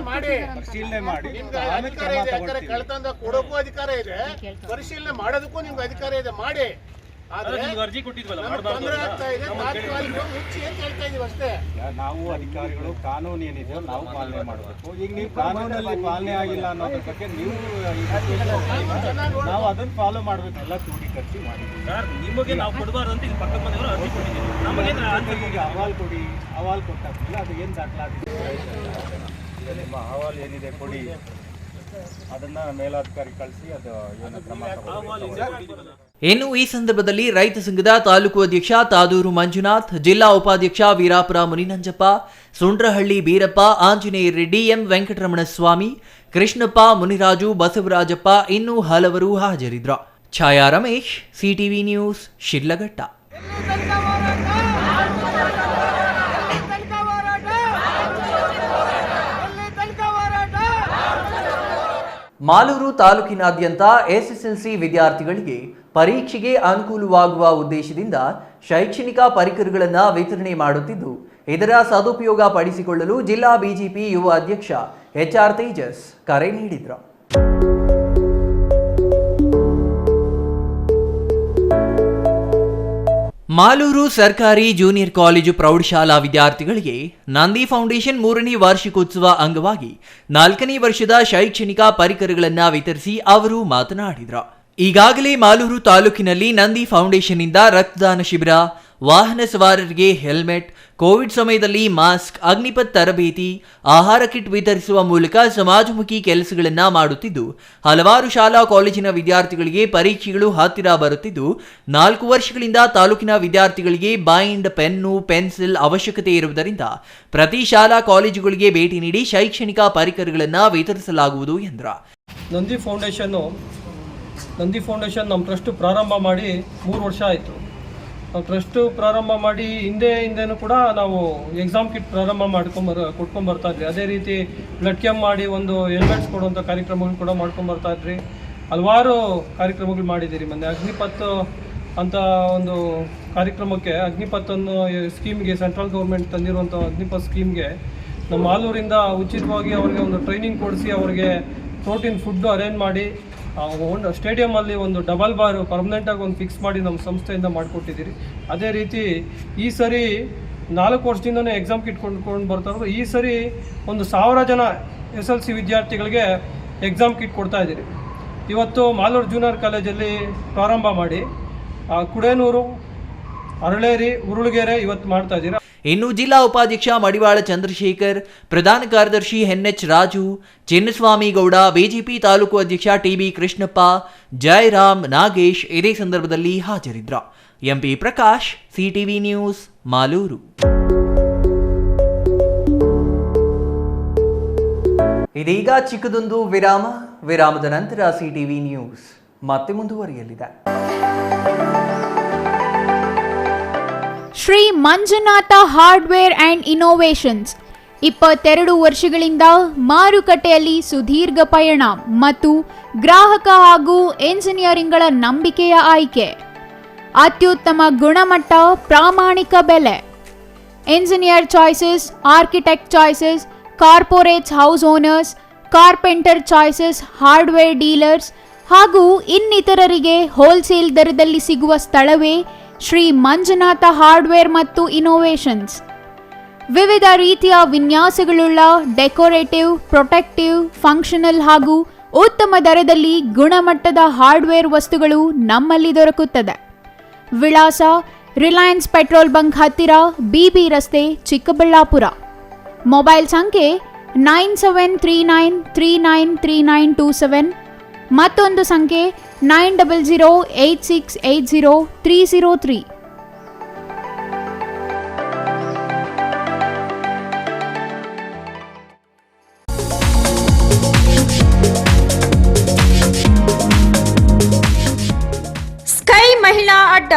ಪರಿಶೀಲನೆ ಮಾಡಿ ಕಳ್ತಂದ ಕೊಡೋಕ್ಕೂ ಅಧಿಕಾರ ಇದೆ, ಪರಿಶೀಲನೆ ಮಾಡೋದಕ್ಕೂ ನಿಮ್ಗೆ ಅಧಿಕಾರ ಇದೆ. ಮಾಡಿ ಅರ್ಜಿ ಕೊಟ್ಟಿದ್ವಲ್ಲ, ನಾವು ಅಧಿಕಾರಿಗಳು ಕಾನೂನು ಏನಿದೆ ನಾವು ಪಾಲನೆ ಮಾಡಬೇಕು. ಈಗ ನೀವು ಕಾನೂನಲ್ಲಿ ಪಾಲನೆ ಆಗಿಲ್ಲ ಅನ್ನೋದ್ರ ಬಗ್ಗೆ ನೀವು ನಾವು ಅದನ್ನು ಫಾಲೋ ಮಾಡಬೇಕು. ಎಲ್ಲ ಕ್ರೋಢೀಕರಿಸಿ ಮಾಡಿ. ನಿಮಗೆ ನಾವು ಕೊಡಬಾರ್ದು ಅಂತ ಪಕ್ಕದ ಮನೆಯವರು ಅರ್ಜಿ ಕೊಟ್ಟಿದ್ದೀವಿ. ನಮಗೆ ಈಗ ಅಹವಾಲು ಕೊಡಿ, ಅಹವಾಲು ಕೊಟ್ಟಾಗ್ತಿಲ್ಲ, ಅದು ಏನು ದಾಖಲಾಗಿದೆ ನಿಮ್ಮ ಅಹವಾಲು ಏನಿದೆ ಕೊಡಿ, ಅದನ್ನ ಮೇಲಾಧಿಕಾರಿ ಕಳಿಸಿ ಅದು ಏನು ಕ್ರಮ ತಗೊಳ್ಳಿ. ಇನ್ನು ಈ ಸಂದರ್ಭದಲ್ಲಿ ರೈತ ಸಂಘದ ತಾಲೂಕು ಅಧ್ಯಕ್ಷ ತಾದೂರು ಮಂಜುನಾಥ್, ಜಿಲ್ಲಾ ಉಪಾಧ್ಯಕ್ಷ ವೀರಾಪುರ ಮುನಿನಂಜಪ್ಪ, ಸುಂಡ್ರಹಳ್ಳಿ ಬೀರಪ್ಪ, ಆಂಜನೇಯ ರೆಡ್ಡಿ, ಎಂ ವೆಂಕಟರಮಣ ಸ್ವಾಮಿ, ಕೃಷ್ಣಪ್ಪ, ಮುನಿರಾಜು, ಬಸವರಾಜಪ್ಪ ಇನ್ನೂ ಹಲವರು ಹಾಜರಿದ್ದರು. ಛಾಯಾ ರಮೇಶ್, ಸಿಟಿವಿ ನ್ಯೂಸ್, ಶಿಡ್ಲಘಟ್ಟ. ಮಾಲೂರು ತಾಲೂಕಿನಾದ್ಯಂತ ಎಸ್ಎಸ್ಎಲ್ಸಿ ವಿದ್ಯಾರ್ಥಿಗಳಿಗೆ ಪರೀಕ್ಷೆಗೆ ಅನುಕೂಲವಾಗುವ ಉದ್ದೇಶದಿಂದ ಶೈಕ್ಷಣಿಕ ಪರಿಕರಗಳನ್ನು ವಿತರಣೆ ಮಾಡುತ್ತಿದ್ದು, ಇದರ ಸದುಪಯೋಗ ಪಡಿಸಿಕೊಳ್ಳಲು ಜಿಲ್ಲಾ ಬಿಜೆಪಿ ಯುವ ಅಧ್ಯಕ್ಷ HR ತೇಜಸ್ ಕರೆ ನೀಡಿದರು. ಮಾಲೂರು ಸರ್ಕಾರಿ ಜೂನಿಯರ್ ಕಾಲೇಜು ಪ್ರೌಢಶಾಲಾ ವಿದ್ಯಾರ್ಥಿಗಳಿಗೆ ನಂದಿ ಫೌಂಡೇಶನ್ 3ನೇ ವಾರ್ಷಿಕೋತ್ಸವ ಅಂಗವಾಗಿ 4ನೇ ವರ್ಷದ ಶೈಕ್ಷಣಿಕ ಪರಿಕರಗಳನ್ನು ವಿತರಿಸಿ ಅವರು ಮಾತನಾಡಿದರು. ಈಗಾಗಲೇ ಮಾಲೂರು ತಾಲೂಕಿನಲ್ಲಿ ನಂದಿ ಫೌಂಡೇಶನ್ನಿಂದ ರಕ್ತದಾನ ಶಿಬಿರ, ವಾಹನ ಸವಾರರಿಗೆ ಹೆಲ್ಮೆಟ್, ಕೋವಿಡ್ ಸಮಯದಲ್ಲಿ ಮಾಸ್ಕ್, ಅಗ್ನಿಪಥ್ ತರಬೇತಿ, ಆಹಾರ ಕಿಟ್ ವಿತರಿಸುವ ಮೂಲಕ ಸಮಾಜಮುಖಿ ಕೆಲಸಗಳನ್ನು ಮಾಡುತ್ತಿದ್ದು, ಹಲವಾರು ಶಾಲಾ ಕಾಲೇಜಿನ ವಿದ್ಯಾರ್ಥಿಗಳಿಗೆ ಪರೀಕ್ಷೆಗಳು ಹತ್ತಿರ ಬರುತ್ತಿದ್ದು, 4 ವರ್ಷಗಳಿಂದ ತಾಲೂಕಿನ ವಿದ್ಯಾರ್ಥಿಗಳಿಗೆ ಬೈಂಡ್, ಪೆನ್ನು, ಪೆನ್ಸಿಲ್ ಅವಶ್ಯಕತೆ ಇರುವುದರಿಂದ ಪ್ರತಿ ಶಾಲಾ ಕಾಲೇಜುಗಳಿಗೆ ಭೇಟಿ ನೀಡಿ ಶೈಕ್ಷಣಿಕ ಪರಿಕರಗಳನ್ನು ವಿತರಿಸಲಾಗುವುದು ಎಂದರು. ನಂದಿ ಫೌಂಡೇಶನ್ ನಮ್ಮ ಟ್ರಸ್ಟ್ ಪ್ರಾರಂಭ ಮಾಡಿ 3 ವರ್ಷ ಆಯಿತು. ಟ್ರಸ್ಟು ಪ್ರಾರಂಭ ಮಾಡಿ ಹಿಂದೆನೂ ಕೂಡ ನಾವು ಎಕ್ಸಾಮ್ ಕಿಟ್ ಪ್ರಾರಂಭ ಕೊಟ್ಕೊಂಬರ್ತಾ ಇದ್ರಿ. ಅದೇ ರೀತಿ ಬ್ಲಡ್ ಕ್ಯಾಂಪ್ ಮಾಡಿ ಒಂದು ಹೆಲ್ಮೆಟ್ಸ್ ಕೊಡುವಂಥ ಕಾರ್ಯಕ್ರಮಗಳು ಕೂಡ ಮಾಡ್ಕೊಂಬರ್ತಾ ಇದ್ರಿ. ಹಲವಾರು ಕಾರ್ಯಕ್ರಮಗಳು ಮಾಡಿದ್ದೀರಿ. ಮೊನ್ನೆ ಅಗ್ನಿಪಥ್ ಅಂತ ಒಂದು ಕಾರ್ಯಕ್ರಮಕ್ಕೆ, ಅಗ್ನಿಪಥ್ ಅನ್ನೋ ಸ್ಕೀಮ್ಗೆ, ಸೆಂಟ್ರಲ್ ಗೌರ್ಮೆಂಟ್ ತಂದಿರುವಂಥ ಅಗ್ನಿಪಥ್ ಸ್ಕೀಮ್ಗೆ ನಮ್ಮ ಆಲೂರಿಂದ ಉಚಿತವಾಗಿ ಅವರಿಗೆ ಒಂದು ಟ್ರೈನಿಂಗ್ ಕೊಡಿಸಿ ಅವರಿಗೆ ಪ್ರೋಟೀನ್ ಫುಡ್ಡು ಅರೇಂಜ್ ಮಾಡಿ ಒಂದು ಸ್ಟೇಡಿಯಮಲ್ಲಿ ಒಂದು ಡಬಲ್ ಬಾರ್ ಪರ್ಮನೆಂಟಾಗಿ ಒಂದು ಫಿಕ್ಸ್ ಮಾಡಿ ನಮ್ಮ ಸಂಸ್ಥೆಯಿಂದ ಮಾಡಿಕೊಟ್ಟಿದ್ದೀರಿ. ಅದೇ ರೀತಿ ಈ ಸರಿ 4 ವರ್ಷದಿಂದನೇ ಎಕ್ಸಾಮ್ ಕಿಟ್ ಕೊಂಡ್ಕೊಂಡು ಬರ್ತಾ ಇರೋದು. ಈ ಸರಿ ಒಂದು 1000 ಜನ SLC ವಿದ್ಯಾರ್ಥಿಗಳಿಗೆ ಎಕ್ಸಾಮ್ ಕಿಟ್ ಕೊಡ್ತಾ ಇದ್ದೀರಿ. ಇವತ್ತು ಮಾಲೂರು ಜೂನಿಯರ್ ಕಾಲೇಜಲ್ಲಿ ಪ್ರಾರಂಭ ಮಾಡಿ ಕುಡೇನೂರು, ಅರಳೇರಿ, ಉರುಳಗೆರೆ ಇವತ್ತು ಮಾಡ್ತಾ ಇದ್ದೀರಾ. ಇನ್ನು ಜಿಲ್ಲಾ ಉಪಾಧ್ಯಕ್ಷ ಮಡಿವಾಳ ಚಂದ್ರಶೇಖರ್, ಪ್ರಧಾನ ಕಾರ್ಯದರ್ಶಿ NH ರಾಜು, ಚಿನ್ನಸ್ವಾಮಿ ಗೌಡ, ಬಿಜೆಪಿ ತಾಲೂಕು ಅಧ್ಯಕ್ಷ TB ಕೃಷ್ಣಪ್ಪ, ಜಯರಾಮ್, ನಾಗೇಶ್ ಇದೇ ಸಂದರ್ಭದಲ್ಲಿ ಹಾಜರಿದ್ದರು. MP Prakash, CTV news, Malur. ಇದೀಗ ಚಿಕ್ಕದೊಂದು ವಿರಾಮದ ನಂತರ CTV ನ್ಯೂಸ್ ಮತ್ತೆ ಮುಂದುವರಿಯಲಿದೆ. Shri Manjunatha hardware and innovations 22 ವರ್ಷಗಳಿಂದ ಮಾರುಕಟ್ಟೆಯಲ್ಲಿ ಸುದೀರ್ಘ ಪಯಣ ಮತ್ತು ಗ್ರಾಹಕ ಹಾಗೂ ಎಂಜಿನಿಯರಿಂಗ್ಗಳ ನಂಬಿಕೆಯ ಆಯ್ಕೆ. ಅತ್ಯುತ್ತಮ ಗುಣಮಟ್ಟ, ಪ್ರಾಮಾಣಿಕ ಬೆಲೆ. Engineer choices, architect choices, corporates, house owners, carpenter choices, hardware dealers ಹಾಗೂ ಇನ್ನಿತರರಿಗೆ ಹೋಲ್ಸೇಲ್ ದರದಲ್ಲಿ ಸಿಗುವ ಸ್ಥಳವೇ ಶ್ರೀ ಮಂಜುನಾಥ ಹಾರ್ಡ್ವೇರ್ ಮತ್ತು ಇನ್ನೋವೇಷನ್ಸ್. ವಿವಿಧ ರೀತಿಯ ವಿನ್ಯಾಸಗಳುಳ್ಳ ಡೆಕೋರೇಟಿವ್, ಪ್ರೊಟೆಕ್ಟಿವ್, ಫಂಕ್ಷನಲ್ ಹಾಗೂ ಉತ್ತಮ ದರದಲ್ಲಿ ಗುಣಮಟ್ಟದ ಹಾರ್ಡ್ವೇರ್ ವಸ್ತುಗಳು ನಮ್ಮಲ್ಲಿ ದೊರಕುತ್ತದೆ. ವಿಳಾಸ: ರಿಲಯನ್ಸ್ ಪೆಟ್ರೋಲ್ ಬಂಕ್ ಹತ್ತಿರ, BB ರಸ್ತೆ, ಚಿಕ್ಕಬಳ್ಳಾಪುರ. ಮೊಬೈಲ್ ಸಂಖ್ಯೆ 9739393927. ಮತ್ತೊಂದು ಸಂಖ್ಯೆ 9008680303. ಸ್ಕೈ ಮಹಿಳಾ ಅಡ್ಡ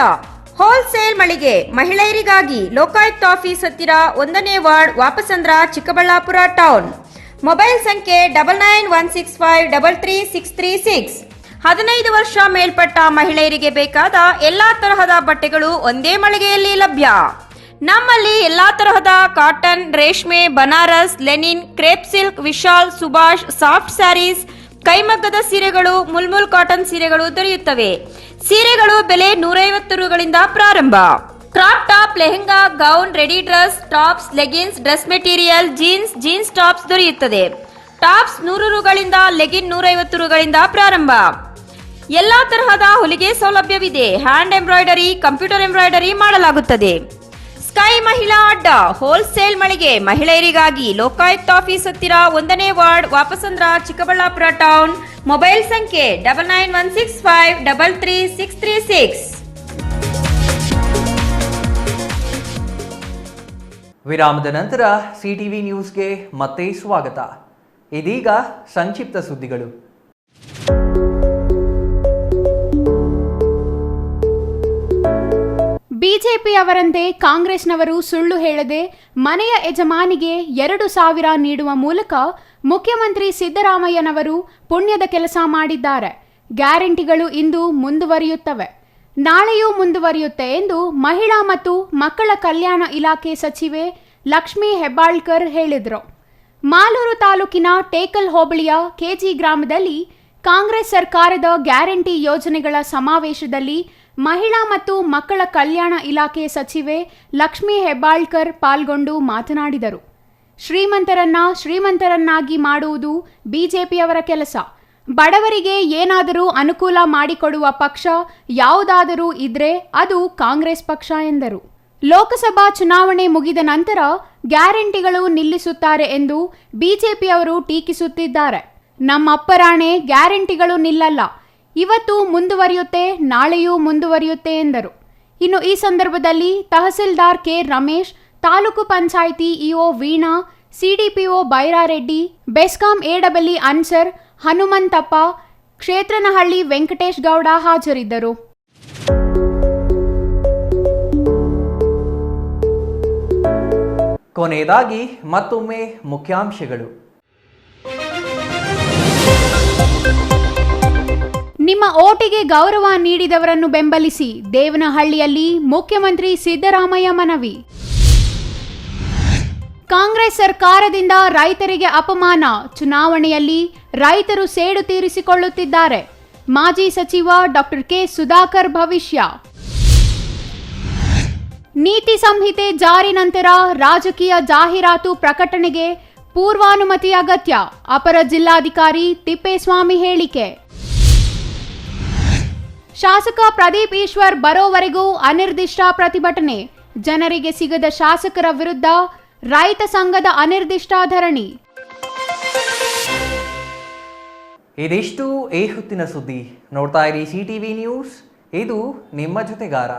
ಹೋಲ್ಸೇಲ್ ಮಳಿಗೆ ಮಹಿಳೆಯರಿಗಾಗಿ ಲೋಕಾಯುಕ್ತ ಆಫೀಸ್ ಹತ್ತಿರ 1ನೇ ward, Wapasandra, Chikkaballapura town. Mobile ಸಂಖ್ಯೆ 9916533636. 15 ವರ್ಷ ಮೇಲ್ಪಟ್ಟ ಮಹಿಳೆಯರಿಗೆ ಬೇಕಾದ ಎಲ್ಲಾ ತರಹದ ಬಟ್ಟೆಗಳು ಒಂದೇ ಮಳಿಗೆಯಲ್ಲಿ ಲಭ್ಯ. ನಮ್ಮಲ್ಲಿ ಎಲ್ಲಾ ತರಹದ ಕಾಟನ್, ರೇಷ್ಮೆ, Banaras, linen, crepe silk, Vishal, Subhash, soft sarees, ಕೈಮಗ್ಗದ ಸೀರೆಗಳು, ಮುಲ್ಮುಲ್ ಕಾಟನ್ ಸೀರೆಗಳು ದೊರೆಯುತ್ತವೆ. ಸೀರೆಗಳು ಬೆಲೆ 150 ರೂಗಳಿಂದ ಪ್ರಾರಂಭ. Crop top, lehenga, gown, ready dress, tops, leggings, dress material, jeans tops ದೊರೆಯುತ್ತದೆ. ಟಾಪ್ಸ್ 100 ರೂಗಳಿಂದ, ಲೆಗಿನ್ 150 ರೂಗಳಿಂದ ಪ್ರಾರಂಭ. ಎಲ್ಲಾ ತರಹದ ಹೊಲಿಗೆ ಸೌಲಭ್ಯವಿದೆ. ಹ್ಯಾಂಡ್ ಎಂಬ್ರಾಯ್ಡರಿ, ಕಂಪ್ಯೂಟರ್ ಎಂಬ್ರಾಯ್ಡರಿ ಮಾಡಲಾಗುತ್ತದೆ. ಸ್ಕೈ ಮಹಿಳಾ ಅಡ್ಡ ಹೋಲ್ಸೇಲ್ ಮಳಿಗೆ ಮಹಿಳೆಯರಿಗಾಗಿ ಲೋಕಾಯುಕ್ತ ಆಫೀಸ್ ಹತ್ತಿರ 1ನೇ ward, Wapasandra, Chikkaballapura town. Mobile ಸಂಖ್ಯೆ 9916533636. ವಿರಾಮದ ನಂತರ CTV ನ್ಯೂಸ್ಗೆ ಮತ್ತೆ ಸ್ವಾಗತ. ಇದೀಗ ಸಂಕ್ಷಿಪ್ತ ಸುದ್ದಿಗಳು. ಬಿಜೆಪಿಯವರಂತೆ ಕಾಂಗ್ರೆಸ್ನವರು ಸುಳ್ಳು ಹೇಳದೆ ಮನೆಯ ಯಜಮಾನಿಗೆ 2,000 ನೀಡುವ ಮೂಲಕ ಮುಖ್ಯಮಂತ್ರಿ ಸಿದ್ದರಾಮಯ್ಯನವರು ಪುಣ್ಯದ ಕೆಲಸ ಮಾಡಿದ್ದಾರೆ. ಗ್ಯಾರಂಟಿಗಳು ಇಂದು ಮುಂದುವರಿಯುತ್ತವೆ, ನಾಳೆಯೂ ಮುಂದುವರಿಯುತ್ತೆ ಎಂದು ಮಹಿಳಾ ಮತ್ತು ಮಕ್ಕಳ ಕಲ್ಯಾಣ ಇಲಾಖೆ ಸಚಿವೆ ಲಕ್ಷ್ಮೀ ಹೆಬ್ಬಾಳ್ಕರ್ ಹೇಳಿದರು. ಮಾಲೂರು ತಾಲೂಕಿನ ಟೇಕಲ್ ಹೋಬಳಿಯ ಕೆಜಿ ಗ್ರಾಮದಲ್ಲಿ ಕಾಂಗ್ರೆಸ್ ಸರ್ಕಾರದ ಗ್ಯಾರಂಟಿ ಯೋಜನೆಗಳ ಸಮಾವೇಶದಲ್ಲಿ ಮಹಿಳಾ ಮತ್ತು ಮಕ್ಕಳ ಕಲ್ಯಾಣ ಇಲಾಖೆ ಸಚಿವೆ ಲಕ್ಷ್ಮೀ ಹೆಬ್ಬಾಳ್ಕರ್ ಪಾಲ್ಗೊಂಡು ಮಾತನಾಡಿದರು. ಶ್ರೀಮಂತರನ್ನಾಗಿ ಮಾಡುವುದು ಬಿಜೆಪಿಯವರ ಕೆಲಸ. ಬಡವರಿಗೆ ಏನಾದರೂ ಅನುಕೂಲ ಮಾಡಿಕೊಡುವ ಪಕ್ಷ ಯಾವುದಾದರೂ ಇದ್ರೆ ಅದು ಕಾಂಗ್ರೆಸ್ ಪಕ್ಷ ಎಂದರು. ಲೋಕಸಭಾ ಚುನಾವಣೆ ಮುಗಿದ ನಂತರ ಗ್ಯಾರಂಟಿಗಳು ನಿಲ್ಲಿಸುತ್ತಾರೆ ಎಂದು ಬಿಜೆಪಿಯವರು ಟೀಕಿಸುತ್ತಿದ್ದಾರೆ. ನಮ್ಮಪ್ಪರಾಣೆ ಗ್ಯಾರಂಟಿಗಳು ನಿಲ್ಲಲ್ಲ, ಇವತ್ತು ಮುಂದುವರಿಯುತ್ತೆ, ನಾಳೆಯೂ ಮುಂದುವರಿಯುತ್ತೆ ಎಂದರು. ಇನ್ನು ಈ ಸಂದರ್ಭದಲ್ಲಿ tahsildar K Ramesh, taluk panchayat EO Veena, CDPO Byrareddy, BESCOM AW Ansar, Hanumanthappa, Kshetranahalli Venkatesh Gowda ಹಾಜರಿದ್ದರು. ಕೊನೆಯದಾಗಿ ಮತ್ತೊಮ್ಮೆ ಮುಖ್ಯಾಂಶಗಳು. ನಿಮ್ಮ ಓಟಿಗೆ ಗೌರವ ನೀಡಿದವರನ್ನು ಬೆಂಬಲಿಸಿ, ದೇವನಹಳ್ಳಿಯಲ್ಲಿ ಮುಖ್ಯಮಂತ್ರಿ ಸಿದ್ದರಾಮಯ್ಯ ಮನವಿ. ಕಾಂಗ್ರೆಸ್ ಸರ್ಕಾರದಿಂದ ರೈತರಿಗೆ ಅಪಮಾನ, ಚುನಾವಣೆಯಲ್ಲಿ ರೈತರು ಸೇಡು ತೀರಿಸಿಕೊಳ್ಳುತ್ತಿದ್ದಾರೆ. ಮಾಜಿ ಸಚಿವ ಡಾಕ್ಟರ್ ಕೆ ಸುಧಾಕರ್ ಭವಿಷ್ಯ. ನೀತಿ ಸಂಹಿತೆ ಜಾರಿ ನಂತರ ರಾಜಕೀಯ ಜಾಹೀರಾತು ಪ್ರಕಟಣೆಗೆ ಪೂರ್ವಾನುಮತಿ ಅಗತ್ಯ, ಅಪರ ಜಿಲ್ಲಾಧಿಕಾರಿ ತಿಪ್ಪೇಸ್ವಾಮಿ ಹೇಳಿಕೆ. ಶಾಸಕ ಪ್ರದೀಪ್ ಈಶ್ವರ್ ಬರೋವರೆಗೂ ಅನಿರ್ದಿಷ್ಟ ಪ್ರತಿಭಟನೆ, ಜನರಿಗೆ ಸಿಗದ ಶಾಸಕರ ವಿರುದ್ಧ ರೈತ ಸಂಘದ ಅನಿರ್ದಿಷ್ಟ ಧರಣಿ. ಇದಿಷ್ಟು ಈ ಹೊತ್ತಿನ ಸುದ್ದಿ. ನೋಡ್ತಾ ಇರಿ CTV ನ್ಯೂಸ್, ಇದು ನಿಮ್ಮ ಜೊತೆಗಾರ.